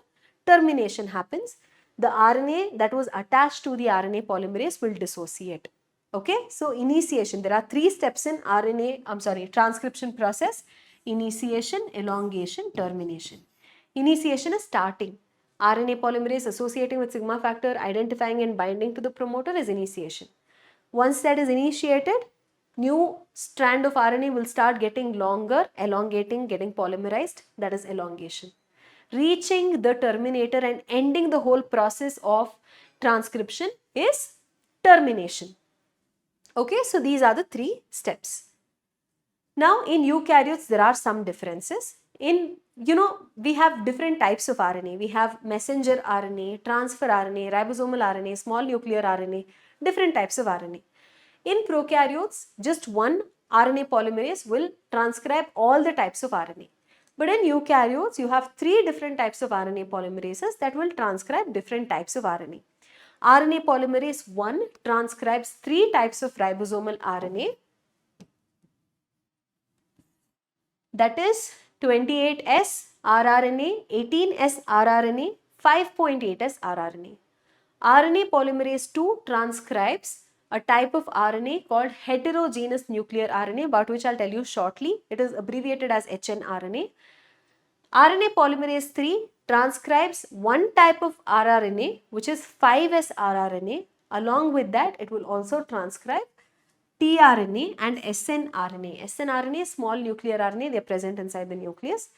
termination happens. The RNA that was attached to the RNA polymerase will dissociate. Okay, so initiation, there are 3 steps in transcription process: initiation, elongation, termination. Initiation is starting. RNA polymerase associating with sigma factor, identifying and binding to the promoter is initiation. Once that is initiated, new strand of RNA will start getting longer, elongating, getting polymerized, that is elongation. Reaching the terminator and ending the whole process of transcription is termination. Okay, so these are the 3 steps. Now in eukaryotes, there are some differences. We have different types of RNA. We have messenger RNA, transfer RNA, ribosomal RNA, small nuclear RNA, different types of RNA. In prokaryotes, just one RNA polymerase will transcribe all the types of RNA. But in eukaryotes, you have 3 different types of RNA polymerases that will transcribe different types of RNA. RNA polymerase 1 transcribes 3 types of ribosomal RNA. That is 28S rRNA, 18S rRNA, 5.8S rRNA. RNA polymerase 2 transcribes a type of RNA called heterogeneous nuclear RNA, about which I'll tell you shortly. It is abbreviated as hnRNA. RNA polymerase 3 transcribes one type of rRNA, which is 5S rRNA. Along with that, it will also transcribe tRNA and snRNA. snRNA is small nuclear RNA, they are present inside the nucleus.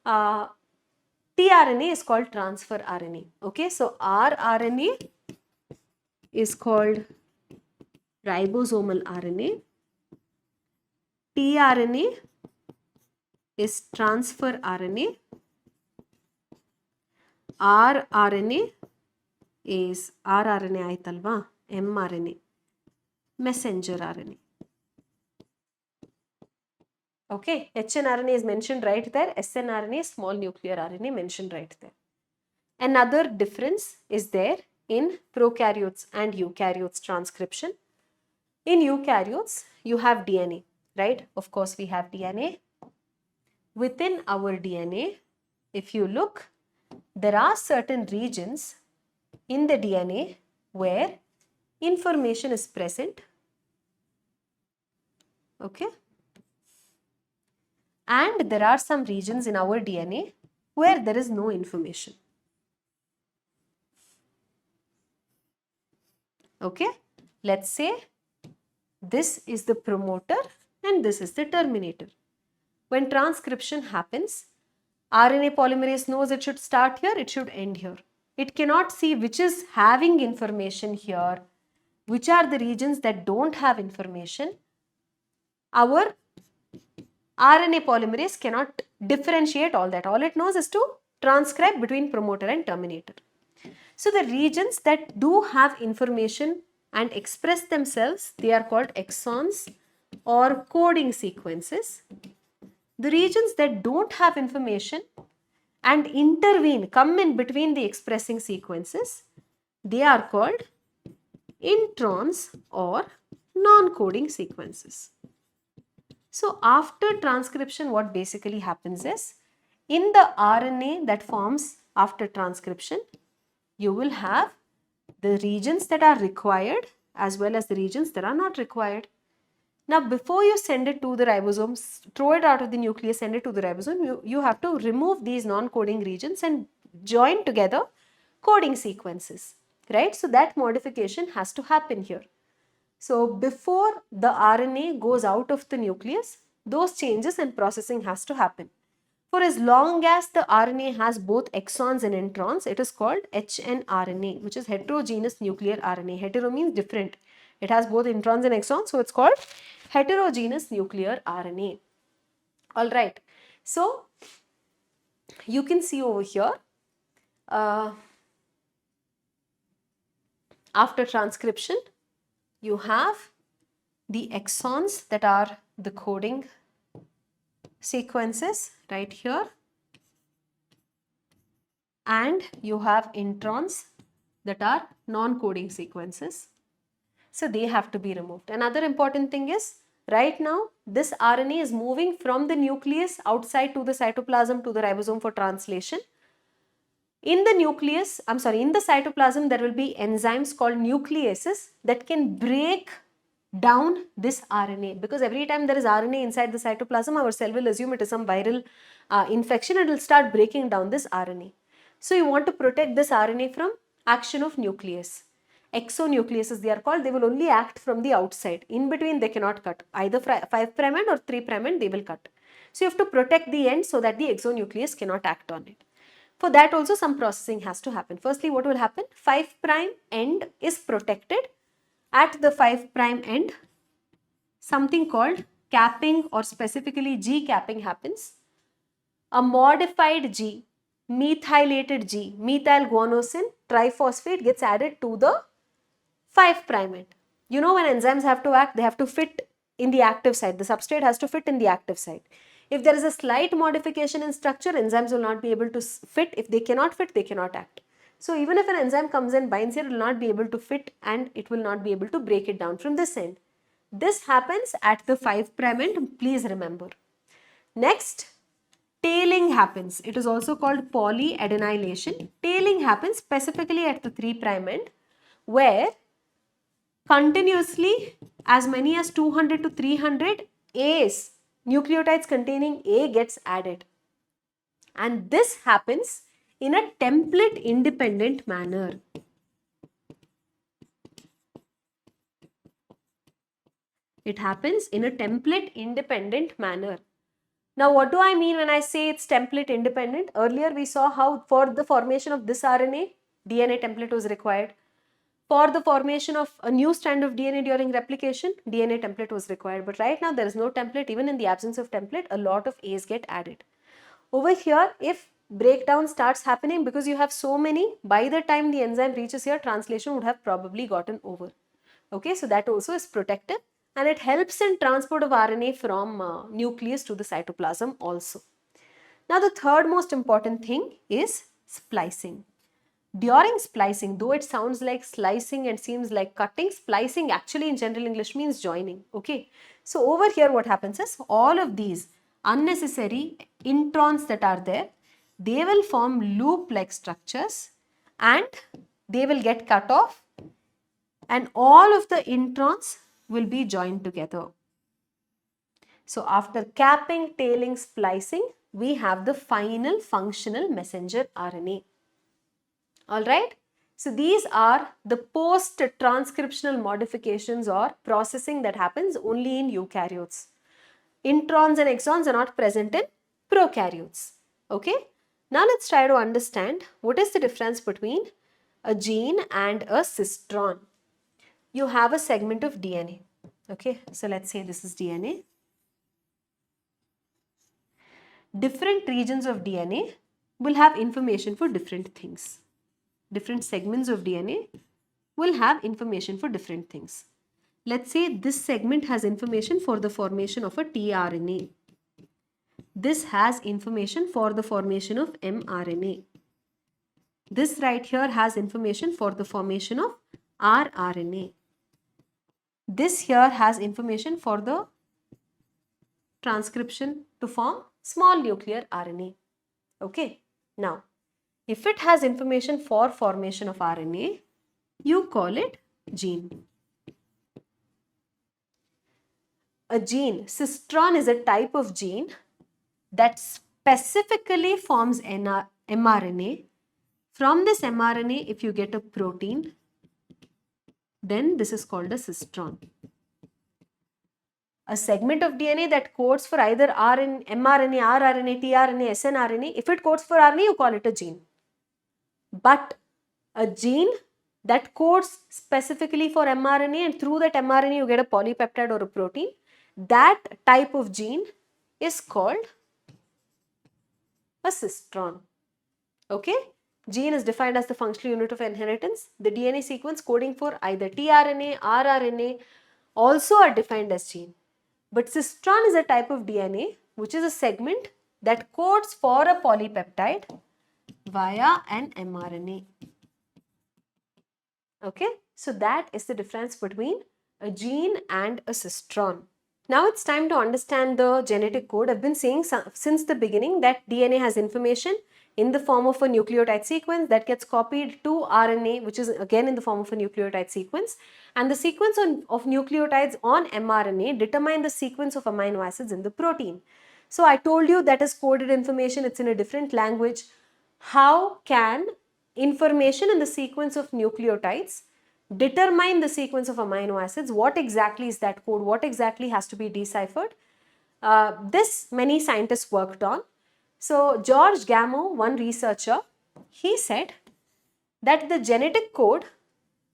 tRNA is called transfer RNA. Okay, so rRNA is called ribosomal RNA. tRNA is transfer RNA. rRNA is rRNA aitalva, mRNA, messenger RNA. Okay, hnRNA is mentioned right there, snRNA, small nuclear RNA, mentioned right there. Another difference is there in prokaryotes and eukaryotes transcription. In eukaryotes, you have DNA, right? Of course, we have DNA. Within our DNA, if you look, there are certain regions in the DNA where information is present Okay. And there are some regions in our DNA where there is no information. Okay. Let's say this is the promoter and this is the terminator. When transcription happens, RNA polymerase knows it should start here, it should end here. It cannot see which is having information here, which are the regions that don't have information. Our RNA polymerase cannot differentiate all that. All it knows is to transcribe between promoter and terminator. So the regions that do have information and express themselves, they are called exons or coding sequences. The regions that don't have information and intervene, come in between the expressing sequences, they are called introns or non-coding sequences. So after transcription, what basically happens is, in the RNA that forms after transcription, you will have the regions that are required as well as the regions that are not required. Now, before you send it to the ribosomes, throw it out of the nucleus, send it to the ribosome, you have to remove these non-coding regions and join together coding sequences, right? So that modification has to happen here. So before the RNA goes out of the nucleus, those changes and processing has to happen. For as long as the RNA has both exons and introns, it is called hnRNA, which is heterogeneous nuclear RNA. Hetero means different. It has both introns and exons, so it's called heterogeneous nuclear RNA. All right. So you can see over here, after transcription, you have the exons that are the coding sequences right here, and you have introns that are non-coding sequences. So they have to be removed. Another important thing is, right now this RNA is moving from the nucleus outside to the cytoplasm to the ribosome for translation. In the nucleus, in the cytoplasm, there will be enzymes called nucleases that can break down this RNA, because every time there is RNA inside the cytoplasm, our cell will assume it is some viral infection and it will start breaking down this RNA. So you want to protect this RNA from action of nucleus. Exonucleases they are called, they will only act from the outside. In between they cannot cut, either 5' end or 3' end they will cut. So you have to protect the end so that the exonuclease cannot act on it. For that also some processing has to happen. Firstly, what will happen? 5' end is protected. At the 5' end, something called capping or specifically G capping happens. A modified G, methylated G, methyl guanosine triphosphate gets added to the 5' end. You know, when enzymes have to act, they have to fit in the active site. The substrate has to fit in the active site. If there is a slight modification in structure, enzymes will not be able to fit. If they cannot fit, they cannot act. So even if an enzyme comes and binds here, it will not be able to fit and it will not be able to break it down from this end. This happens at the 5' end, please remember. Next, tailing happens. It is also called polyadenylation. Tailing happens specifically at the 3' end, where continuously as many as 200 to 300 A's, nucleotides containing A, gets added. And this happens in a template independent manner. It happens in a template independent manner. Now, what do I mean when I say it's template independent? Earlier we saw how for the formation of this RNA, DNA template was required. For the formation of a new strand of DNA during replication, DNA template was required. But right now there is no template. Even in the absence of template, a lot of A's get added. Over here, if breakdown starts happening because you have so many, by the time the enzyme reaches here, translation would have probably gotten over. Okay, so that also is protective and it helps in transport of RNA from nucleus to the cytoplasm also. Now the third most important thing is splicing. During splicing, though it sounds like slicing and seems like cutting, splicing actually in general English means joining. Okay, so over here what happens is all of these unnecessary introns that are there, they will form loop-like structures and they will get cut off and all of the introns will be joined together. So after capping, tailing, splicing, we have the final functional messenger RNA. Alright. So these are the post-transcriptional modifications or processing that happens only in eukaryotes. Introns and exons are not present in prokaryotes. Okay. Now let's try to understand what is the difference between a gene and a cistron. You have a segment of DNA. Okay. So let's say this is DNA. Different regions of DNA will have information for different things. Different segments of DNA will have information for different things. Let's say this segment has information for the formation of a tRNA. This has information for the formation of mRNA. This right here has information for the formation of rRNA. This here has information for the transcription to form small nuclear RNA. Okay. Now, if it has information for formation of RNA, you call it gene. A gene, cistron, is a type of gene that specifically forms mRNA. From this mRNA, if you get a protein, then this is called a cistron. A segment of DNA that codes for either mRNA, rRNA, tRNA, snRNA, if it codes for RNA, you call it a gene. But a gene that codes specifically for mRNA and through that mRNA you get a polypeptide or a protein, that type of gene is called a cistron. Okay? Gene is defined as the functional unit of inheritance. The DNA sequence coding for either tRNA, rRNA also are defined as gene. But cistron is a type of DNA which is a segment that codes for a polypeptide via an mRNA. Okay, so that is the difference between a gene and a cistron. Now it's time to understand the genetic code. I've been saying since the beginning that DNA has information in the form of a nucleotide sequence that gets copied to RNA, which is again in the form of a nucleotide sequence. And the sequence of nucleotides on mRNA determine the sequence of amino acids in the protein. So I told you that is coded information, it's in a different language. How can information in the sequence of nucleotides determine the sequence of amino acids? What exactly is that code? What exactly has to be deciphered? This many scientists worked on. So 𝐄𝐍𝐆𝐋𝐈𝐒𝐇, one researcher, he said that the genetic code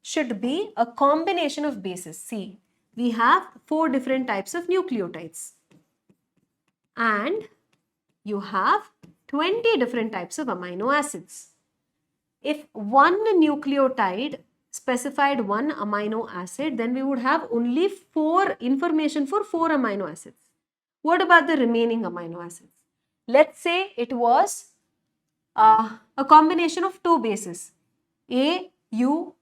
should be a combination of bases. See, we have 4 different types of nucleotides and you have 20 different types of amino acids. If one nucleotide specified one amino acid, then we would have only information for 4 amino acids. What about the remaining amino acids? Let's say it was a combination of 2 bases, A, U,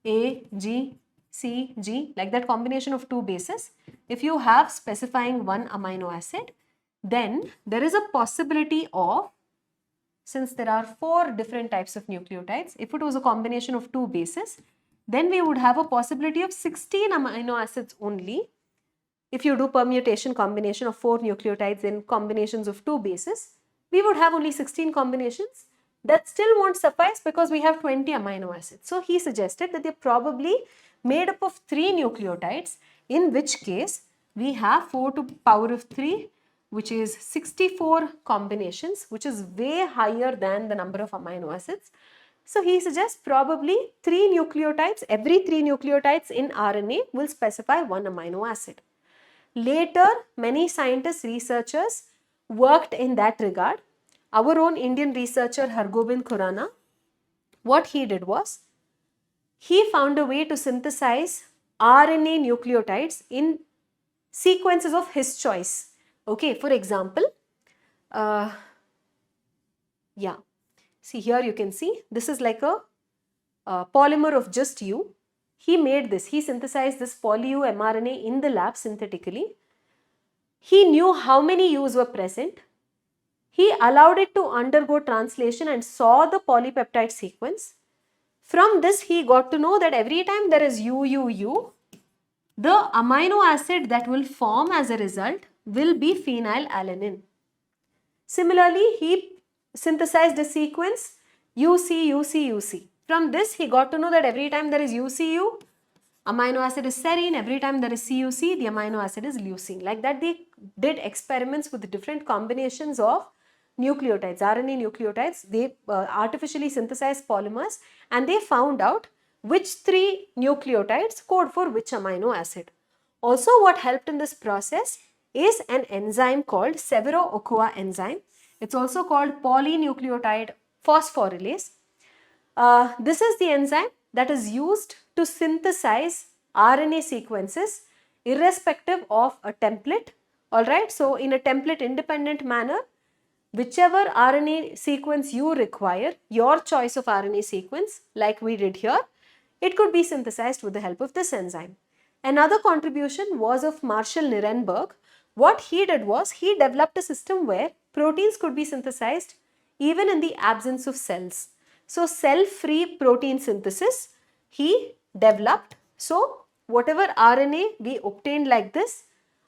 A, G, C, G, like that combination of 2 bases. If you have specifying one amino acid, then there is a possibility of, since there are 4 different types of nucleotides, if it was a combination of 2 bases, then we would have a possibility of 16 amino acids only. If you do permutation combination of 4 nucleotides in combinations of 2 bases, we would have only 16 combinations. That still won't suffice because we have 20 amino acids. So he suggested that they're probably made up of 3 nucleotides, in which case we have 4 to the power of 3, which is 64 combinations, which is way higher than the number of amino acids. So he suggests probably 3 nucleotides, every 3 nucleotides in RNA will specify one amino acid. Later, many scientists, researchers worked in that regard. Our own Indian researcher Hargobind Khurana, what he did was, he found a way to synthesize RNA nucleotides in sequences of his choice. Okay, for example, see here you can see, this is like a polymer of just U. He made this, he synthesized this poly-U mRNA in the lab synthetically. He knew how many U's were present. He allowed it to undergo translation and saw the polypeptide sequence. From this, he got to know that every time there is U, the amino acid that will form as a result will be phenylalanine. Similarly, he synthesized a sequence UC, UC, UC. From this, he got to know that every time there is UCU, amino acid is serine. Every time there is CUC, the amino acid is leucine. Like that, they did experiments with different combinations of nucleotides, RNA nucleotides. They artificially synthesized polymers and they found out which 3 nucleotides code for which amino acid. Also, what helped in this process is an enzyme called Severo-Ochoa enzyme. It's also called polynucleotide phosphorylase. This is the enzyme that is used to synthesize RNA sequences irrespective of a template. Alright, so in a template independent manner, whichever RNA sequence you require, your choice of RNA sequence, like we did here, it could be synthesized with the help of this enzyme. Another contribution was of Marshall Nirenberg. What he did was he developed a system where proteins could be synthesized even in the absence of cells. So cell-free protein synthesis he developed. So whatever RNA we obtained like this,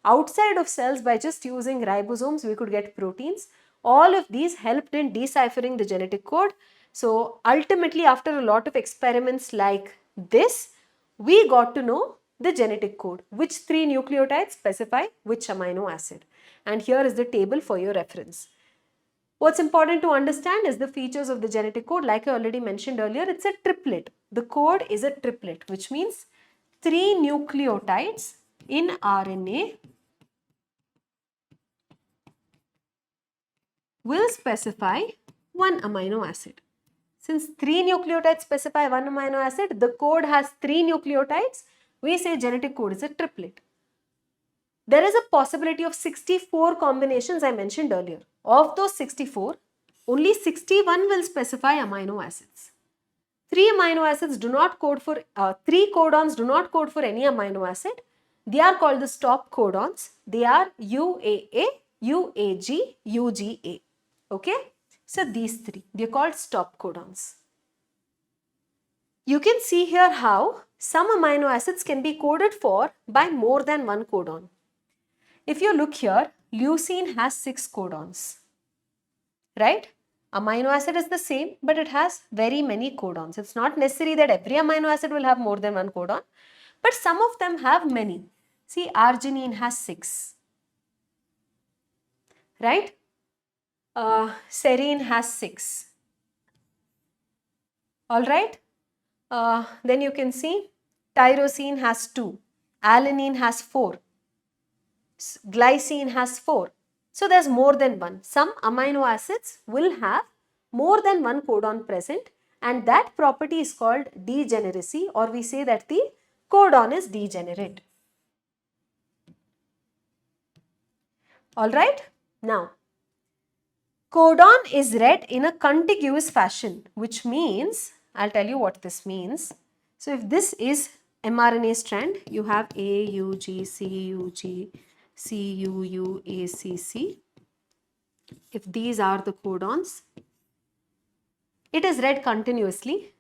outside of cells by just using ribosomes we could get proteins. All of these helped in deciphering the genetic code. So ultimately, after a lot of experiments like this, we got to know the genetic code, which 3 nucleotides specify which amino acid. And here is the table for your reference. What's important to understand is the features of the genetic code. Like I already mentioned earlier, it's a triplet. The code is a triplet, which means 3 nucleotides in RNA will specify one amino acid. Since 3 nucleotides specify one amino acid, the code has 3 nucleotides. We say genetic code is a triplet. There is a possibility of 64 combinations I mentioned earlier. Of those 64, only 61 will specify amino acids. 3 amino acids do not code for, 3 codons do not code for any amino acid. They are called the stop codons. They are UAA, UAG, UGA. Okay? So these 3, they are called stop codons. You can see here how some amino acids can be coded for by more than one codon. If you look here, leucine has 6 codons, right? Amino acid is the same, but it has very many codons. It's not necessary that every amino acid will have more than one codon, but some of them have many. See, arginine has 6, right? Serine has 6. Alright? Then you can see tyrosine has 2, alanine has 4, glycine has 4. So there's more than one. Some amino acids will have more than one codon present, and that property is called degeneracy, or we say that the codon is degenerate. Alright? Now, codon is read in a contiguous fashion, which means, I'll tell you what this means. So if this is mRNA strand, you have A, U, G, C, U, G, C, U, U, A, C, C. If these are the codons, it is read continuously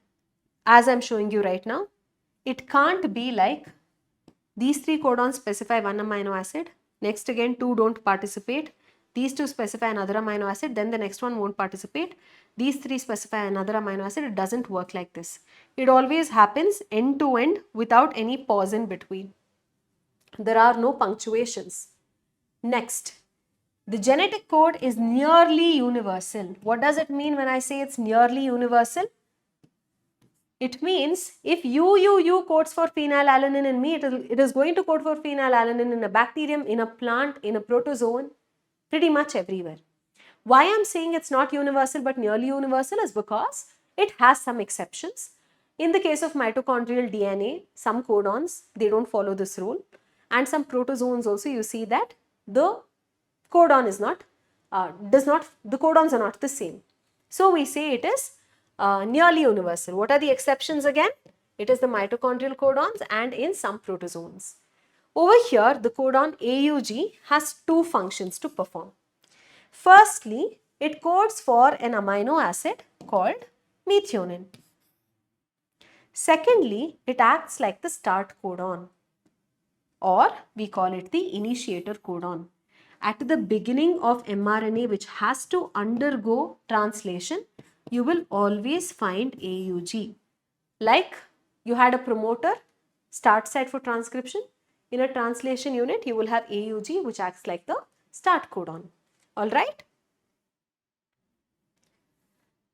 as I'm showing you right now. It can't be like these 3 codons specify one amino acid, next again 2 don't participate, these 2 specify another amino acid, then the next one won't participate, these 3 specify another amino acid. It doesn't work like this. It always happens end to end without any pause in between. There are no punctuations. Next, the genetic code is nearly universal. What does it mean when I say it's nearly universal? It means if UUU codes for phenylalanine in meat, it is going to code for phenylalanine in a bacterium, in a plant, in a protozoan, pretty much everywhere. Why I'm saying it's not universal but nearly universal is because it has some exceptions. In the case of mitochondrial DNA, some codons, they don't follow this rule, and some protozoans also you see that the codon is not, the codons are not the same. So we say it is nearly universal. What are the exceptions again? It is the mitochondrial codons and in some protozoans. Over here, the codon AUG has 2 functions to perform. Firstly, it codes for an amino acid called methionine. Secondly, it acts like the start codon, or we call it the initiator codon. at the beginning of mRNA which has to undergo translation, you will always find AUG. Like you had a promoter, start site for transcription. In a translation unit, you will have AUG which acts like the start codon. Alright?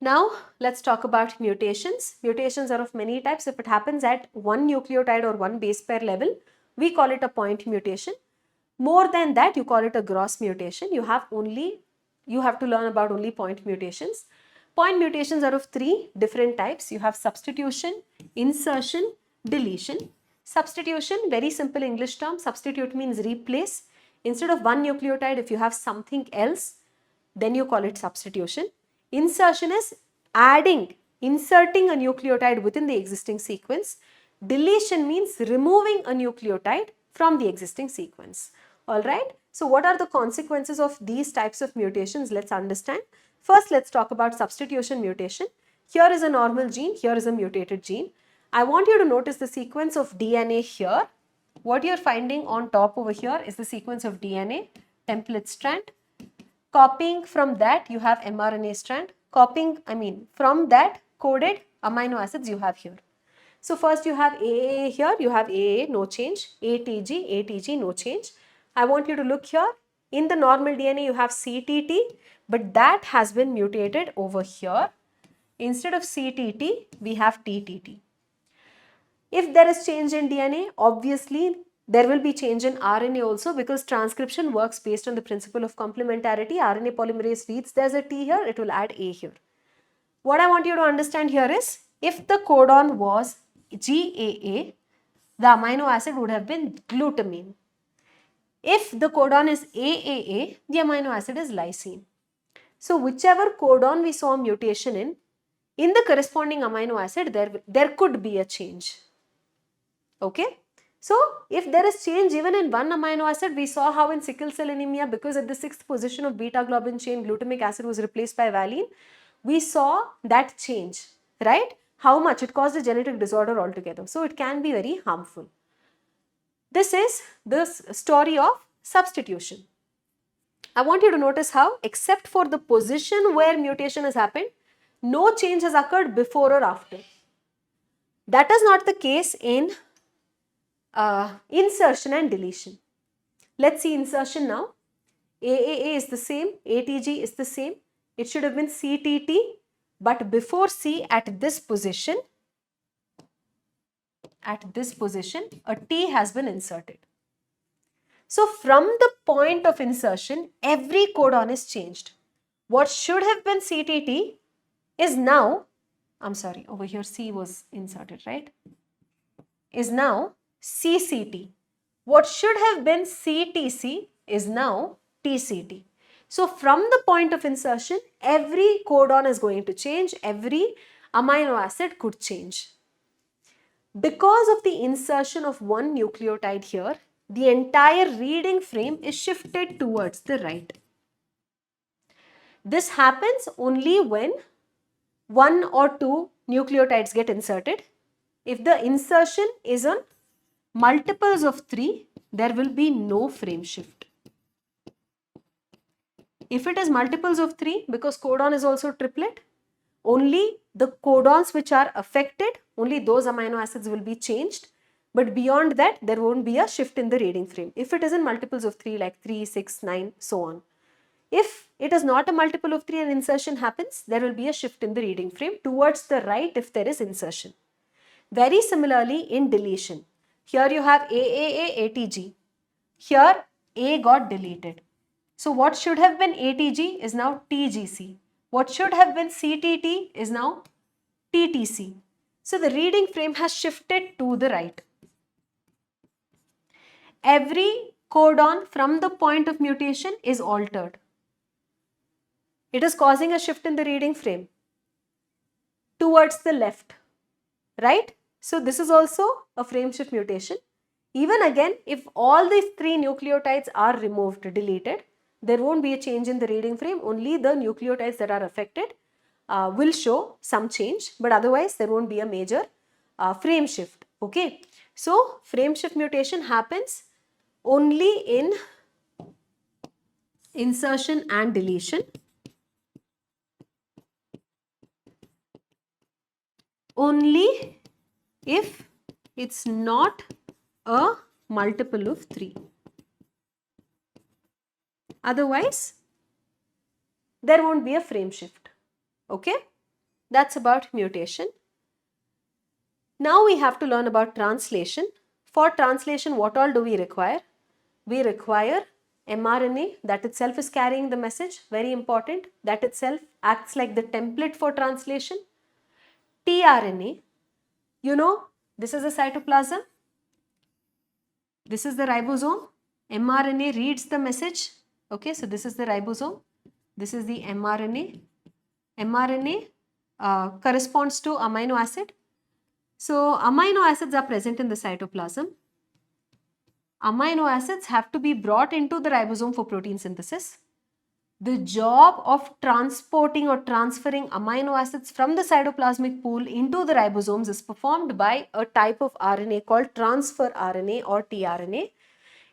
Now, let's talk about mutations. Mutations are of many types. If it happens at one nucleotide or one base pair level, we call it a point mutation. More than that, you call it a gross mutation. You have to learn about only point mutations. Point mutations are of three different types. You have substitution, insertion, deletion. Substitution, very simple English term. Substitute means replace. Instead of one nucleotide, if you have something else, then you call it substitution. Insertion is inserting a nucleotide within the existing sequence. Deletion means removing a nucleotide from the existing sequence. Alright, so what are the consequences of these types of mutations? Let's understand. First, let's talk about substitution mutation. Here is a normal gene, here is a mutated gene. I want you to notice the sequence of DNA here. What you're finding on top over here is the sequence of DNA, template strand. Copying from that, you have mRNA strand. From that coded amino acids you have here. So first you have AAA here, you have AAA, no change, ATG, no change. I want you to look here. In the normal DNA, you have CTT, but that has been mutated over here. Instead of CTT, we have TTT. If there is change in DNA, obviously there will be change in RNA also, because transcription works based on the principle of complementarity. RNA polymerase reads there's a T here, it will add A here. What I want you to understand here is, if the codon was GAA, the amino acid would have been glutamine. If the codon is AAA, the amino acid is lysine. So whichever codon we saw mutation in the corresponding amino acid, there could be a change. Okay? So if there is change even in one amino acid, we saw how in sickle cell anemia, because at the 6th position of beta globin chain, glutamic acid was replaced by valine, we saw that change, right? How much? It caused a genetic disorder altogether. So it can be very harmful. This is the story of substitution. I want you to notice how, except for the position where mutation has happened, no change has occurred before or after. That is not the case in insertion and deletion. Let's see insertion now. AAA is the same, ATG is the same. It should have been CTT, but before C, at this position, a T has been inserted. So from the point of insertion, every codon is changed. What should have been CTT is now, over here C was inserted, right? Is now CCT. What should have been CTC is now TCT. So from the point of insertion, every codon is going to change, every amino acid could change. Because of the insertion of one nucleotide here, the entire reading frame is shifted towards the right. This happens only when one or two nucleotides get inserted. If the insertion is on multiples of 3, there will be no frame shift. If it is multiples of 3, because codon is also triplet, only the codons which are affected, only those amino acids will be changed. But beyond that, there won't be a shift in the reading frame. If it is in multiples of 3, like 3, 6, 9, so on. If it is not a multiple of 3 and insertion happens, there will be a shift in the reading frame towards the right if there is insertion. Very similarly in deletion. Here you have AAA, ATG. Here A got deleted. So what should have been ATG is now TGC. What should have been CTT is now TTC. So the reading frame has shifted to the right. Every codon from the point of mutation is altered. It is causing a shift in the reading frame towards the left, right? So this is also a frame shift mutation. Even again, if all these 3 nucleotides are removed, deleted, there won't be a change in the reading frame. Only the nucleotides that are affected will show some change, but otherwise there won't be a major frame shift. Okay, so frame shift mutation happens only in insertion and deletion only if it's not a multiple of 3. Otherwise, there won't be a frame shift. Okay? That's about mutation. Now we have to learn about translation. For translation, what all do we require? We require mRNA, that itself is carrying the message, very important. That itself acts like the template for translation. tRNA, you know, this is the cytoplasm. This is the ribosome. mRNA reads the message. Okay, so this is the ribosome. This is the mRNA. mRNA corresponds to amino acid. So amino acids are present in the cytoplasm. Amino acids have to be brought into the ribosome for protein synthesis. The job of transporting or transferring amino acids from the cytoplasmic pool into the ribosomes is performed by a type of RNA called transfer RNA or tRNA.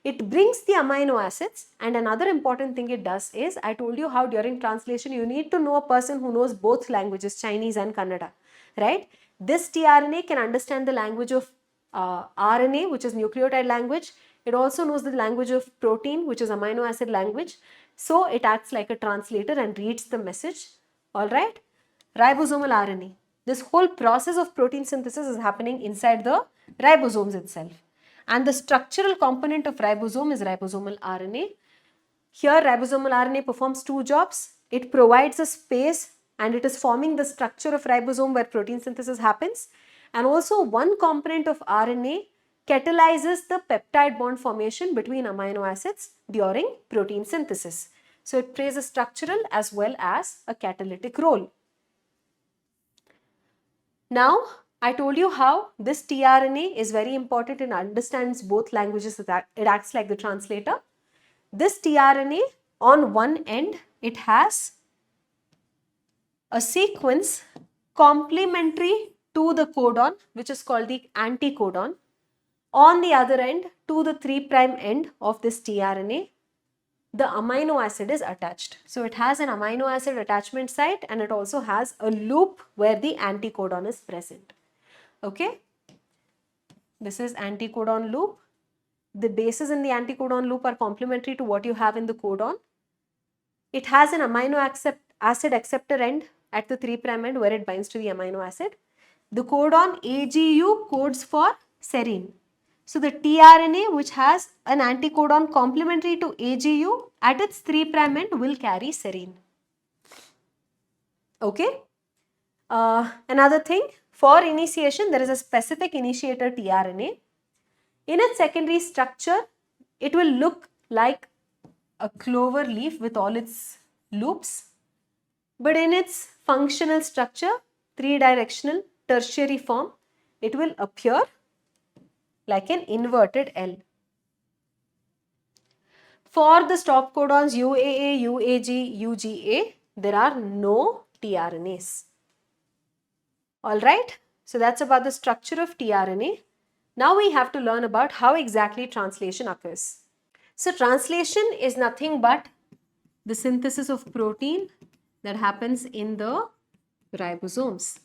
It brings the amino acids, and another important thing it does is, I told you how during translation you need to know a person who knows both languages, Chinese and Kannada, right? This tRNA can understand the language of RNA, which is nucleotide language. It also knows the language of protein, which is amino acid language. So it acts like a translator and reads the message. Alright? Ribosomal RNA. This whole process of protein synthesis is happening inside the ribosomes itself. And the structural component of ribosome is ribosomal RNA. Here ribosomal RNA performs two jobs. It provides a space and it is forming the structure of ribosome where protein synthesis happens. And also one component of RNA catalyzes the peptide bond formation between amino acids during protein synthesis. So it plays a structural as well as a catalytic role. Now, I told you how this tRNA is very important and understands both languages, that it acts like the translator. This tRNA, on one end, it has a sequence complementary to the codon, which is called the anticodon. On the other end, to the 3' end of this tRNA, the amino acid is attached. So it has an amino acid attachment site and it also has a loop where the anticodon is present. Okay, this is anticodon loop. The bases in the anticodon loop are complementary to what you have in the codon. It has an amino acid acceptor end at the 3' end where it binds to the amino acid. The codon AGU codes for serine. So the tRNA, which has an anticodon complementary to AGU at its 3' end, will carry serine. Okay. Another thing, for initiation, there is a specific initiator tRNA. In its secondary structure, it will look like a clover leaf with all its loops. But in its functional structure, 3-directional tertiary form, it will appear like an inverted L. For the stop codons UAA, UAG, UGA, there are no tRNAs. Alright, so that's about the structure of tRNA. Now we have to learn about how exactly translation occurs. So translation is nothing but the synthesis of protein that happens in the ribosomes.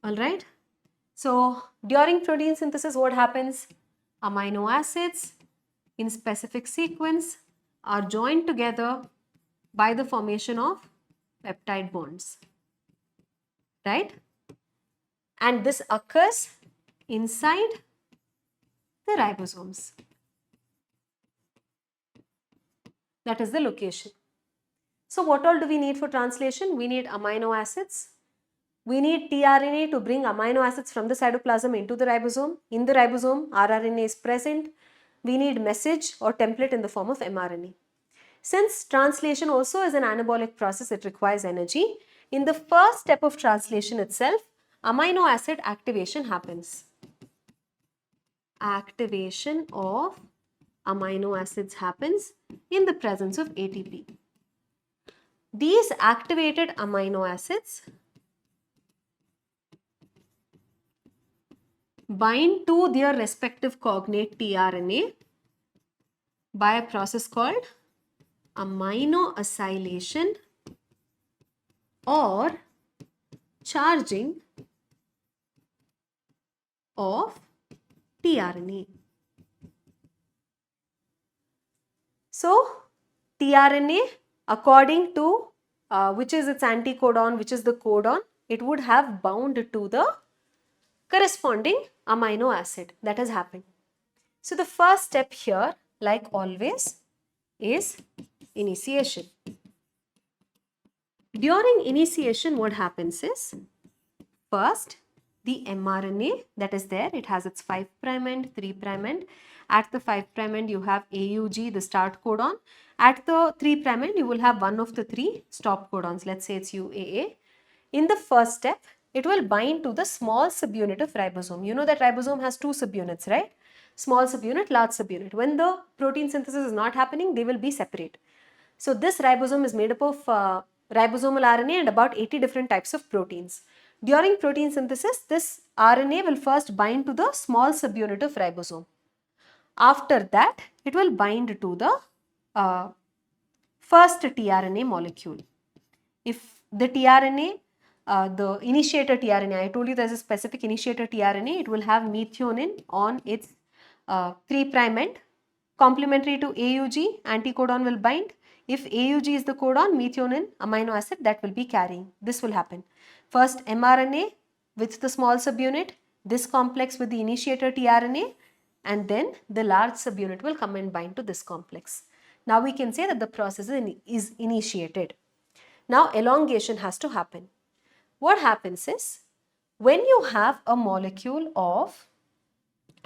Alright, so during protein synthesis, what happens? Amino acids in specific sequence are joined together by the formation of peptide bonds, right? And this occurs inside the ribosomes. That is the location. So what all do we need for translation? We need amino acids. We need tRNA to bring amino acids from the cytoplasm into the ribosome. In the ribosome, rRNA is present. We need message or template in the form of mRNA. Since translation also is an anabolic process, it requires energy. In the first step of translation itself, amino acid activation happens. Activation of amino acids happens in the presence of ATP. These activated amino acids bind to their respective cognate tRNA by a process called amino acylation or charging of tRNA. So tRNA, according to which is its anticodon, which is the codon, it would have bound to the corresponding amino acid that has happened. So the first step here, like always, is initiation. During initiation, what happens is, first, the mRNA that is there, it has its 5' end, 3' end. At the 5' end, you have AUG, the start codon. At the 3' end, you will have one of the 3 stop codons. Let's say it's UAA. In the first step, it will bind to the small subunit of ribosome. You know that ribosome has 2 subunits, right? Small subunit, large subunit. When the protein synthesis is not happening, they will be separate. So this ribosome is made up of ribosomal RNA and about 80 different types of proteins. During protein synthesis, this RNA will first bind to the small subunit of ribosome. After that, it will bind to the first tRNA molecule. If the tRNA, the initiator tRNA, I told you there's a specific initiator tRNA, it will have methionine on its 3' end. Complementary to AUG, anticodon will bind. If AUG is the codon, methionine, amino acid, that will be carrying. This will happen. First mRNA with the small subunit, this complex with the initiator tRNA, and then the large subunit will come and bind to this complex. Now we can say that the process is initiated. Now elongation has to happen. What happens is, when you have a molecule of,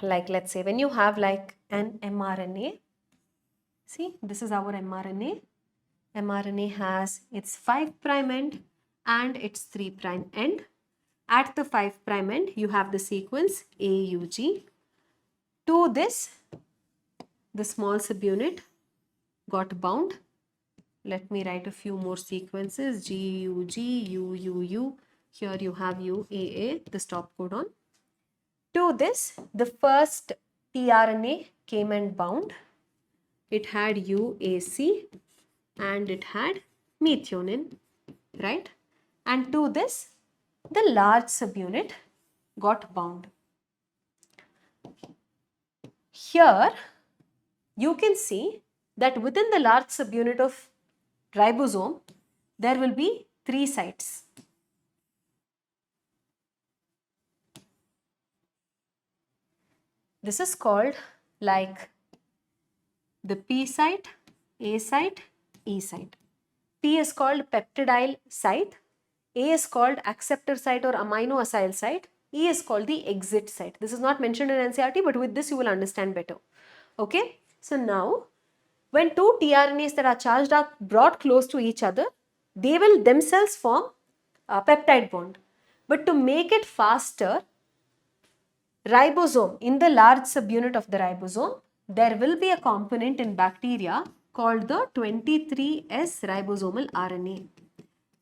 like let's say when you have like an mRNA, see this is our mRNA. mRNA has its 5' end and its 3' end. At the 5' end, you have the sequence AUG. To this, the small subunit got bound. Let me write a few more sequences, GUG, UUU. Here you have UAA, the stop codon. To this, the first tRNA came and bound. It had UAC and it had methionine, right? And to this, the large subunit got bound. Here, you can see that within the large subunit of ribosome, there will be 3 sites. This is called like the P site, A site, E site. P is called peptidyl site, A is called acceptor site or amino acyl site, E is called the exit site. This is not mentioned in NCERT, but with this you will understand better. Okay, so now when 2 tRNAs that are charged are brought close to each other, they will themselves form a peptide bond. But to make it faster, ribosome, in the large subunit of the ribosome, there will be a component in bacteria called the 23S ribosomal RNA.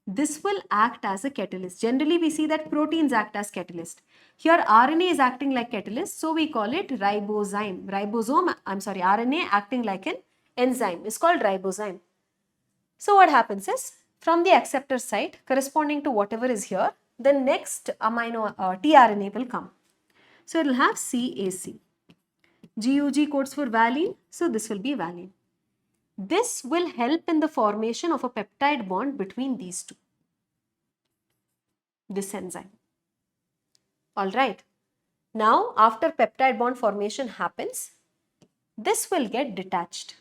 This will act as a catalyst. Generally, we see that proteins act as catalyst. Here, RNA is acting like catalyst, so we call it ribozyme. RNA acting like an enzyme is called ribozyme. So what happens is, from the acceptor site, corresponding to whatever is here, the next amino tRNA will come. So it will have CAC. GUG codes for valine, so this will be valine. This will help in the formation of a peptide bond between these two, this enzyme. Alright, now after peptide bond formation happens, this will get detached.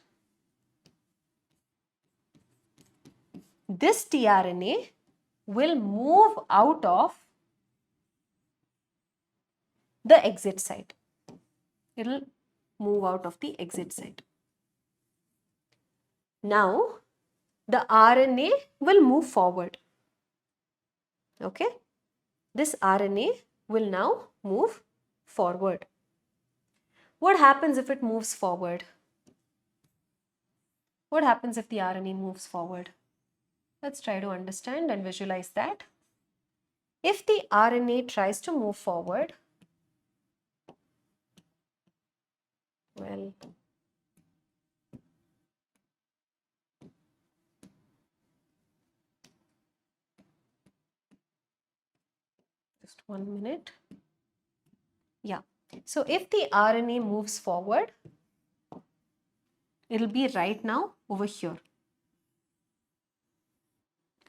This tRNA will move out of the exit site. It will move out of the exit site. Now, the RNA will move forward. Okay, this RNA will now move forward. What happens if it moves forward? What happens if the RNA moves forward? Let's try to understand and visualize that. If the RNA tries to move forward, well, Just 1 minute. Yeah. So if the RNA moves forward, it'll be right now over here.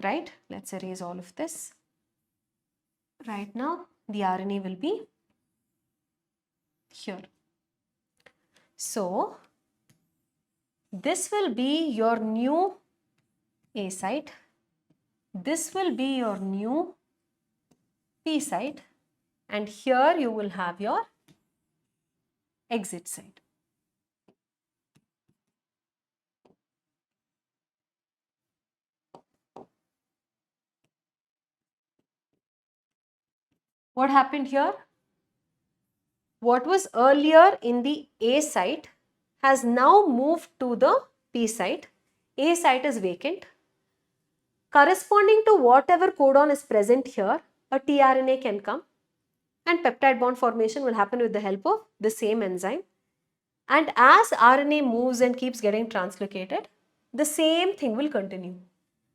Right? Let's erase all of this. Right now, the RNA will be here. So, this will be your new A site. This will be your new P site. And here you will have your exit site. What happened here? What was earlier in the A site has now moved to the P site. A site is vacant. Corresponding to whatever codon is present here, a tRNA can come and peptide bond formation will happen with the help of the same enzyme. And as RNA moves and keeps getting translocated, the same thing will continue.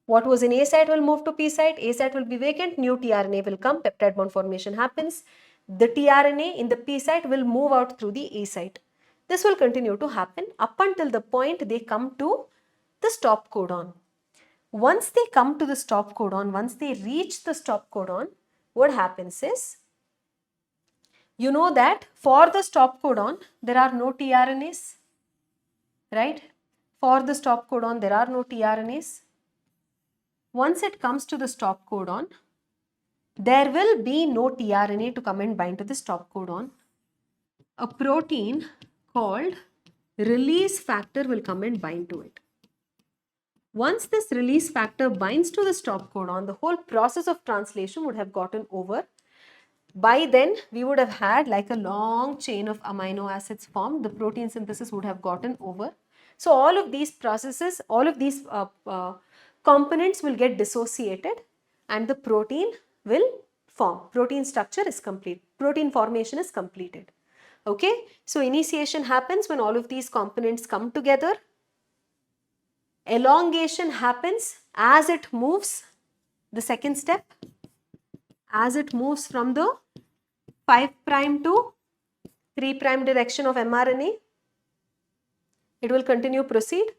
What was in A site will move to P site, A site will be vacant, new tRNA will come, peptide bond formation happens. The tRNA in the P site will move out through the A site. This will continue to happen up until the point they come to the stop codon. Once they come to the stop codon, once they reach the stop codon, what happens is, you know that for the stop codon, there are no tRNAs, right? For the stop codon, there are no tRNAs. Once it comes to the stop codon, there will be no tRNA to come and bind to the stop codon. A protein called release factor will come and bind to it. Once this release factor binds to the stop codon, the whole process of translation would have gotten over. By then, we would have had like a long chain of amino acids formed. The protein synthesis would have gotten over. So all of these processes, all of these components will get dissociated and the protein will form. Protein structure is complete. Protein formation is completed. Okay. So initiation happens when all of these components come together. Elongation happens as it moves, the second step, as it moves from the 5' to 3' direction of mRNA. It will continue proceed.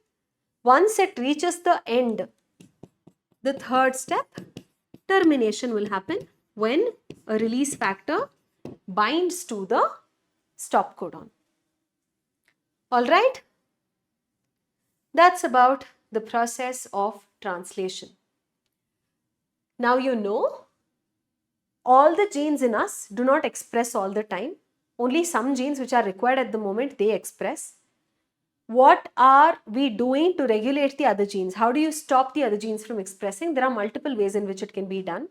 Once it reaches the end, the third step, termination will happen when a release factor binds to the stop codon. Alright, that's about the process of translation. Now you know all the genes in us do not express all the time. Only some genes which are required at the moment they express. What are we doing to regulate the other genes? How do you stop the other genes from expressing? There are multiple ways in which it can be done.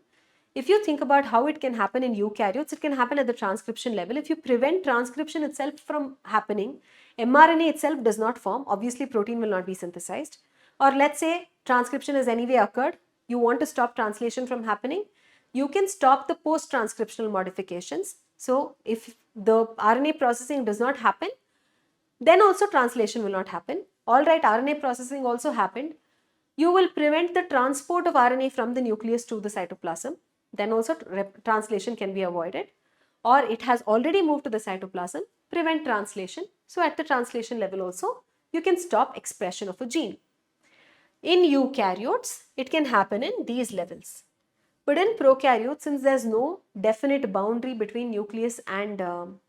If you think about how it can happen in eukaryotes, it can happen at the transcription level. If you prevent transcription itself from happening, mRNA itself does not form. Obviously, protein will not be synthesized. Or let's say transcription has anyway occurred. You want to stop translation from happening. You can stop the post-transcriptional modifications. So, if the RNA processing does not happen, then also translation will not happen. Alright, RNA processing also happened. You will prevent the transport of RNA from the nucleus to the cytoplasm. Then also translation can be avoided. Or it has already moved to the cytoplasm, prevent translation. So, at the translation level also, you can stop expression of a gene. In eukaryotes, it can happen in these levels. But in prokaryotes, since there is no definite boundary between nucleus and DNA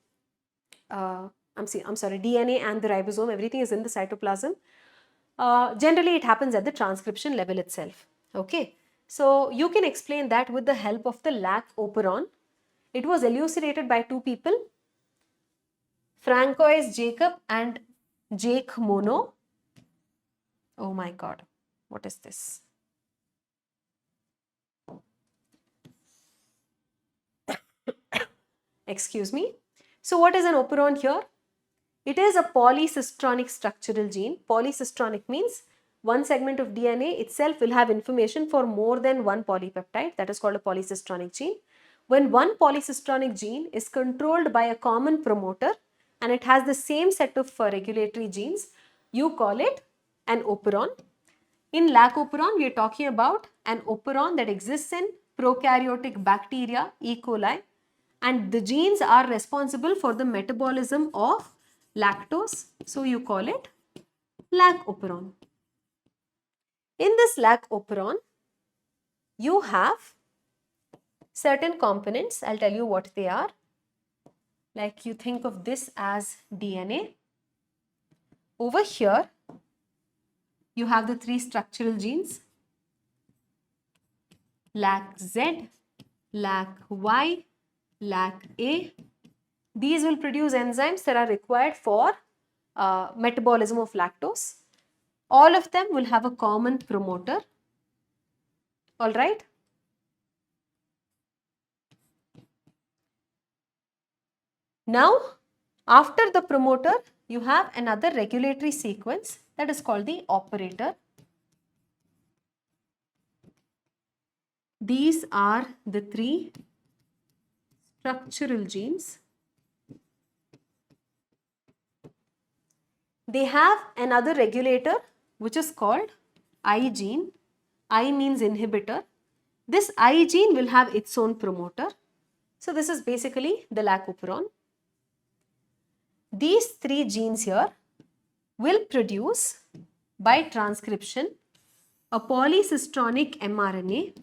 and the ribosome, everything is in the cytoplasm. Generally, it happens at the transcription level itself. Okay, so you can explain that with the help of the lac operon. It was elucidated by two people, Francois Jacob and Jake Mono. Oh my God, what is this? Excuse me. So what is an operon here? It is a polycistronic structural gene. Polycistronic means one segment of DNA itself will have information for more than one polypeptide. That is called a polycistronic gene. When one polycistronic gene is controlled by a common promoter and it has the same set of regulatory genes, you call it an operon. In lac operon, we are talking about an operon that exists in prokaryotic bacteria, E. coli, and the genes are responsible for the metabolism of lactose. So you call it lac operon. In this lac operon, you have certain components. I'll tell you what they are. Like you think of this as DNA. Over here, you have the 3 structural genes, LAC-Z, LAC-Y, LAC-A. These will produce enzymes that are required for metabolism of lactose. All of them will have a common promoter. All right. Now, after the promoter, you have another regulatory sequence that is called the operator. These are the 3 structural genes. They have another regulator which is called I gene. I means inhibitor. This I gene will have its own promoter. So this is basically the lac operon. These 3 genes here will produce by transcription a polycistronic mRNA.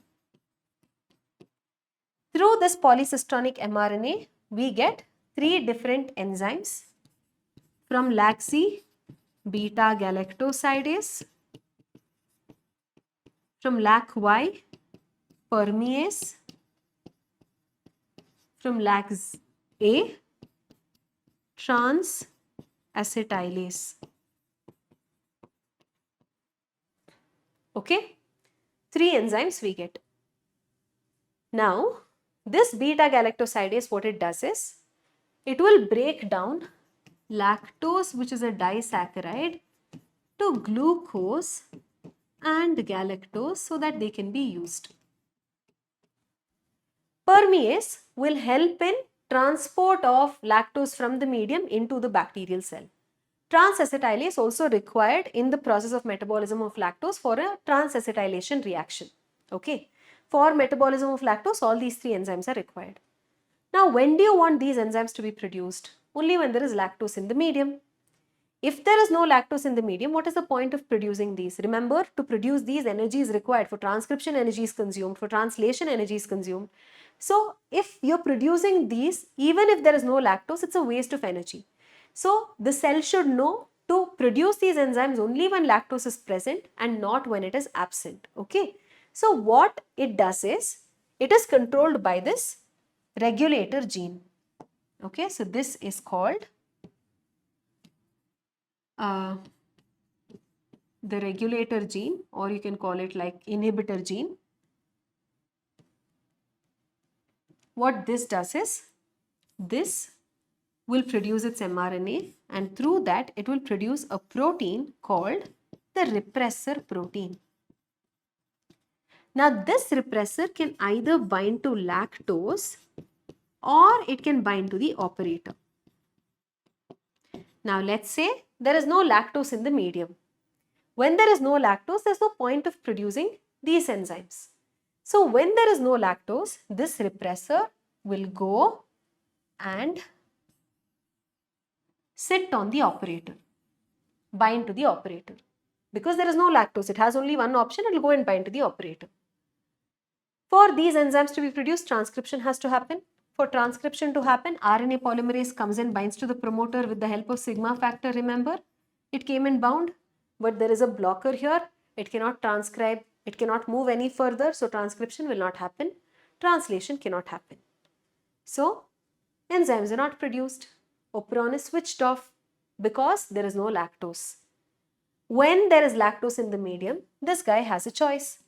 Through this polycistronic mRNA, we get 3 different enzymes from LAC-Z, beta galactosidase, from LAC-Y, permease, from LAC-A, trans acetylase. Okay, 3 enzymes we get. Now, this beta galactosidase, what it does is, it will break down lactose, which is a disaccharide, to glucose and galactose so that they can be used. Permease will help in transport of lactose from the medium into the bacterial cell. Trans-acetylase also required in the process of metabolism of lactose for a trans-acetylation reaction. Okay. For metabolism of lactose, all these 3 enzymes are required. Now, when do you want these enzymes to be produced? Only when there is lactose in the medium. If there is no lactose in the medium, what is the point of producing these? Remember, to produce these, energy is required. For transcription, energy is consumed. For translation, energy is consumed. So, if you're producing these, even if there is no lactose, it's a waste of energy. So, the cell should know to produce these enzymes only when lactose is present and not when it is absent. Okay. So, what it does is, it is controlled by this regulator gene. Okay. So, this is called the regulator gene, or you can call it like inhibitor gene. What this does is, this will produce its mRNA, and through that it will produce a protein called the repressor protein. Now this repressor can either bind to lactose or it can bind to the operator. Now let's say there is no lactose in the medium. When there is no lactose, there is no point of producing these enzymes. So when there is no lactose, this repressor will go and sit on the operator, bind to the operator. Because there is no lactose, it has only one option, it will go and bind to the operator. For these enzymes to be produced, transcription has to happen. For transcription to happen, RNA polymerase comes and binds to the promoter with the help of sigma factor, remember? It came and bound, but there is a blocker here. It cannot transcribe, it cannot move any further, so transcription will not happen. Translation cannot happen. So, enzymes are not produced. Operon is switched off because there is no lactose. When there is lactose in the medium, this guy has a choice.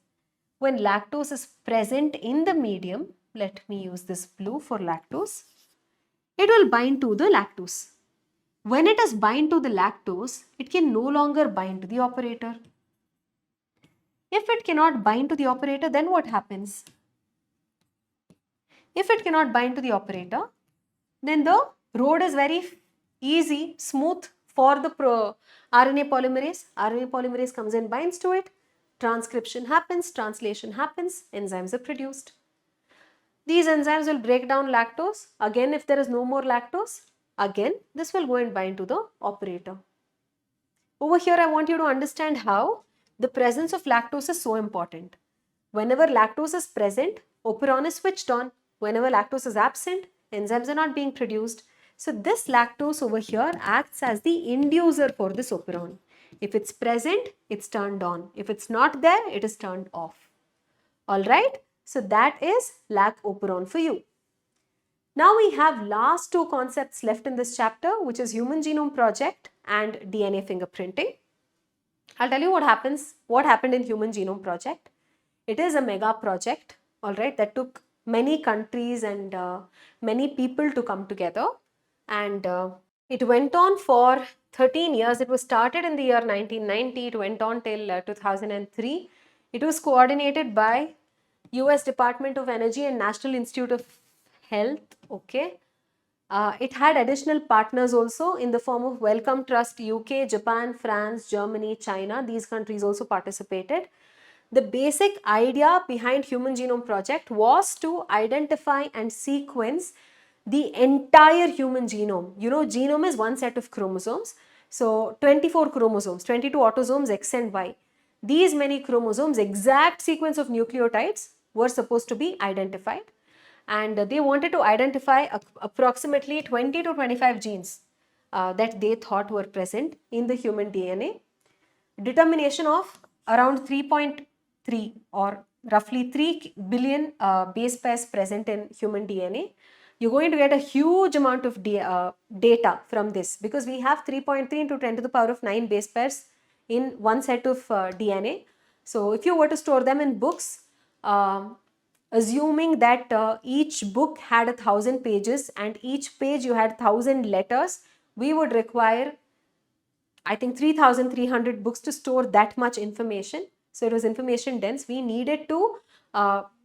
When lactose is present in the medium, let me use this blue for lactose, it will bind to the lactose. When it is bind to the lactose, it can no longer bind to the operator. If it cannot bind to the operator, then what happens? If it cannot bind to the operator, then the road is very easy, smooth for the RNA polymerase. RNA polymerase comes and binds to it. Transcription happens, translation happens, enzymes are produced. These enzymes will break down lactose. Again, if there is no more lactose, again this will go and bind to the operator. Over here, I want you to understand how the presence of lactose is so important. Whenever lactose is present, Operon is switched on. Whenever lactose is absent, enzymes are not being produced. So this lactose over here acts as the inducer for this Operon. If it's present, it's turned on. If it's not there, it is turned off. Alright, so that is lac Operon for you. Now we have last two concepts left in this chapter, which is Human Genome Project and DNA fingerprinting. I'll tell you what happened in Human Genome Project. It is a mega project, alright, that took many countries and many people to come together, and it went on for 13 years. It was started in the year 1990, it went on till 2003. It was coordinated by US Department of Energy and National Institute of Health, okay. It had additional partners also in the form of Wellcome Trust, UK, Japan, France, Germany, China. These countries also participated. The basic idea behind Human Genome Project was to identify and sequence the entire human genome. You know, genome is one set of chromosomes. So 24 chromosomes, 22 autosomes X and Y. These many chromosomes, exact sequence of nucleotides were supposed to be identified. And they wanted to identify approximately 20 to 25 genes that they thought were present in the human DNA. Determination of around 3.3 or roughly 3 billion base pairs present in human DNA. You're going to get a huge amount of data from this, because we have 3.3 into 10 to the power of 9 base pairs in one set of DNA. So if you were to store them in books, assuming that each book had 1,000 pages and each page you had 1,000 letters, we would require, I think, 3,300 books to store that much information. So it was information dense. We needed to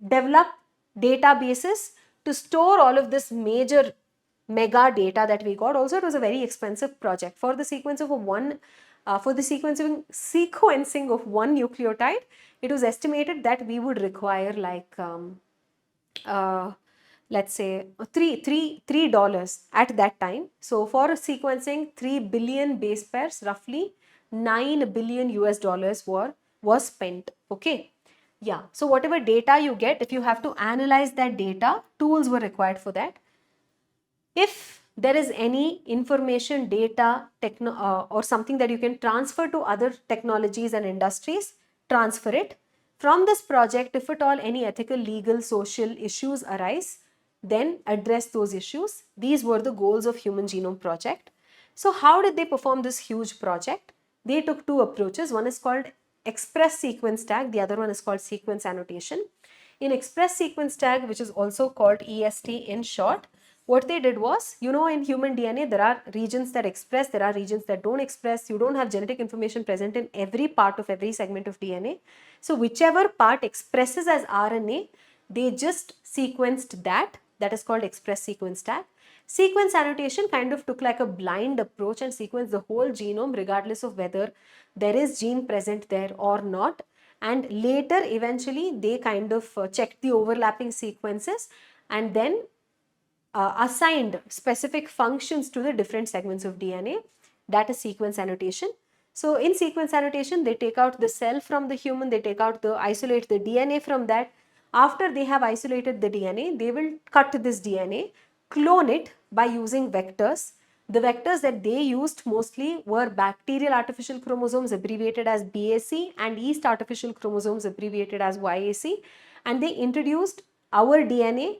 develop databases to store all of this major mega data that we got. Also, it was a very expensive project. For the sequencing of one nucleotide, it was estimated that we would require like let's say $3 at that time. So for sequencing 3 billion base pairs, roughly $9 billion was spent. Okay. Yeah. So whatever data you get, if you have to analyze that data, tools were required for that. If there is any information, data, or something that you can transfer to other technologies and industries, transfer it. From this project, if at all any ethical, legal, social issues arise, then address those issues. These were the goals of Human Genome Project. So how did they perform this huge project? They took two approaches. One is called express sequence tag. The other one is called sequence annotation. In express sequence tag, which is also called EST in short, what they did was, you know, in human DNA, there are regions that express, there are regions that don't express. You don't have genetic information present in every part of every segment of DNA. So whichever part expresses as RNA, they just sequenced that. That is called express sequence tag. Sequence annotation kind of took like a blind approach and sequenced the whole genome regardless of whether there is gene present there or not. And later, eventually, they kind of checked the overlapping sequences and then assigned specific functions to the different segments of DNA. That is sequence annotation. So in sequence annotation, they take out the cell from the human, they isolate the DNA from that. After they have isolated the DNA, they will cut this DNA, clone it by using vectors. The vectors that they used mostly were bacterial artificial chromosomes abbreviated as BAC and yeast artificial chromosomes abbreviated as YAC, and they introduced our DNA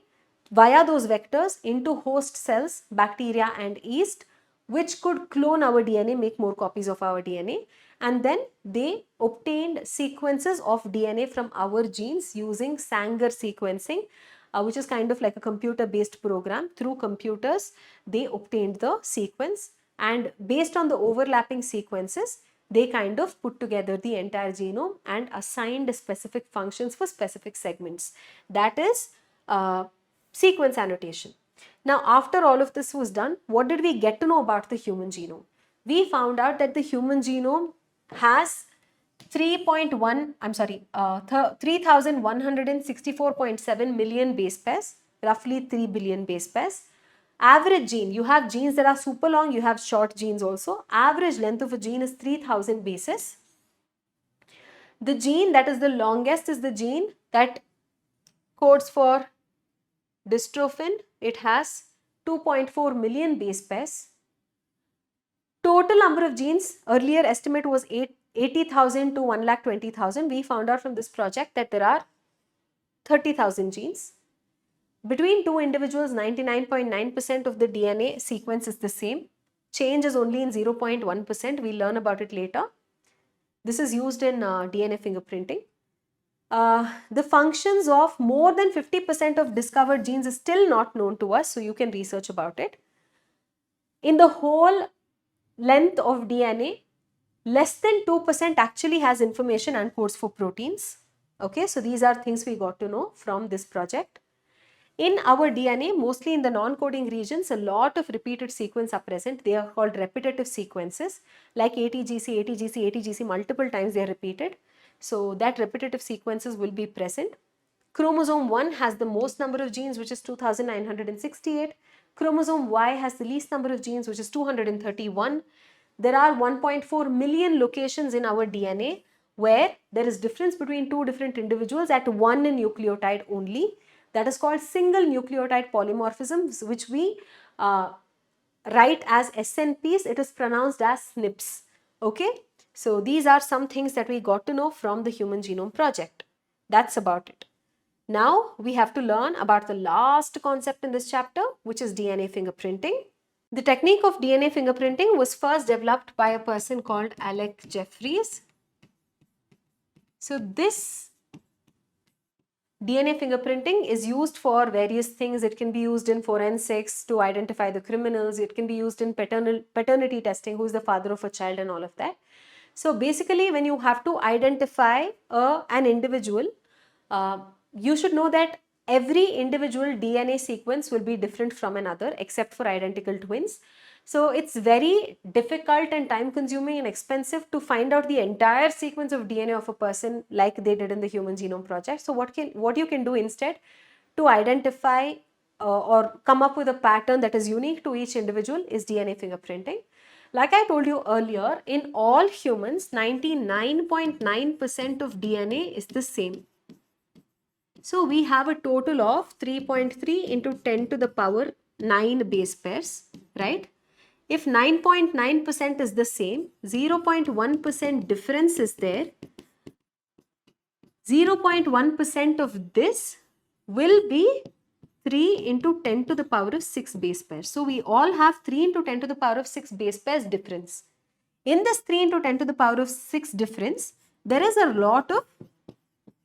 via those vectors into host cells, bacteria and yeast, which could clone our DNA, make more copies of our DNA. And then they obtained sequences of DNA from our genes using Sanger sequencing, which is kind of like a computer-based program. Through computers, they obtained the sequence, and based on the overlapping sequences, they kind of put together the entire genome and assigned specific functions for specific segments. That is sequence annotation. Now, after all of this was done, what did we get to know about the human genome? We found out that the human genome has 3,164.7 million base pairs. roughly 3 billion base pairs. Average gene, you have genes that are super long, you have short genes also. Average length of a gene is 3000 bases. The gene that is the longest is the gene that codes for dystrophin. It has 2.4 million base pairs. Total number of genes, earlier estimate was 80,000 to 1,20,000. We found out from this project that there are 30,000 genes. Between two individuals, 99.9% of the DNA sequence is the same. Change is only in 0.1%. We'll learn about it later. This is used in DNA fingerprinting. The functions of more than 50% of discovered genes is still not known to us, so you can research about it. In the whole length of DNA, less than 2% actually has information and codes for proteins. Okay, so these are things we got to know from this project. In our DNA, mostly in the non-coding regions, a lot of repeated sequences are present. They are called repetitive sequences, like ATGC, ATGC, ATGC, multiple times they are repeated. So that repetitive sequences will be present. Chromosome 1 has the most number of genes, which is 2968. Chromosome Y has the least number of genes, which is 231. There are 1.4 million locations in our DNA where there is difference between two different individuals at one nucleotide only. That is called single nucleotide polymorphisms, which we write as SNPs. It is pronounced as SNPs. Okay, so these are some things that we got to know from the Human Genome Project. That's about it. Now we have to learn about the last concept in this chapter, which is DNA fingerprinting. The technique of DNA fingerprinting was first developed by a person called Alec Jeffreys. So this DNA fingerprinting is used for various things. It can be used in forensics to identify the criminals. It can be used in paternity testing, who is the father of a child and all of that. So basically, when you have to identify an individual, you should know that every individual DNA sequence will be different from another except for identical twins. So it's very difficult and time consuming and expensive to find out the entire sequence of DNA of a person like they did in the Human Genome Project. So what you can do instead to identify or come up with a pattern that is unique to each individual is DNA fingerprinting. Like I told you earlier, in all humans, 99.9% of DNA is the same. So we have a total of 3.3 into 10 to the power 9 base pairs, right? If 9.9% is the same, 0.1% difference is there. 0.1% of this will be 3 into 10 to the power of 6 base pairs. So we all have 3 into 10 to the power of 6 base pairs difference. In this 3 into 10 to the power of 6 difference, there is a lot of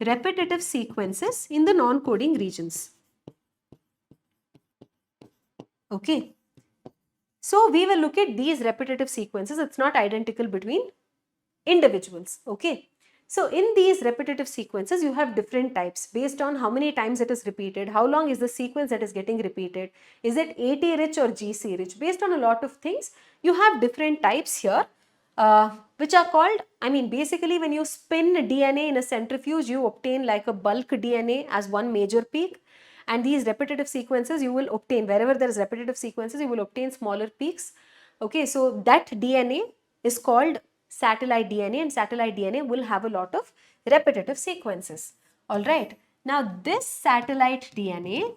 repetitive sequences in the non-coding regions. Okay. So we will look at these repetitive sequences. It's not identical between individuals. Okay. So in these repetitive sequences, you have different types based on how many times it is repeated, how long is the sequence that is getting repeated, is it AT rich or GC rich. Based on a lot of things, you have different types here. Which are called, basically when you spin DNA in a centrifuge, you obtain like a bulk DNA as one major peak, and these repetitive sequences you will obtain, wherever there is repetitive sequences, you will obtain smaller peaks. Okay, so that DNA is called satellite DNA, and satellite DNA will have a lot of repetitive sequences. Alright, now this satellite DNA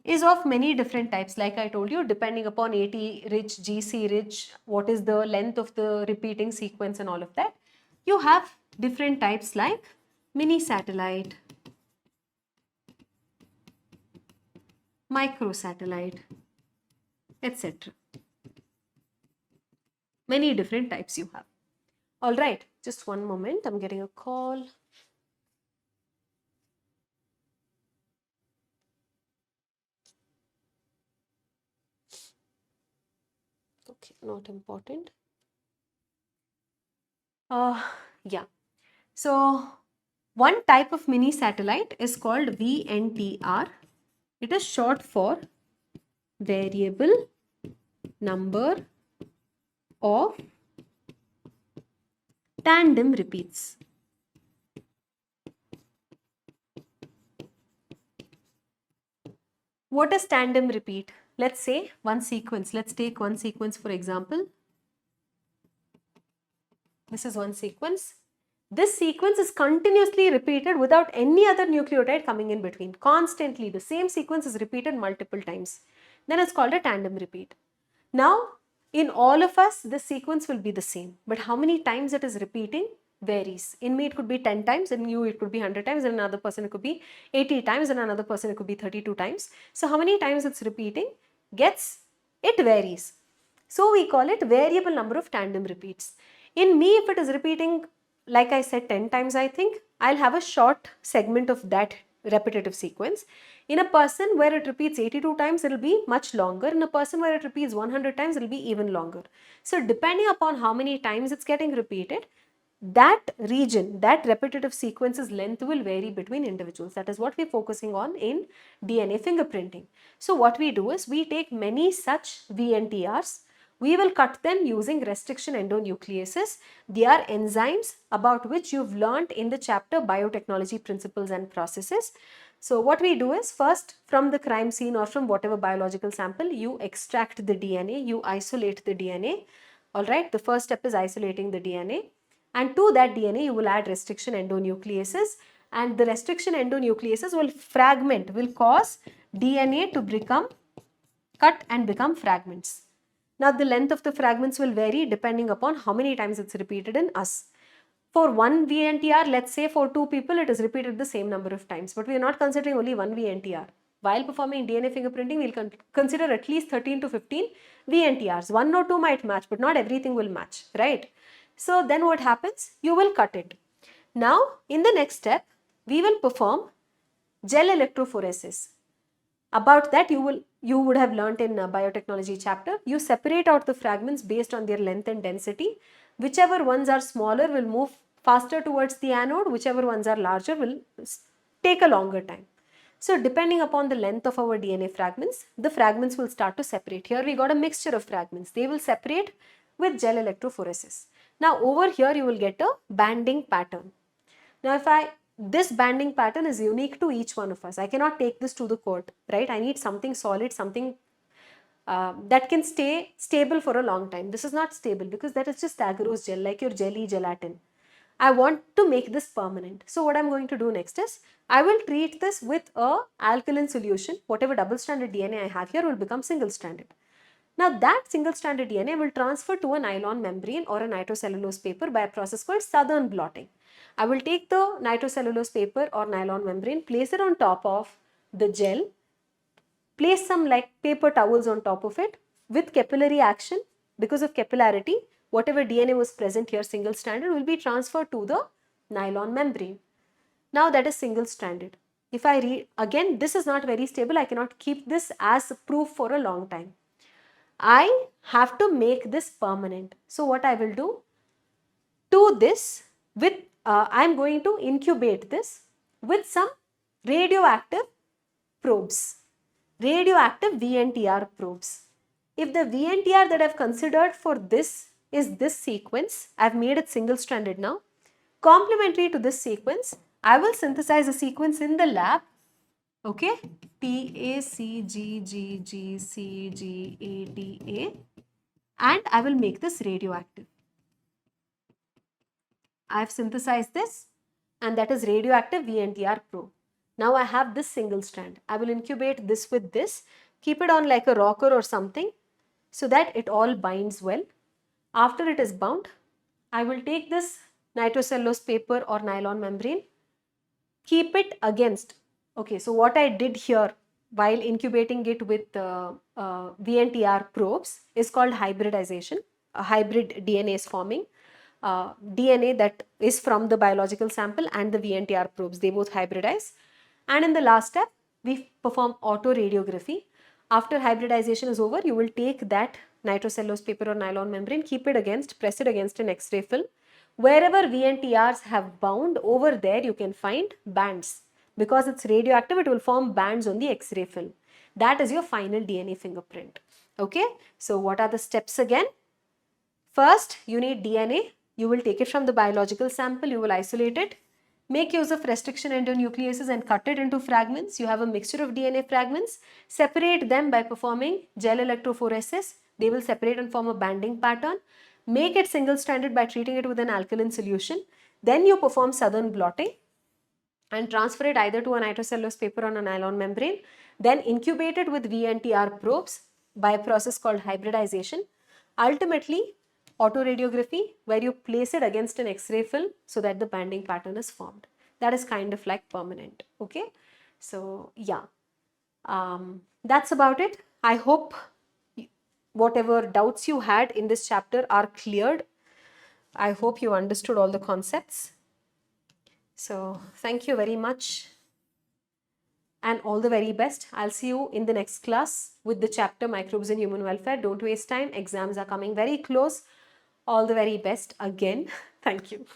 is of many different types, like I told you, depending upon AT rich, GC rich, what is the length of the repeating sequence and all of that. You have different types like mini satellite, microsatellite, etc. Many different types you have. Alright, just one moment, I'm getting a call. Okay, not important. Yeah. So one type of mini satellite is called VNTR. It is short for variable number of tandem repeats. What is tandem repeat? Let's say one sequence. Let's take one sequence for example. This is one sequence. This sequence is continuously repeated without any other nucleotide coming in between. Constantly, the same sequence is repeated multiple times. Then it's called a tandem repeat. Now, in all of us, the sequence will be the same. But how many times it is repeating varies. In me, it could be 10 times. In you, it could be 100 times. In another person, it could be 80 times. In another person, it could be 32 times. So, how many times it's repeating it varies. So, we call it variable number of tandem repeats. In me, if it is repeating, like I said, 10 times, I think, I'll have a short segment of that repetitive sequence. In a person where it repeats 82 times, it will be much longer. In a person where it repeats 100 times, it will be even longer. So, depending upon how many times it's getting repeated, that region, that repetitive sequence's length will vary between individuals. That is what we're focusing on in DNA fingerprinting. So, what we do is we take many such VNTRs. We will cut them using restriction endonucleases. They are enzymes about which you've learned in the chapter Biotechnology Principles and Processes. So what we do is first from the crime scene or from whatever biological sample, you extract the DNA, you isolate the DNA. Alright, the first step is isolating the DNA. And to that DNA, you will add restriction endonucleases. And the restriction endonucleases will fragment, will cause DNA to become cut and become fragments. Now, the length of the fragments will vary depending upon how many times it's repeated in us. For one VNTR, let's say for two people, it is repeated the same number of times, but we are not considering only one VNTR. While performing DNA fingerprinting, we'll consider at least 13 to 15 VNTRs. One or two might match, but not everything will match, right? So then what happens? You will cut it. Now, in the next step, we will perform gel electrophoresis. About that, you would have learnt in biotechnology chapter. You separate out the fragments based on their length and density. Whichever ones are smaller will move faster towards the anode. Whichever ones are larger will take a longer time. So depending upon the length of our DNA fragments, the fragments will start to separate. Here we got a mixture of fragments. They will separate with gel electrophoresis. Now over here you will get a banding pattern. Now this banding pattern is unique to each one of us. I cannot take this to the court, right? I need something solid, something that can stay stable for a long time. This is not stable because that is just agarose gel, like your jelly, gelatin. I want to make this permanent. So what I'm going to do next is, I will treat this with a alkaline solution. Whatever double-stranded DNA I have here will become single-stranded. Now that single-stranded DNA will transfer to a nylon membrane or a nitrocellulose paper by a process called southern blotting. I will take the nitrocellulose paper or nylon membrane, place it on top of the gel, place some like paper towels on top of it. With capillary action, because of capillarity, whatever DNA was present here single-stranded will be transferred to the nylon membrane. Now that is single-stranded. If I read again, this is not very stable. I cannot keep this as proof for a long time. I have to make this permanent. So what I will do to this with I am going to incubate this with some radioactive probes, radioactive VNTR probes. If the VNTR that I have considered for this is this sequence, I have made it single-stranded now. Complementary to this sequence, I will synthesize a sequence in the lab, okay, TACGGGCGATA, and I will make this radioactive. I have synthesized this and that is radioactive VNTR probe. Now I have this single strand. I will incubate this with this, keep it on like a rocker or something so that it all binds well. After it is bound, I will take this nitrocellulose paper or nylon membrane, keep it against. Okay, so what I did here while incubating it with VNTR probes is called hybridization. A hybrid DNA is forming. DNA that is from the biological sample and the VNTR probes, they both hybridize. And in the last step, we perform autoradiography. After hybridization is over, you will take that nitrocellulose paper or nylon membrane, keep it against, press it against an X-ray film. Wherever VNTRs have bound, over there you can find bands. Because it's radioactive, it will form bands on the X-ray film. That is your final DNA fingerprint. Okay, so what are the steps again? First, you need DNA. You will take it from the biological sample, you will isolate it. Make use of restriction endonucleases and cut it into fragments. You have a mixture of DNA fragments. Separate them by performing gel electrophoresis. They will separate and form a banding pattern. Make it single-stranded by treating it with an alkaline solution. Then you perform southern blotting and transfer it either to a nitrocellulose paper on a nylon membrane. Then incubate it with VNTR probes by a process called hybridization. Ultimately, autoradiography, where you place it against an X-ray film so that the banding pattern is formed. That is kind of like permanent. Okay, so yeah, that's about it. I hope whatever doubts you had in this chapter are cleared. I hope you understood all the concepts. So thank you very much and all the very best. I'll see you in the next class with the chapter Microbes in Human Welfare. Don't waste time. Exams are coming very close. All the very best again. Thank you.